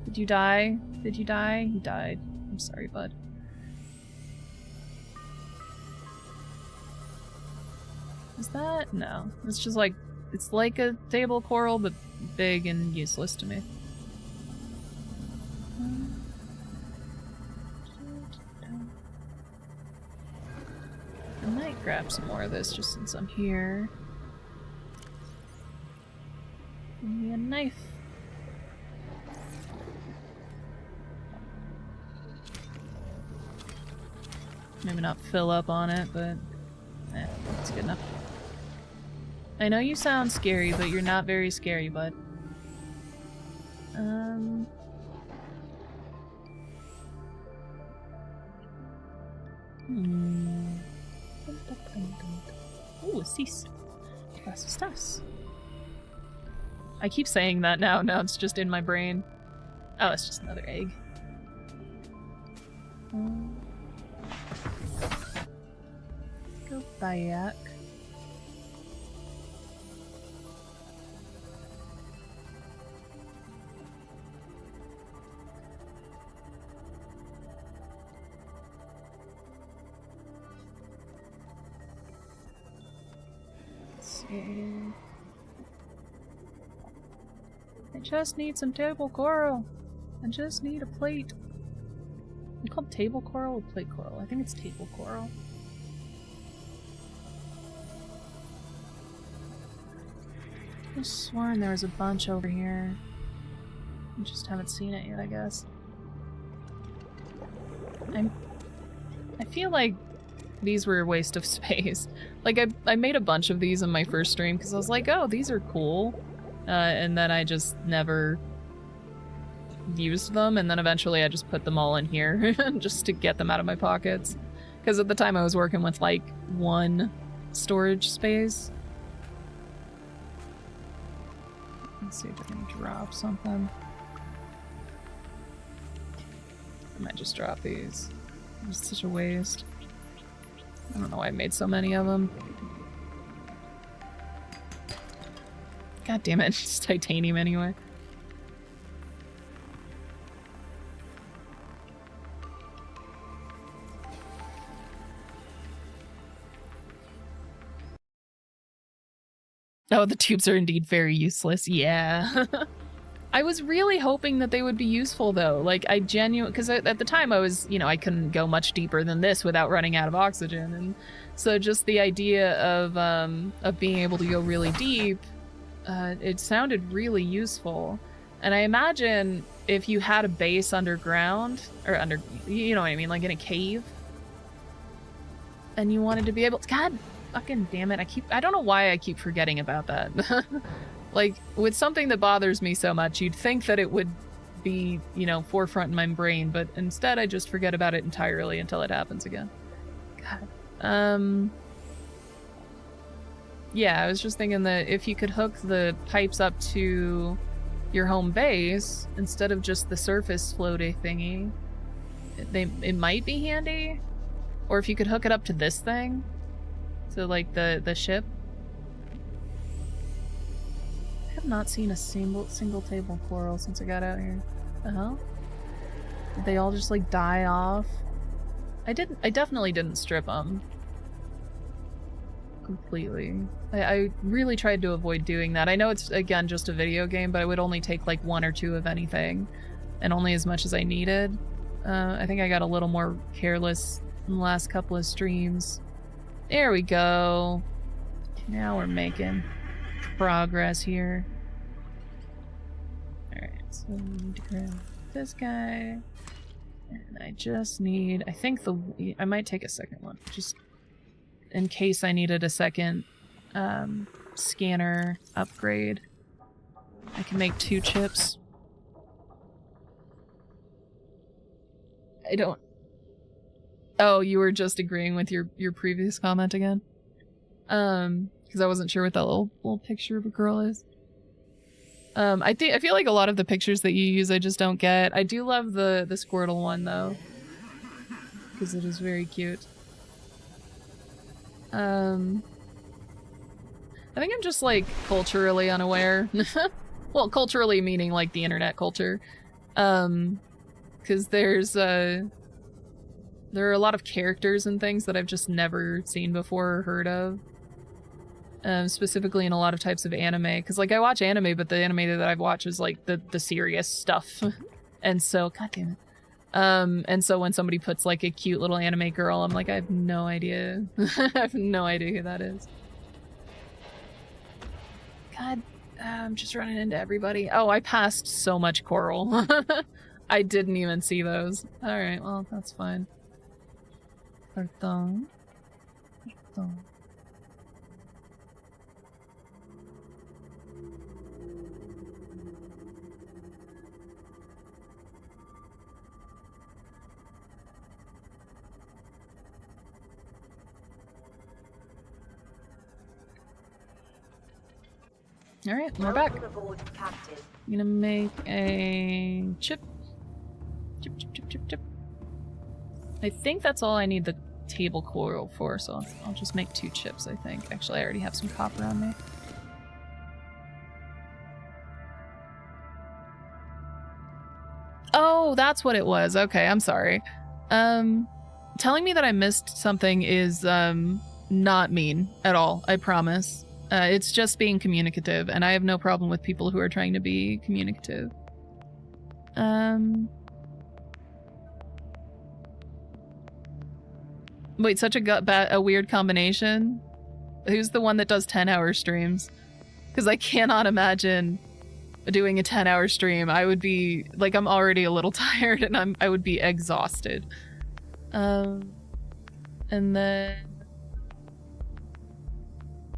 Did you die? Did you die? You died. I'm sorry, bud. Is that? No. It's just like... It's like a table coral, but big and useless to me. I might grab some more of this just since I'm here. knife. Maybe not fill up on it, but that's good enough. I know you sound scary, but you're not very scary, bud. Ooh, a cease. Was ist das? I keep saying that now. Now it's just in my brain. Oh, it's just another egg. Go back. I just need some table coral. I just need a plate. Is it called table coral or plate coral? I think it's table coral. I could have sworn there was a bunch over here. I just haven't seen it yet, I guess. I feel like these were a waste of space. Like, I made a bunch of these in my first stream because I was like, oh, these are cool. And then I just never used them, and then eventually I just put them all in here just to get them out of my pockets. Because at the time I was working with, like, one storage space. Let's see if I can drop something. I might just drop these. It's such a waste. I don't know why I made so many of them. God damn it, it's titanium anyway. Oh, the tubes are indeed very useless. Yeah. I was really hoping that they would be useful, though. Like, I genuinely... Because at the time I was, you know, I couldn't go much deeper than this without running out of oxygen. And so just the idea of being able to go really deep, it sounded really useful. And I imagine if you had a base underground, or under... You know what I mean? Like in a cave. And you wanted to be able to... God fucking damn it. I don't know why I keep forgetting about that. Like, with something that bothers me so much, you'd think that it would be, you know, forefront in my brain, but instead I just forget about it entirely until it happens again. God. Yeah, I was just thinking that if you could hook the pipes up to your home base, instead of just the surface floaty thingy, it might be handy. Or if you could hook it up to this thing, to, like, the ship. I have not seen a single table coral since I got out here. The hell? Did they all just, like, die off? I definitely didn't strip them. Completely. I really tried to avoid doing that. I know it's, again, just a video game, but I would only take, like, one or two of anything. And only as much as I needed. I think I got a little more careless in the last couple of streams. There we go. Now we're making progress here. Alright, so we need to grab this guy. And I just need... I think I might take a second one. Just in case I needed a second scanner upgrade. I can make 2 chips. I don't... Oh, you were just agreeing with your previous comment again? Because I wasn't sure what that little picture of a girl is. I feel like a lot of the pictures that you use I just don't get. I do love the Squirtle one though, because it is very cute. I think I'm just like culturally unaware. Well, culturally meaning like the internet culture. Because there are a lot of characters and things that I've just never seen before or heard of. Specifically in a lot of types of anime. Because, like, I watch anime, but the anime that I've watched is, like, the serious stuff. And so, god damn it. And so when somebody puts, like, a cute little anime girl, I'm like, I have no idea. I have no idea who that is. God. I'm just running into everybody. Oh, I passed so much coral. I didn't even see those. Alright, well, that's fine. Pardon. Pardon. Alright, we're back. I'm gonna make a chip. Chip. I think that's all I need the table coral for, so I'll just make 2 chips, I think. Actually, I already have some copper on me. Oh, that's what it was. Okay, I'm sorry. Telling me that I missed something is, not mean at all, I promise. It's just being communicative, and I have no problem with people who are trying to be communicative. Wait, such a weird combination? Who's the one that does 10-hour streams? Because I cannot imagine doing a 10-hour stream. I would be, like, I'm already a little tired, and I would be exhausted. And then...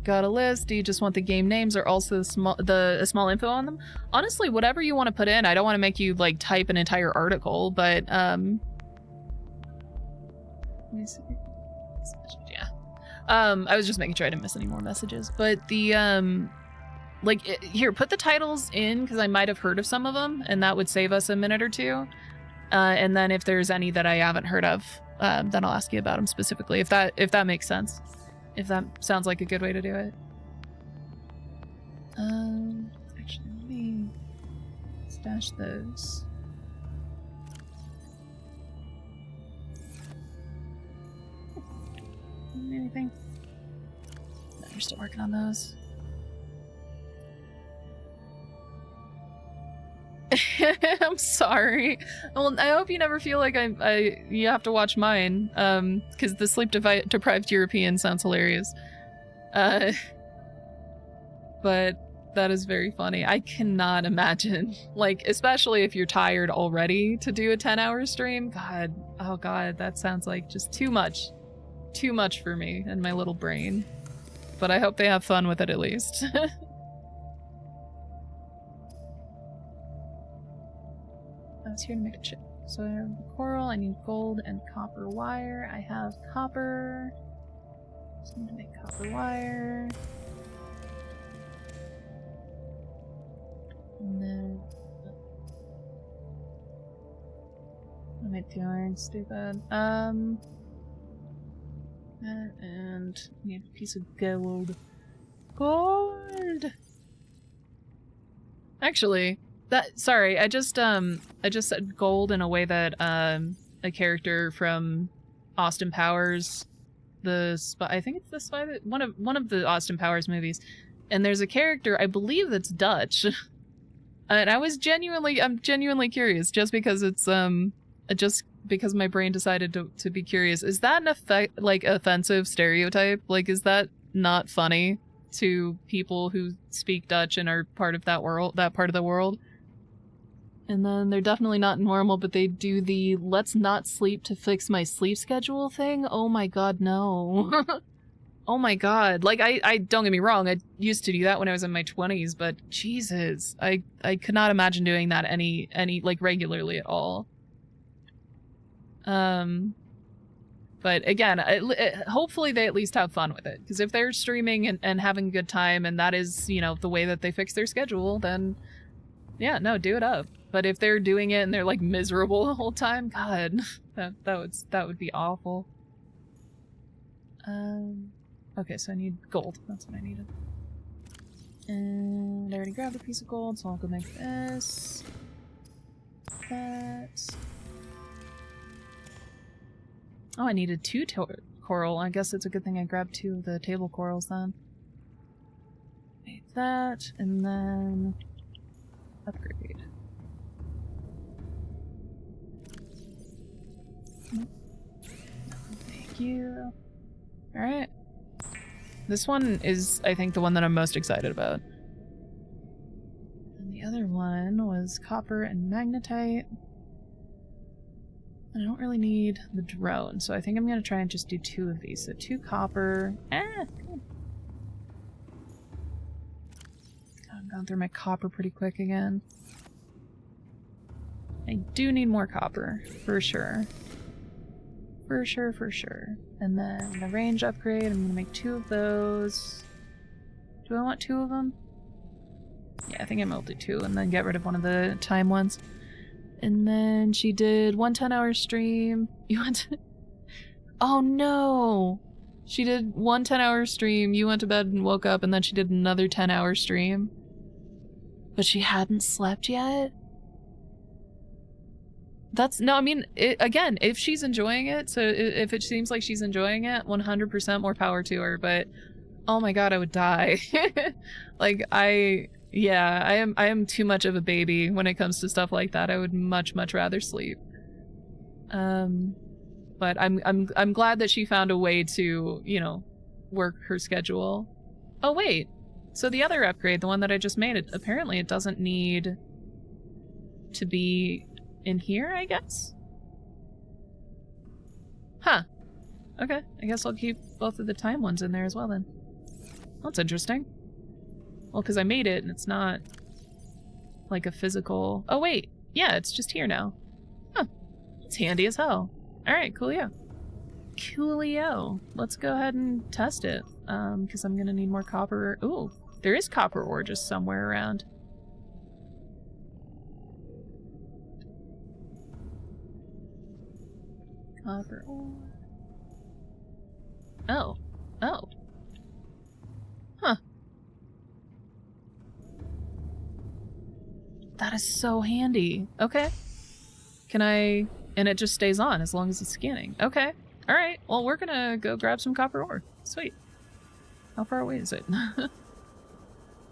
Got a list. Do you just want the game names or also the small info on them? Honestly, whatever you want to put in. I don't want to make you like type an entire article, but let me see. Yeah. I was just making sure I didn't miss any more messages. But the here, put the titles in because I might have heard of some of them, and that would save us a minute or two. And then if there's any that I haven't heard of, then I'll ask you about them specifically. If that makes sense. If that sounds like a good way to do it. Actually, let me stash those. Anything? No, you're still working on those. I'm sorry. Well, I hope you never feel like you have to watch mine, because the sleep-deprived European sounds hilarious. But that is very funny. I cannot imagine, like, especially if you're tired already to do a 10-hour stream. God, oh God, that sounds like just too much. Too much for me and my little brain. But I hope they have fun with it at least. I was here to make a chip. So I have coral, I need gold and copper wire. I have copper. Just need to make copper wire. And then... What am I doing? Stupid. And need a piece of gold. Gold! Actually... sorry, I just said gold in a way that a character from Austin Powers, I think it's the spy that one of the Austin Powers movies, and there's a character I believe that's Dutch, and I'm genuinely curious just because it's just because my brain decided to be curious. Is that an offensive stereotype? Like, is that not funny to people who speak Dutch and are part of that part of the world? And then they're definitely not normal, but they do the let's not sleep to fix my sleep schedule thing. Oh my god, no. Oh my god. Like, I don't get me wrong, I used to do that when I was in my 20s, but Jesus, I could not imagine doing that any like regularly at all. But again, hopefully they at least have fun with it, because if they're streaming and having a good time and that is, you know, the way that they fix their schedule, then yeah, no, do it up. But if they're doing it and they're like miserable the whole time, god, that would be awful. Okay, so I need gold. That's what I needed. And I already grabbed a piece of gold, so I'll go make this. That. Oh, I needed 2 coral. I guess it's a good thing I grabbed 2 of the table corals then. Make that, and then upgrade. Thank you. Alright. This one is, I think, the one that I'm most excited about. has copper and magnetite. And I don't really need the drone, so I think I'm gonna try and just do 2 of these. So 2 copper. Cool. I've gone through my copper pretty quick again. I do need more copper, for sure. For sure, for sure. And then the range upgrade, I'm gonna make 2 of those. Do I want 2 of them? Yeah, I think I'm gonna do 2 and then get rid of one of the time ones. And then she did 1 10-hour stream. You went to... Oh no! She did 1 10-hour stream, you went to bed and woke up, and then she did another 10-hour stream. But she hadn't slept yet? That's... No, I mean, again, if she's enjoying it, so if it seems like she's enjoying it, 100% more power to her, but... Oh my god, I would die. Like, yeah, I am too much of a baby when it comes to stuff like that. I would much rather sleep. But I'm glad that she found a way to, you know, work her schedule. Oh wait, so the other upgrade, the one that I just made, apparently it doesn't need to be in here, I guess? Huh. Okay, I guess I'll keep both of the time ones in there as well then. That's interesting. Well, because I made it and it's not like a physical... Oh wait, yeah, it's just here now. Huh, it's handy as hell. Alright, coolio. Coolio. Let's go ahead and test it, because I'm gonna need more copper. Ooh, there is copper ore just somewhere around. Copper ore. Oh. Oh. Huh. That is so handy. Okay. Can I... And it just stays on as long as it's scanning. Okay. Alright. Well, we're gonna go grab some copper ore. Sweet. How far away is it? I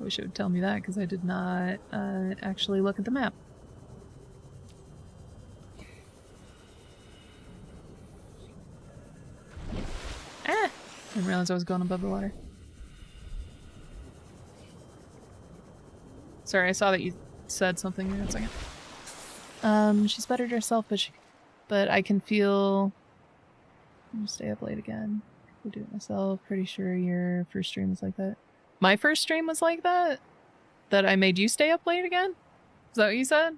wish it would tell me that, because I did not actually look at the map. Ah! I didn't realize I was going above the water. Sorry, I saw that you said something. Hang on a second. She's bettered herself, but I can feel... I'm gonna stay up late again. I'll do it myself. Pretty sure your first stream was like that. My first stream was like that? That I made you stay up late again? Is that what you said?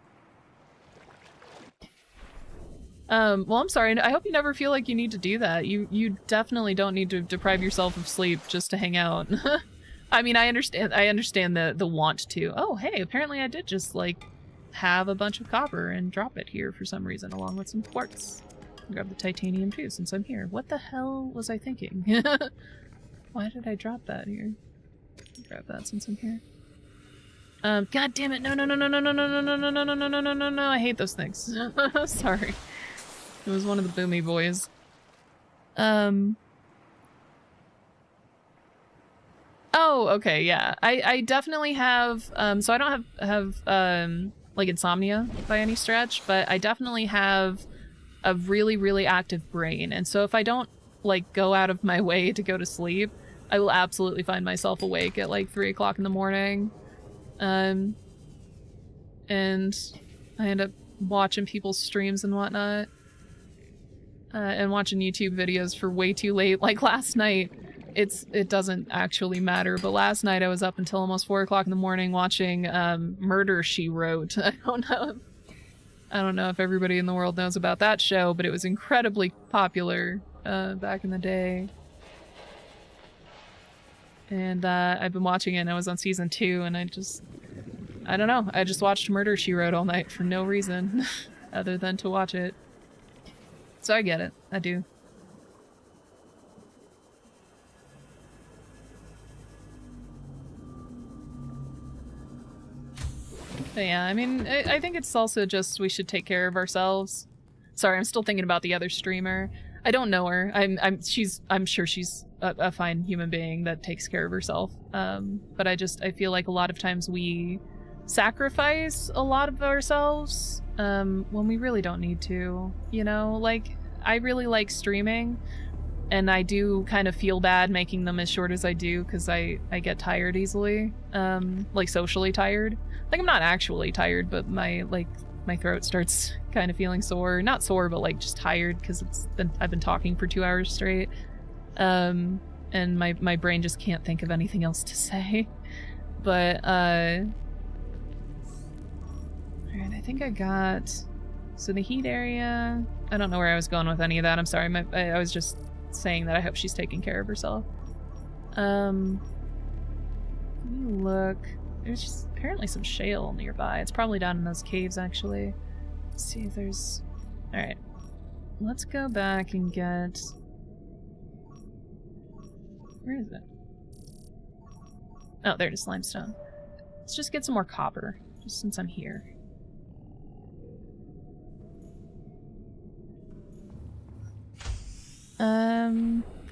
Well, I'm sorry. I hope you never feel like you need to do that. You definitely don't need to deprive yourself of sleep just to hang out. I mean, I understand the want to. Oh, hey, apparently I did just, like, have a bunch of copper and drop it here for some reason, along with some quartz. Grab the titanium too, since I'm here. What the hell was I thinking? Why did I drop that here? Grab that since I'm here. God damn it! No! I hate those things. Sorry. It was one of the boomy boys. Oh, okay, yeah. I definitely have, so I don't have like insomnia by any stretch, but I definitely have a really active brain. And so if I don't, like, go out of my way to go to sleep, I will absolutely find myself awake at, like, 3 o'clock in the morning. And I end up watching people's streams and whatnot. And watching YouTube videos for way too late. Like last night, it doesn't actually matter, but last night I was up until almost 4 o'clock in the morning watching Murder, She Wrote. I don't know if everybody in the world knows about that show, but it was incredibly popular back in the day. And I've been watching it, and I was on season 2, and I don't know, I just watched Murder, She Wrote all night for no reason other than to watch it. So I get it. I do. But yeah, I mean, I think it's also just we should take care of ourselves. Sorry, I'm still thinking about the other streamer. I don't know her. I'm sure she's a fine human being that takes care of herself. But I feel like a lot of times we sacrifice a lot of ourselves when we really don't need to. You know, like, I really like streaming, And I do kind of feel bad making them as short as I do because I get tired easily, like socially tired. Like I'm not actually tired, but my throat starts kind of feeling sore. Not sore, but like just tired because I've been talking for 2 hours straight. And my brain just can't think of anything else to say. But alright, I think I got so the heat area. I don't know where I was going with any of that. I'm sorry. I was just saying that I hope she's taking care of herself. Let me look. There's just apparently some shale nearby. It's probably down in those caves, actually. Let's see if there's... Alright. Let's go back and get... Where is it? Oh, there it is, limestone. Let's just get some more copper, just since I'm here.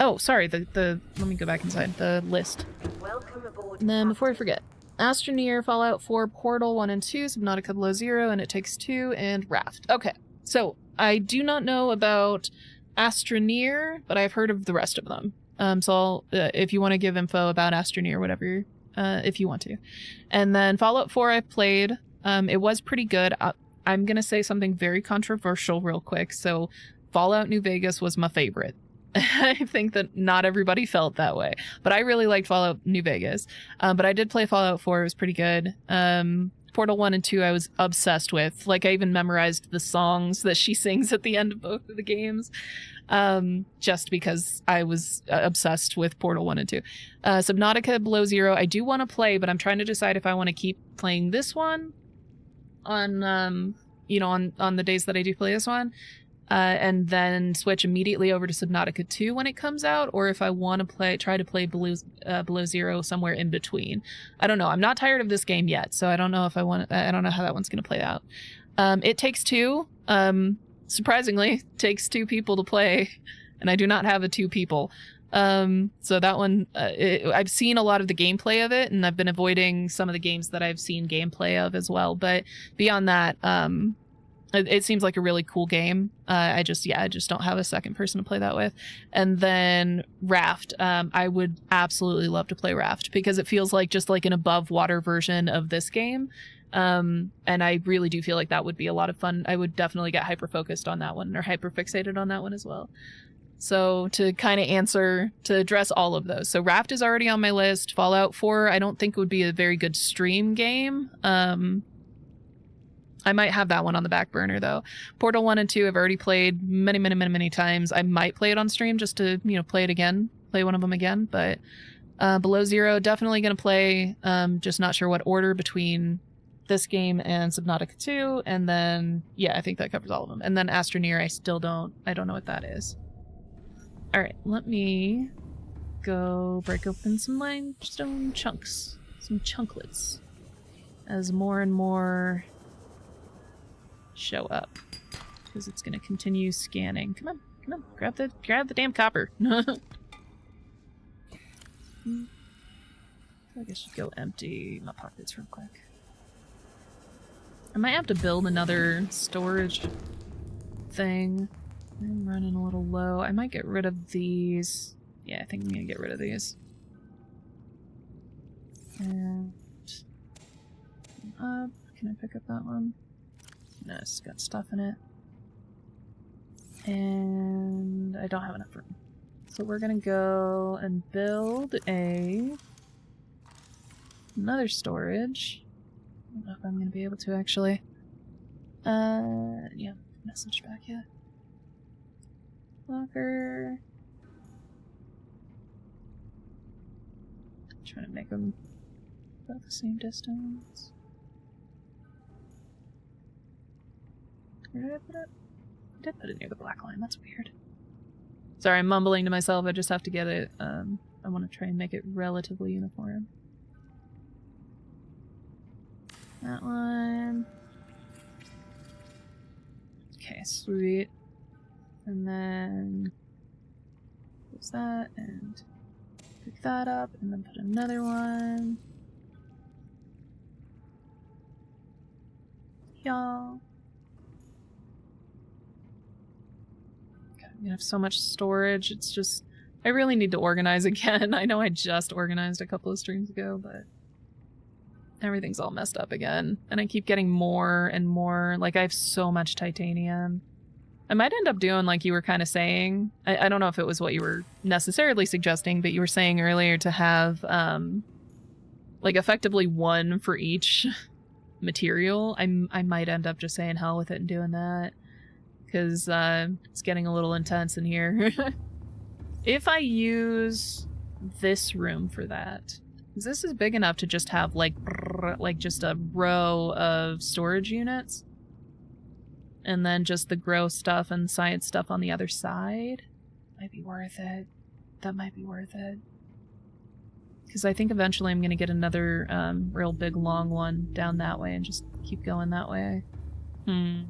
Oh, sorry, let me go back inside the list. Welcome aboard. And then before I forget, Astroneer, Fallout 4, Portal 1 and 2, Subnautica Below Zero, and It Takes Two, and Raft. Okay, so I do not know about Astroneer, but I've heard of the rest of them. So I'll, if you want to give info about Astroneer, whatever, if you want to. And then Fallout 4 I've played. It was pretty good. I'm going to say something very controversial real quick. So Fallout New Vegas was my favorite. I think that not everybody felt that way, but I really liked Fallout New Vegas. But I did play Fallout 4. It was pretty good. Portal 1 and 2 I was obsessed with. Like, I even memorized the songs that she sings at the end of both of the games, just because I was obsessed with Portal 1 and 2. Subnautica Below Zero I do want to play, but I'm trying to decide if I want to keep playing this one on, you know, on the days that I do play this one. And then switch immediately over to Subnautica 2 when it comes out, or if I want to try to play Below Zero somewhere in between. I don't know. I'm not tired of this game yet, so I don't know if I don't know how that one's going to play out. It Takes Two, surprisingly, takes 2 people to play, and I do not have a 2 people. So that one, I've seen a lot of the gameplay of it, and I've been avoiding some of the games that I've seen gameplay of as well. But beyond that, it seems like a really cool game. I just don't have a second person to play that with. And then Raft. I would absolutely love to play Raft because it feels like just like an above water version of this game. And I really do feel like that would be a lot of fun. I would definitely get hyper focused on that one, or hyper fixated on that one as well. So to kind of address all of those. So Raft is already on my list. Fallout 4 I don't think would be a very good stream game. I might have that one on the back burner, though. Portal 1 and 2 I've already played many times. I might play it on stream just to, you know, play one of them again. But Below Zero, definitely going to play. Just not sure what order between this game and Subnautica 2. And then, yeah, I think that covers all of them. And then Astroneer, I don't know what that is. All right, let me go break open some limestone chunks. Some chunklets. As more and more show up, because it's going to continue scanning. Come on, grab the damn copper. I guess I should go empty my pockets real quick. I might have to build another storage thing. I'm running a little low. I might get rid of these. Yeah, I think I'm gonna get rid of these. And up. Can I pick up that one? No, it's got stuff in it. And I don't have enough room. So we're gonna go and build another storage. I don't know if I'm gonna be able to actually. Yeah, message back yet. Locker. Trying to make them about the same distance. Where did I put it? I did put it near the black line. That's weird. Sorry, I'm mumbling to myself. I just have to get it. I want to try and make it relatively uniform. That one. Okay, sweet. And then close that and pick that up, and then put another one. Y'all. Okay. You have so much storage. It's just, I really need to organize again. I know I just organized a couple of streams ago, but everything's all messed up again. And I keep getting more and more. Like, I have so much titanium. I might end up doing like you were kind of saying. I don't know if it was what you were necessarily suggesting, but you were saying earlier to have like effectively one for each material. I might end up just saying hell with it and doing that, because it's getting a little intense in here. If I use this room for that, because this is big enough to just have like just a row of storage units, and then just the grow stuff and science stuff on the other side, might be worth it. That might be worth it. Because I think eventually I'm going to get another real big long one down that way and just keep going that way. I'm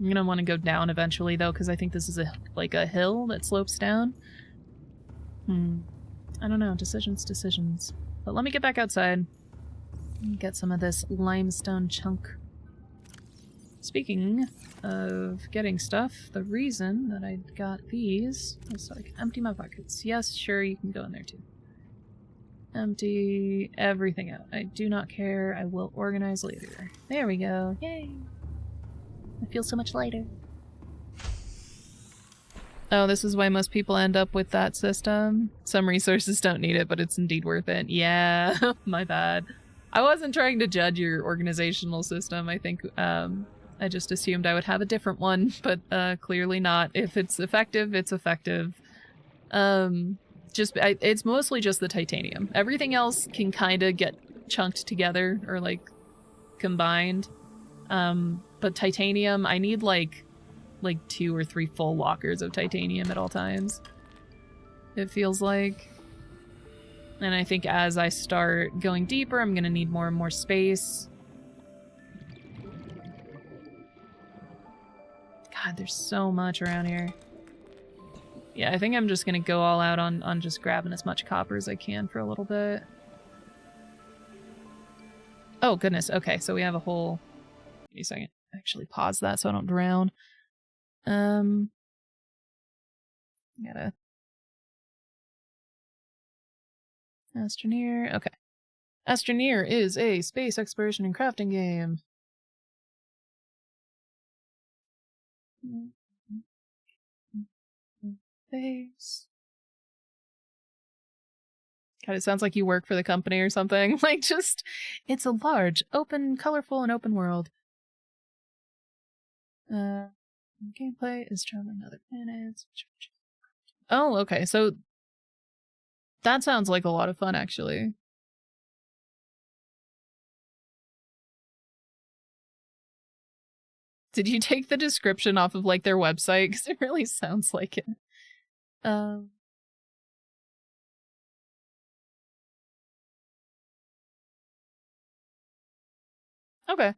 going to want to go down eventually though, because I think this is like a hill that slopes down. I don't know. Decisions. But let me get back outside and get some of this limestone chunk. Speaking of getting stuff, the reason that I got these is so I can empty my buckets. Yes, sure, you can go in there too. Empty everything out. I do not care. I will organize later. There we go. Yay! I feel so much lighter. Oh, this is why most people end up with that system. Some resources don't need it, but it's indeed worth it. Yeah, my bad. I wasn't trying to judge your organizational system. I think I just assumed I would have a different one, but clearly not. If it's effective, it's effective. It's mostly just the titanium. Everything else can kind of get chunked together or like combined. But titanium, I need like 2 or 3 full lockers of titanium at all times. It feels like. And I think as I start going deeper, I'm gonna need more and more space. God, there's so much around here. Yeah, I think I'm just gonna go all out on just grabbing as much copper as I can for a little bit. Oh, goodness. Okay, so we have a whole... Give me a second. Actually pause that so I don't drown. Gotta... Astroneer. Okay. Astroneer is a space exploration and crafting game. Space. God, it sounds like you work for the company or something. Like, just... It's a large, open, colorful, and open world. Gameplay is traveling to other planets. Oh, okay, so... That sounds like a lot of fun, actually. Did you take the description off of, like, their website? Because it really sounds like it. Okay.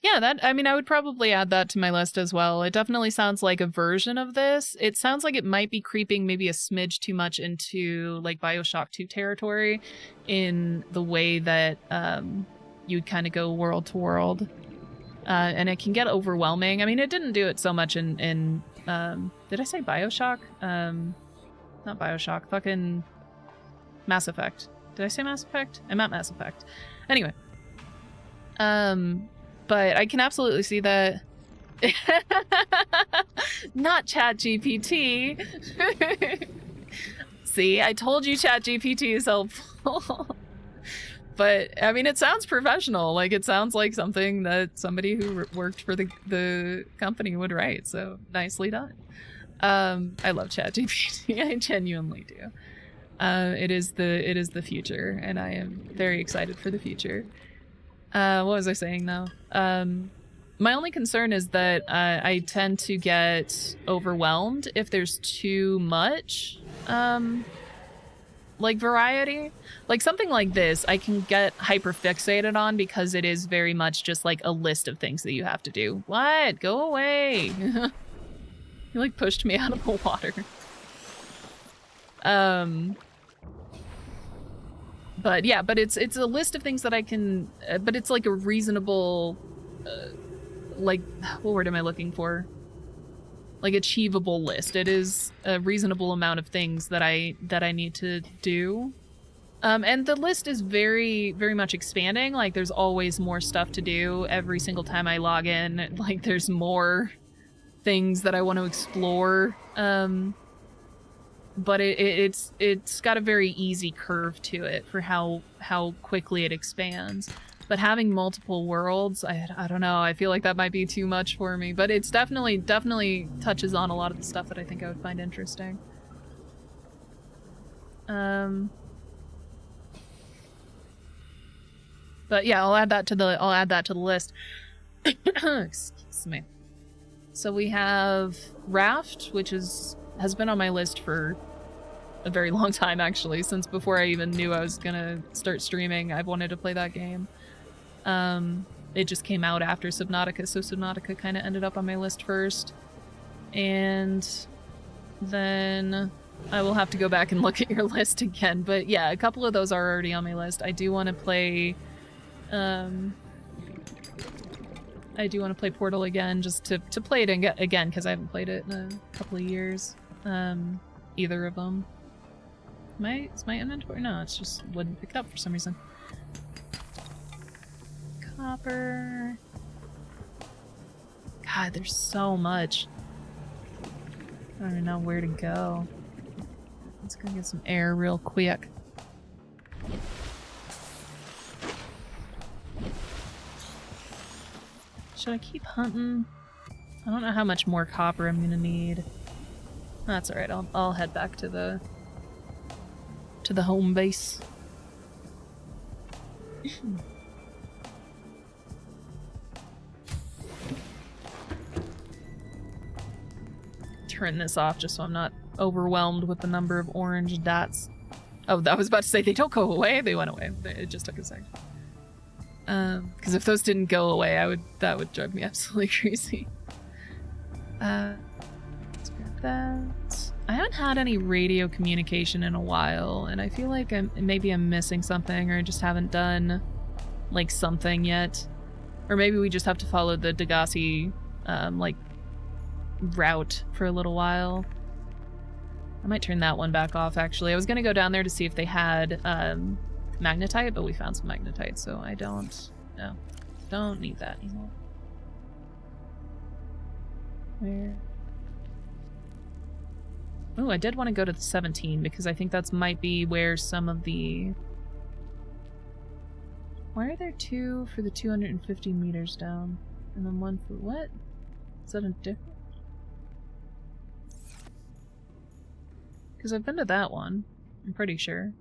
Yeah, that, I mean, I would probably add that to my list as well. It definitely sounds like a version of this. It sounds like it might be creeping maybe a smidge too much into, like, BioShock 2 territory in the way that you'd kind of go world to world. And it can get overwhelming. I mean, it didn't do it so much in did I say BioShock? Not BioShock, fucking Mass Effect. Did I say Mass Effect? I meant Mass Effect. Anyway. But I can absolutely see that. Not ChatGPT. See, I told you ChatGPT is helpful. But, I mean, it sounds professional. Like, it sounds like something that somebody who worked for the company would write. So, nicely done. I love ChatGPT. I genuinely do. It is the future, and I am very excited for the future. What was I saying now? My only concern is that I tend to get overwhelmed if there's too much, like, variety. Like, something like this, I can get hyper-fixated on because it is very much just, like, a list of things that you have to do. What? Go away! You, like, pushed me out of the water. But yeah, but it's a list of things that I can, but it's like a reasonable, like, what word am I looking for? like achievable list. It is a reasonable amount of things that I need to do. And the list is very, very much expanding. Like, there's always more stuff to do every single time I log in. Like, there's more things that I want to explore. But it's got a very easy curve to it for how quickly it expands. But having multiple worlds, I don't know. I feel like that might be too much for me. But it's definitely touches on a lot of the stuff that I think I would find interesting. But yeah, I'll add that to the list. Excuse me. So we have Raft, which has been on my list for a very long time, actually, since before I even knew I was gonna start streaming. I've wanted to play that game. It just came out after Subnautica, so Subnautica kind of ended up on my list first. And then I will have to go back and look at your list again. But yeah, a couple of those are already on my list. I do want to play Portal again, just to play it again, because I haven't played it in a couple of years. Either of them. Is my inventory? No, it's just wouldn't pick up for some reason. Copper. God, there's so much. I don't even know where to go. Let's go get some air real quick. Should I keep hunting? I don't know how much more copper I'm gonna need. That's alright, I'll head back to the home base. Turn this off just so I'm not overwhelmed with the number of orange dots. Oh, I was about to say they don't go away. They went away. It just took a second. Because if those didn't go away, that would drive me absolutely crazy. Let's grab that. I haven't had any radio communication in a while, and I feel like maybe I'm missing something, or I just haven't done like something yet, or maybe we just have to follow the Degassi like route for a little while. I might turn that one back off. Actually, I was gonna go down there to see if they had magnetite, but we found some magnetite, so I don't need that anymore. Where? Oh, I did want to go to the 17 because I think that's might be where some of the... Why are there two for the 250 meters down? And then one for what? Is that a different? Because I've been to that one, I'm pretty sure.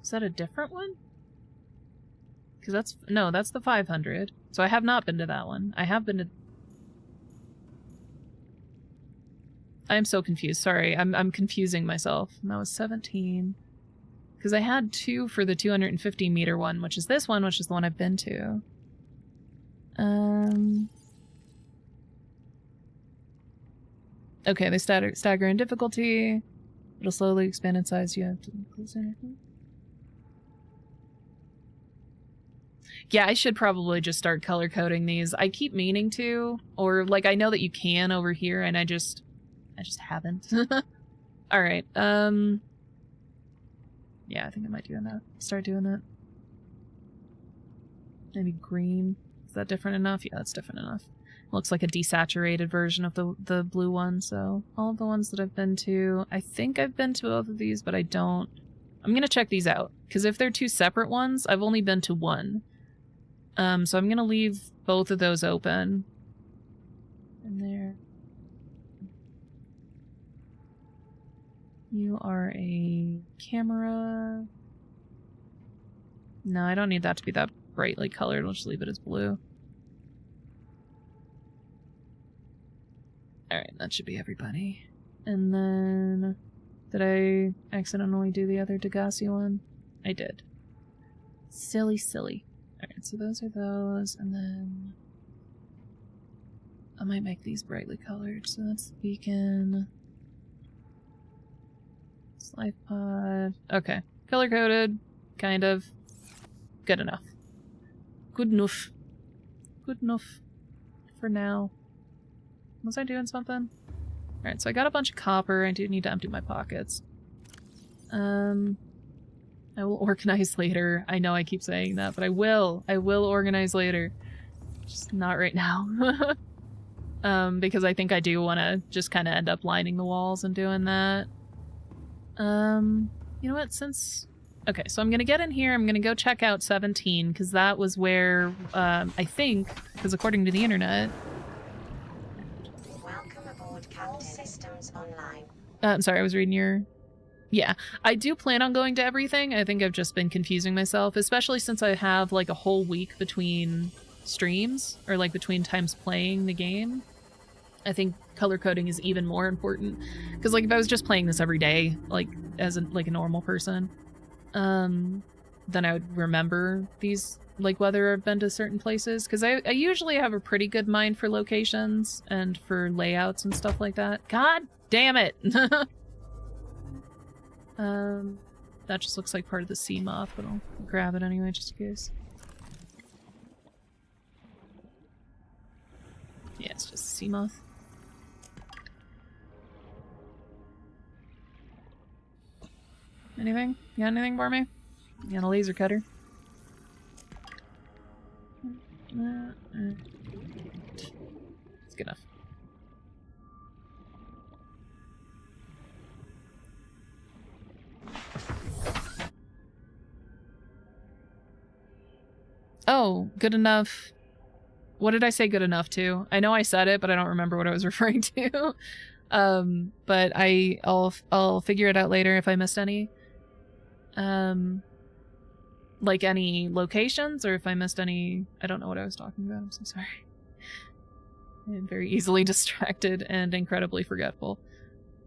Is that a different one? Because that's... No, that's the 500. So I have not been to that one. I have been to... I'm so confused. Sorry, I'm confusing myself. And that was 17. Because I had two for the 250 meter one, which is this one, which is the one I've been to. Okay, they stagger in difficulty. It'll slowly expand in size. You have to close anything. Yeah, I should probably just start color coding these. I keep meaning to, or like I know that you can over here, and I just haven't. All right. Yeah, I think I might start doing that. Maybe green. Is that different enough? Yeah, that's different enough. Looks like a desaturated version of the blue one. So all of the ones that I've been to, I think I've been to both of these, but I don't. I'm gonna check these out because if they're two separate ones, I've only been to one. So I'm gonna leave both of those open. And there. You are a camera. No, I don't need that to be that brightly colored. We'll just leave it as blue. Alright, that should be everybody. And then... Did I accidentally do the other Degassi one? I did. Silly, silly. Alright, so those are those, and then... I might make these brightly colored. So that's the beacon. Life pod. Okay. Color coded. Kind of. Good enough. Good enough. Good enough. for now. Was I doing something? Alright, so I got a bunch of copper. I do need to empty my pockets. I will organize later. I know I keep saying that, but I will. I will organize later. Just not right now. Because I think I do want to just kind of end up lining the walls and doing that. You know what, since... Okay, so I'm gonna get in here, I'm gonna go check out 17, because that was where, I think, because according to the internet... Welcome aboard, Captain. All systems online. I'm sorry, I was reading your... Yeah, I do plan on going to everything. I think I've just been confusing myself, especially since I have, like, a whole week between streams, or, like, between times playing the game. I think color coding is even more important, because, like, if I was just playing this every day, like, as a normal person, then I would remember these, like, whether I've been to certain places, because I usually have a pretty good mind for locations and for layouts and stuff like that. God damn it! That just looks like part of the sea moth, but I'll grab it anyway, just in case. Yeah, it's just a sea moth. Anything? You got anything for me? You got a laser cutter? It's good enough. Oh, good enough. What did I say good enough to? I know I said it, but I don't remember what I was referring to. But I'll figure it out later if I missed any. Like any locations, or if I missed any... I don't know what I was talking about, I'm so sorry. I'm very easily distracted and incredibly forgetful.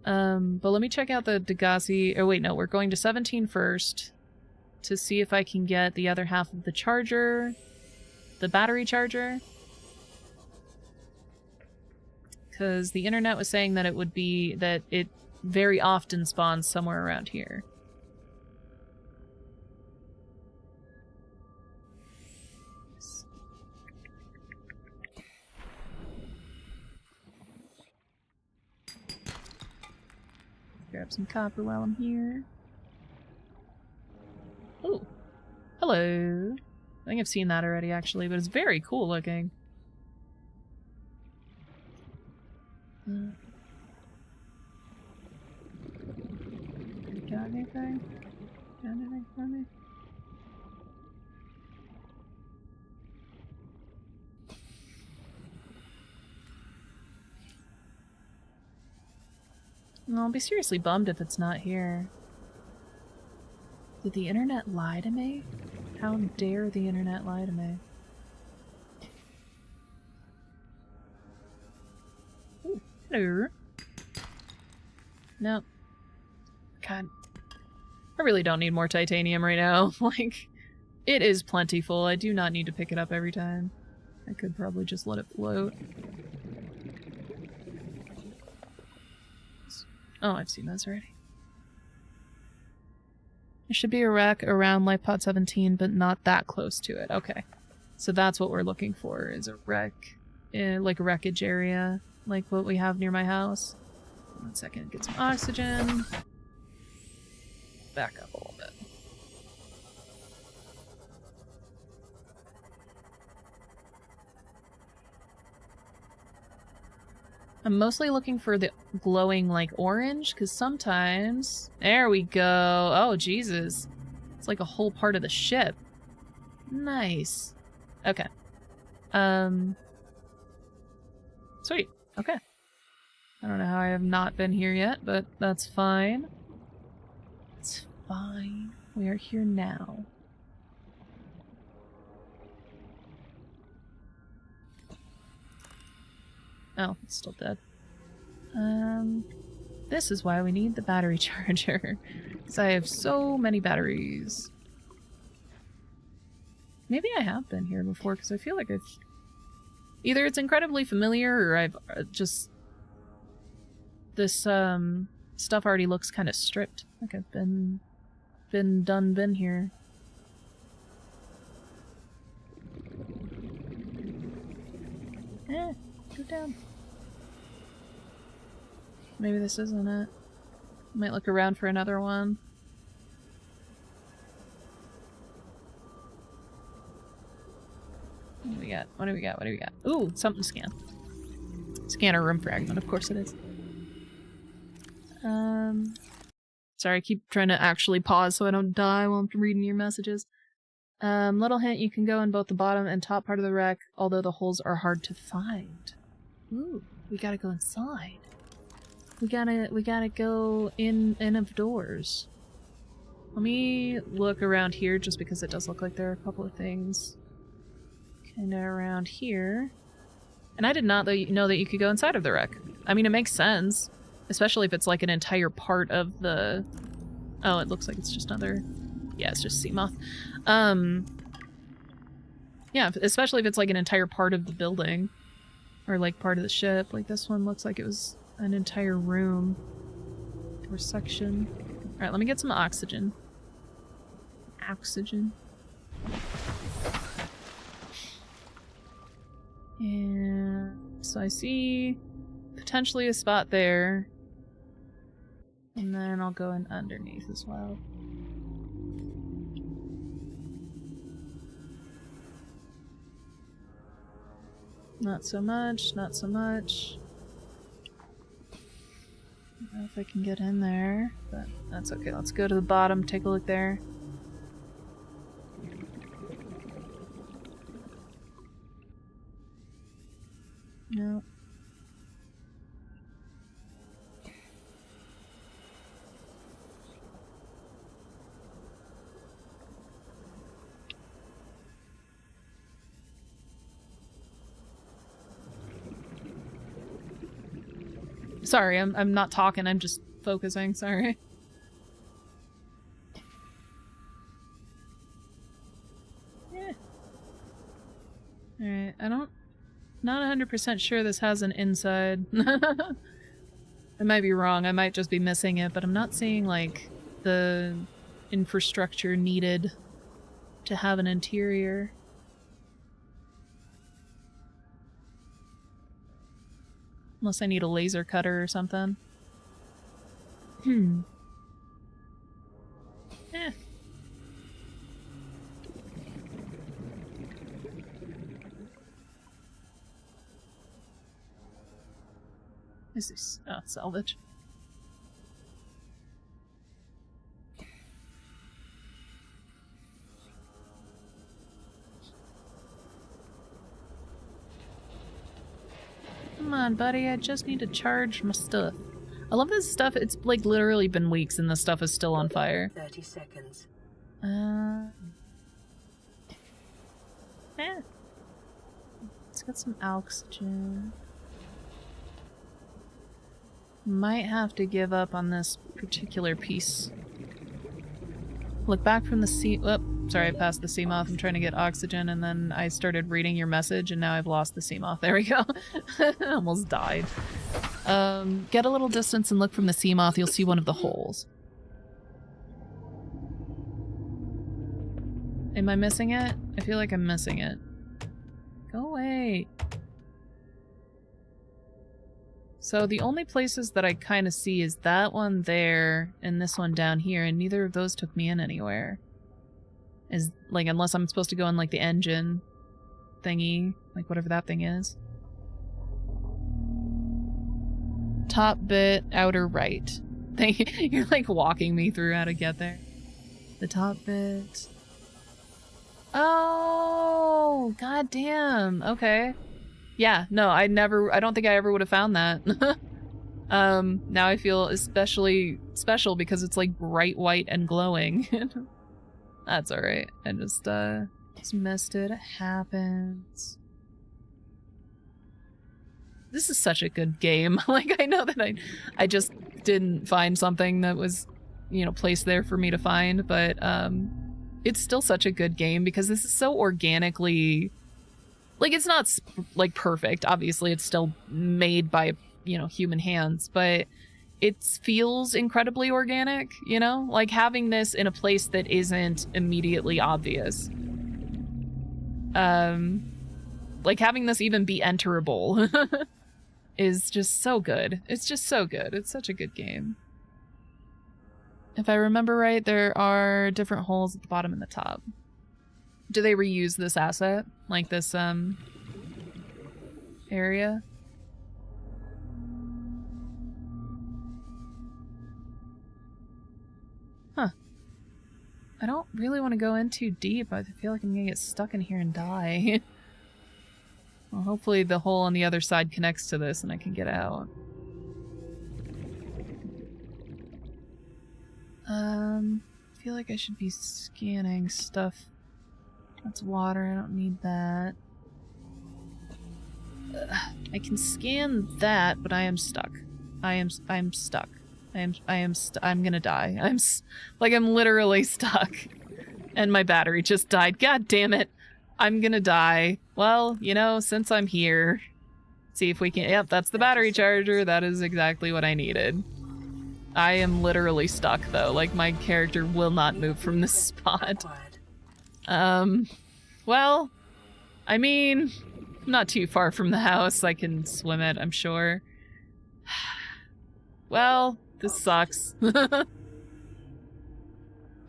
But let me check out the Degassi... Oh wait, no, we're going to 17 first to see if I can get the other half of the charger. The battery charger. Because the internet was saying that it would be... that it very often spawns somewhere around here. Grab some copper while I'm here. Ooh. Hello. I think I've seen that already, actually, but it's very cool looking. Got anything? Got anything for me? I'll be seriously bummed if it's not here. Did the internet lie to me? How dare the internet lie to me? Ooh, hello. Nope. God. I really don't need more titanium right now. Like, it is plentiful. I do not need to pick it up every time. I could probably just let it float. Oh, I've seen those already. There should be a wreck around Life Pod 17, but not that close to it. Okay. So that's what we're looking for, is a wreck, like a wreckage area, like what we have near my house. 1 second, get some oxygen. Back up a little bit. I'm mostly looking for the glowing, like, orange, because sometimes... There we go. Oh, Jesus. It's like a whole part of the ship. Nice. Okay. Sweet. Okay. I don't know how I have not been here yet, but that's fine. It's fine. We are here now. Oh, it's still dead. This is why we need the battery charger. Because I have so many batteries. Maybe I have been here before, because I feel like I've... Either it's incredibly familiar, or I've just... This, stuff already looks kind of stripped. Like I've been here. Go down. Maybe this isn't it. Might look around for another one. What do we got? What do we got? What do we got? Ooh, something to scan. Scanner room fragment, of course it is. Sorry, I keep trying to actually pause so I don't die while I'm reading your messages. Little hint, you can go in both the bottom and top part of the wreck, although the holes are hard to find. Ooh, we gotta go inside. We gotta go in and of doors. Let me look around here just because it does look like there are a couple of things kinda around here. And I did not know that you could go inside of the wreck. I mean, it makes sense. Especially if it's like an entire part of the... Oh, it looks like it's just another... Yeah, it's just sea moth. Yeah, especially if it's like an entire part of the building. Or like part of the ship. Like this one looks like it was an entire room. Or section. Alright, let me get some oxygen. Oxygen. And so I see potentially a spot there. And then I'll go in underneath as well. Not so much, not so much. I don't know if I can get in there, but that's okay. Let's go to the bottom, take a look there. No. Sorry, I'm not talking, I'm just focusing, sorry. Yeah. Alright, not 100% sure this has an inside. I might be wrong, I might just be missing it, but I'm not seeing, like, the infrastructure needed to have an interior. Unless I need a laser cutter or something. Eh. Is this... Oh, salvage. Come on, buddy, I just need to charge my stuff. I love this stuff. It's like literally been weeks and this stuff is still on fire. 30 seconds. Yeah. Let's get some oxygen. Might have to give up on this particular piece. Look back from the sea. Whoop. Sorry, I passed the sea moth. I'm trying to get oxygen, and then I started reading your message, and now I've lost the sea moth. There we go. Almost died. Get a little distance and look from the sea moth. You'll see one of the holes. Am I missing it? I feel like I'm missing it. Go away. So the only places that I kind of see is that one there and this one down here, and neither of those took me in anywhere. Is like, unless I'm supposed to go in like the engine thingy, like whatever that thing is. Top bit, outer right. You're like walking me through how to get there. The top bit. Oh, goddamn. Okay. Yeah, no, I don't think I ever would have found that. Now I feel especially special because it's like bright white and glowing. That's alright. I just missed it. It happens. This is such a good game. Like, I know that I just didn't find something that was, you know, placed there for me to find, but it's still such a good game because this is so organically... Like, it's not, like, perfect. Obviously, it's still made by, you know, human hands, but it feels incredibly organic, you know? Like, having this in a place that isn't immediately obvious. Like, having this even be enterable is just so good. It's just so good. It's such a good game. If I remember right, there are different holes at the bottom and the top. Do they reuse this asset? Like this, area? Huh. I don't really want to go in too deep. I feel like I'm gonna get stuck in here and die. Well, hopefully the hole on the other side connects to this and I can get out. I feel like I should be scanning stuff. That's water, I don't need that. I can scan that, but I am stuck. I'm stuck. I'm gonna die. I'm literally stuck. And my battery just died. God damn it. I'm gonna die. Well, you know, since I'm here, see if we can. Yep, that's the battery charger. That is exactly what I needed. I am literally stuck though. Like, my character will not move from this spot. Well, I mean, not too far from the house. I can swim it, I'm sure. Well, this sucks.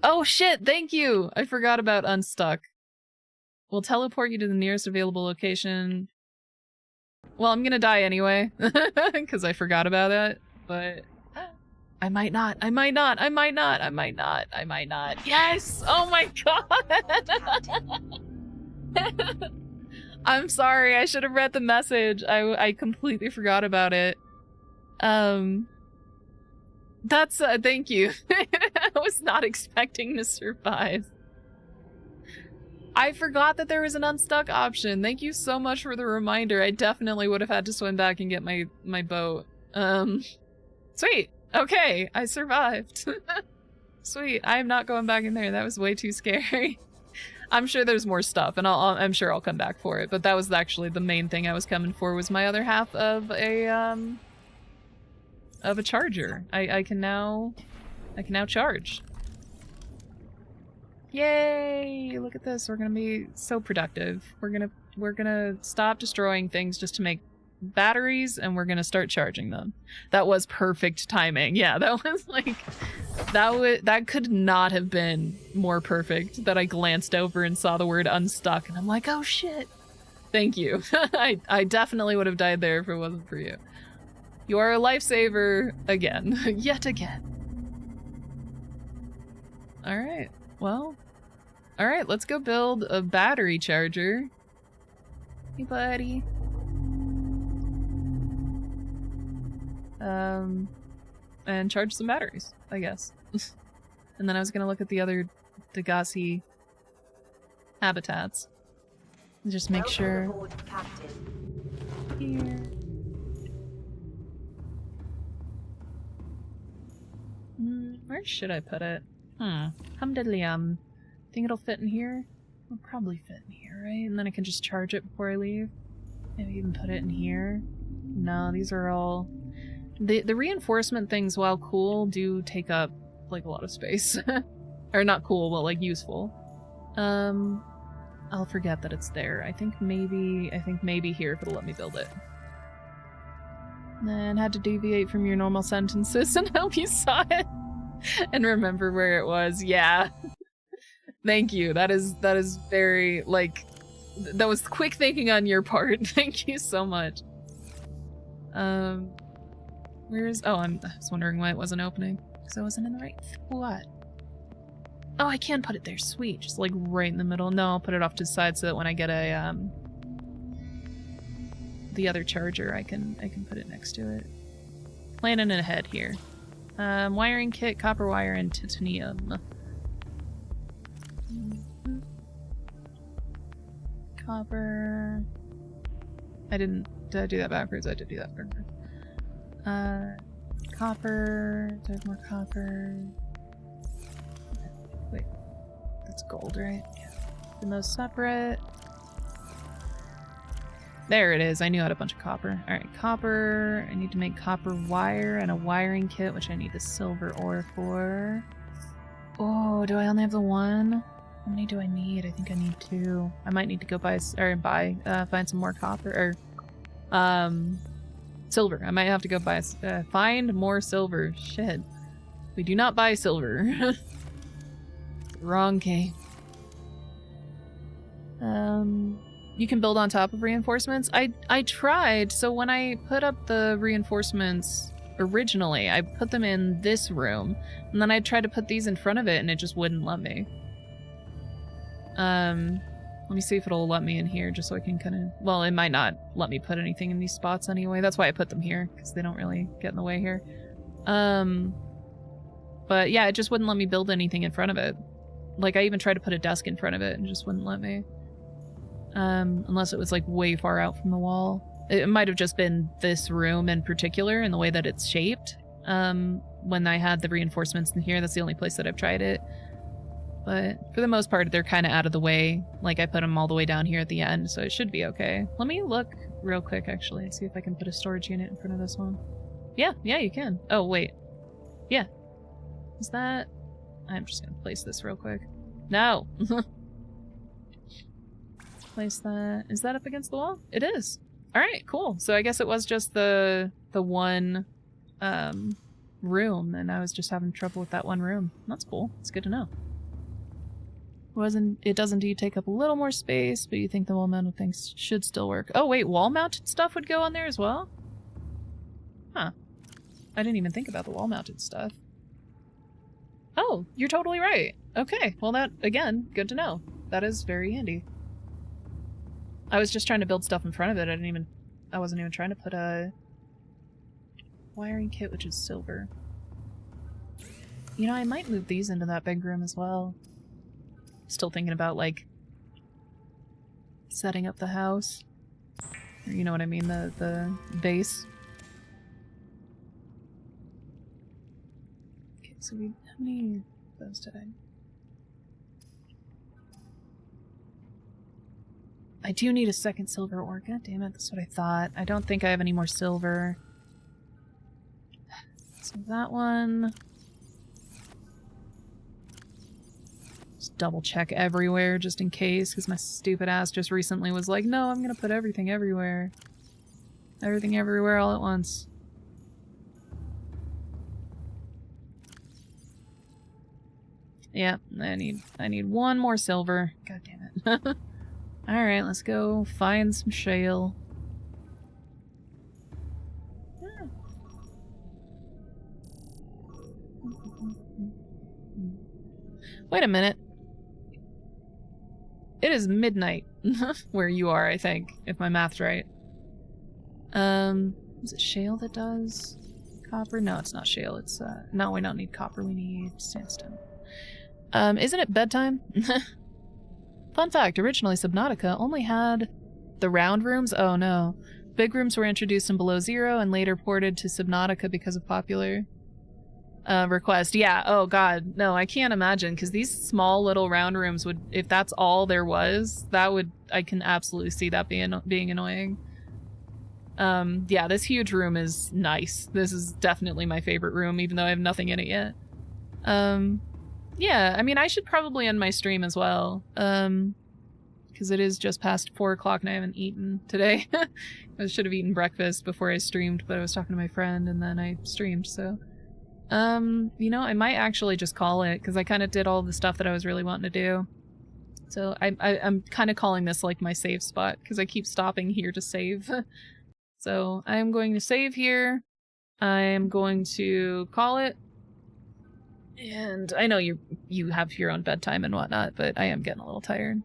Oh shit, thank you! I forgot about Unstuck. We'll teleport you to the nearest available location. Well, I'm gonna die anyway, because I forgot about it, but I might not, I might not, I might not, I might not, I might not. Yes! Oh my god! I'm sorry, I should have read the message. I completely forgot about it. That's, thank you. I was not expecting to survive. I forgot that there was an unstuck option. Thank you so much for the reminder. I definitely would have had to swim back and get my boat. Sweet. Okay, I survived. Sweet. I am not going back in there. That was way too scary. I'm sure there's more stuff, and I'm sure I'll come back for it. But that was actually the main thing I was coming for. Was my other half of a charger. I can now charge. Yay! Look at this. We're gonna be so productive. We're gonna stop destroying things just to make batteries, and we're gonna start charging them. That was perfect timing. Yeah, that was like that could not have been more perfect. That I glanced over and saw the word unstuck, and I'm like, oh shit! Thank you. I definitely would have died there if it wasn't for you. You are a lifesaver again. Yet again. Alright, well. Alright, let's go build a battery charger. Hey, buddy. And charge some batteries, I guess. And then I was gonna look at the other Degassi habitats. And just make sure. Here. Where should I put it? Humdiddly think it'll fit in here? It'll probably fit in here, right? And then I can just charge it before I leave. Maybe even put it in here. No, these are all... The reinforcement things, while cool, do take up, like, a lot of space. Or not cool, but, like, useful. I'll forget that it's there. I think maybe here if it'll let me build it. And had to deviate from your normal sentences and help you saw it. And remember where it was. Yeah. Thank you. That is very, like, that was quick thinking on your part. Thank you so much. Where's... Oh, I was wondering why it wasn't opening. Because I wasn't in the right spot. Oh, I can put it there. Sweet. Just, like, right in the middle. No, I'll put it off to the side so that when I get a, the other charger, I can put it next to it. Planning ahead here. Wiring kit, copper wire, and titanium. Copper... Did I do that backwards? I did do that backwards. Copper... Do I have more copper? Wait. That's gold, right? Yeah. And those separate. There it is. I knew I had a bunch of copper. Alright, copper. I need to make copper wire and a wiring kit, which I need the silver ore for. Oh, do I only have the one? How many do I need? I think I need 2. I might need to go find some more copper, or, silver. I might have to go find more silver. Shit. We do not buy silver. Wrong game. You can build on top of reinforcements. I tried, so when I put up the reinforcements originally, I put them in this room, and then I tried to put these in front of it, and it just wouldn't let me. Let me see if it'll let me in here, just so I can kind of... Well, it might not let me put anything in these spots anyway. That's why I put them here, because they don't really get in the way here. But yeah, it just wouldn't let me build anything in front of it. Like, I even tried to put a desk in front of it, and it just wouldn't let me. Unless it was, like, way far out from the wall. It might have just been this room in particular, and the way that it's shaped. When I had the reinforcements in here, that's the only place that I've tried it. But for the most part, they're kind of out of the way. Like, I put them all the way down here at the end, so it should be okay. Let me look real quick, actually, and see if I can put a storage unit in front of this one. Yeah, you can. Oh, wait. Yeah. Is that... I'm just gonna place this real quick. No! Place that... Is that up against the wall? It is! Alright, cool. So I guess it was just the one, room, and I was just having trouble with that one room. That's cool. It's good to know. It does indeed take up a little more space, but you think the wall-mounted things should still work. Oh wait, wall-mounted stuff would go on there as well? Huh. I didn't even think about the wall-mounted stuff. Oh, you're totally right. Okay, well that, again, good to know. That is very handy. I was just trying to build stuff in front of it. I wasn't even trying to put a wiring kit, which is silver. You know, I might move these into that big room as well. Still thinking about, like, setting up the house. Or, you know what I mean, the base. Okay, so how many of those did I do need a second silver ore. God damn it, that's what I thought. I don't think I have any more silver. So that one... double check everywhere just in case, because my stupid ass just recently was like, no, I'm gonna put everything everywhere. Everything everywhere all at once. Yeah, I need one more silver. God damn it. Alright, let's go find some shale. Wait a minute. It is midnight where you are, I think, if my math's right. Is it shale that does copper? No, it's not shale. It's, no, we don't need copper. We need sandstone. Isn't it bedtime? Fun fact, originally Subnautica only had the round rooms. Oh no. Big rooms were introduced in Below Zero and later ported to Subnautica because of popular request. Yeah, oh god, no, I can't imagine, because these small little round rooms would, if that's all there was, that would, I can absolutely see that being annoying. Yeah, this huge room is nice. This is definitely my favorite room, even though I have nothing in it yet. Yeah, I mean, I should probably end my stream as well, because it is just past 4 o'clock and I haven't eaten today. I should have eaten breakfast before I streamed, but I was talking to my friend and then I streamed, so... you know, I might actually just call it, because I kind of did all the stuff that I was really wanting to do. So I'm kind of calling this like my save spot, because I keep stopping here to save. So I'm going to save here. I am going to call it. And I know you have your own bedtime and whatnot, but I am getting a little tired.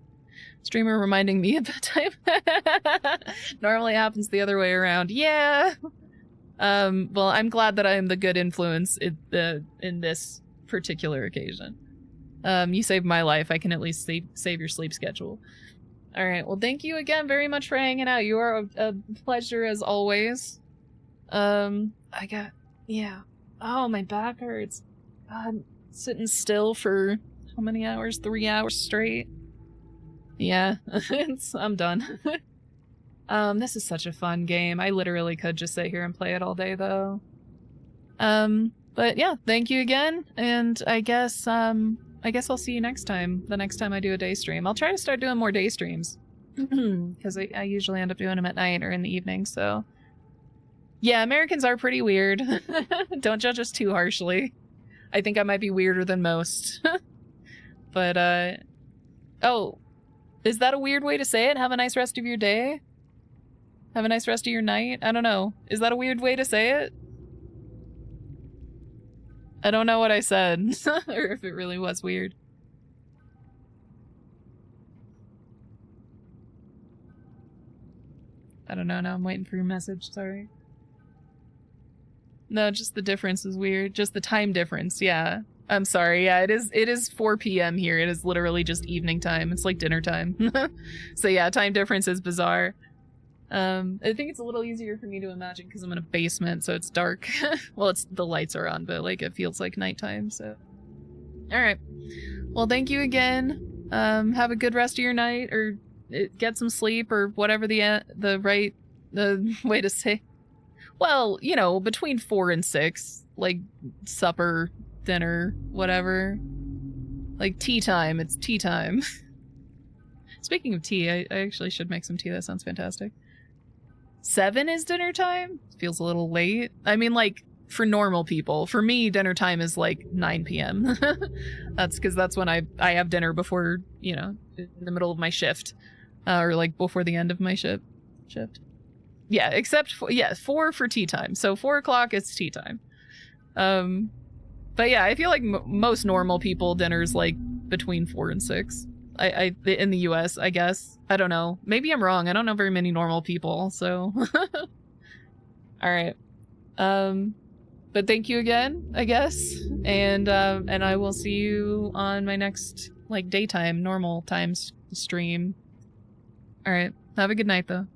Streamer reminding me of bedtime. Normally happens the other way around. Yeah! Well, I'm glad that I am the good influence in this particular occasion. You saved my life. I can at least save your sleep schedule. Alright, well thank you again very much for hanging out. You are a pleasure as always. Yeah. Oh, my back hurts. God, sitting still for how many hours? 3 hours straight? Yeah, I'm done. This is such a fun game. I literally could just sit here and play it all day, though. But yeah, thank you again, and I guess, I guess I'll see you next time. The next time I do a day stream. I'll try to start doing more day streams. Because I usually end up doing them at night or in the evening, so... Yeah, Americans are pretty weird. Don't judge us too harshly. I think I might be weirder than most. But, oh. Is that a weird way to say it? Have a nice rest of your day? Have a nice rest of your night? I don't know. Is that a weird way to say it? I don't know what I said. Or if it really was weird. I don't know. Now I'm waiting for your message. Sorry. No, just the difference is weird. Just the time difference. Yeah. I'm sorry. Yeah, it is 4 p.m. here. It is literally just evening time. It's like dinner time. So yeah, time difference is bizarre. I think it's a little easier for me to imagine because I'm in a basement, so it's dark. Well, the lights are on, but like it feels like nighttime, so. Alright. Well, thank you again. Have a good rest of your night, or get some sleep, or whatever the way to say. Well, you know, between 4 and 6, like supper, dinner, whatever. Like tea time, it's tea time. Speaking of tea, I actually should make some tea. That sounds fantastic. 7 is dinner time? Feels a little late. I mean, like, for normal people. For me, dinner time is like 9 p.m. That's because that's when I have dinner before, you know, in the middle of my shift. Or like before the end of my shift. Yeah, except for, yeah, 4 for tea time. So 4 o'clock is tea time. But yeah, I feel like most normal people, dinner's like between 4 and 6. I in the US, I guess. I don't know. Maybe I'm wrong. I don't know very many normal people, so. Alright. But thank you again, I guess. And I will see you on my next, like, daytime, normal times stream. Alright. Have a good night, though.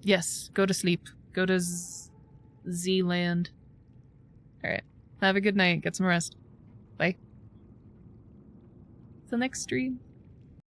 Yes, go to sleep. Go to Z-land. Alright. Have a good night. Get some rest. Bye. Till next stream.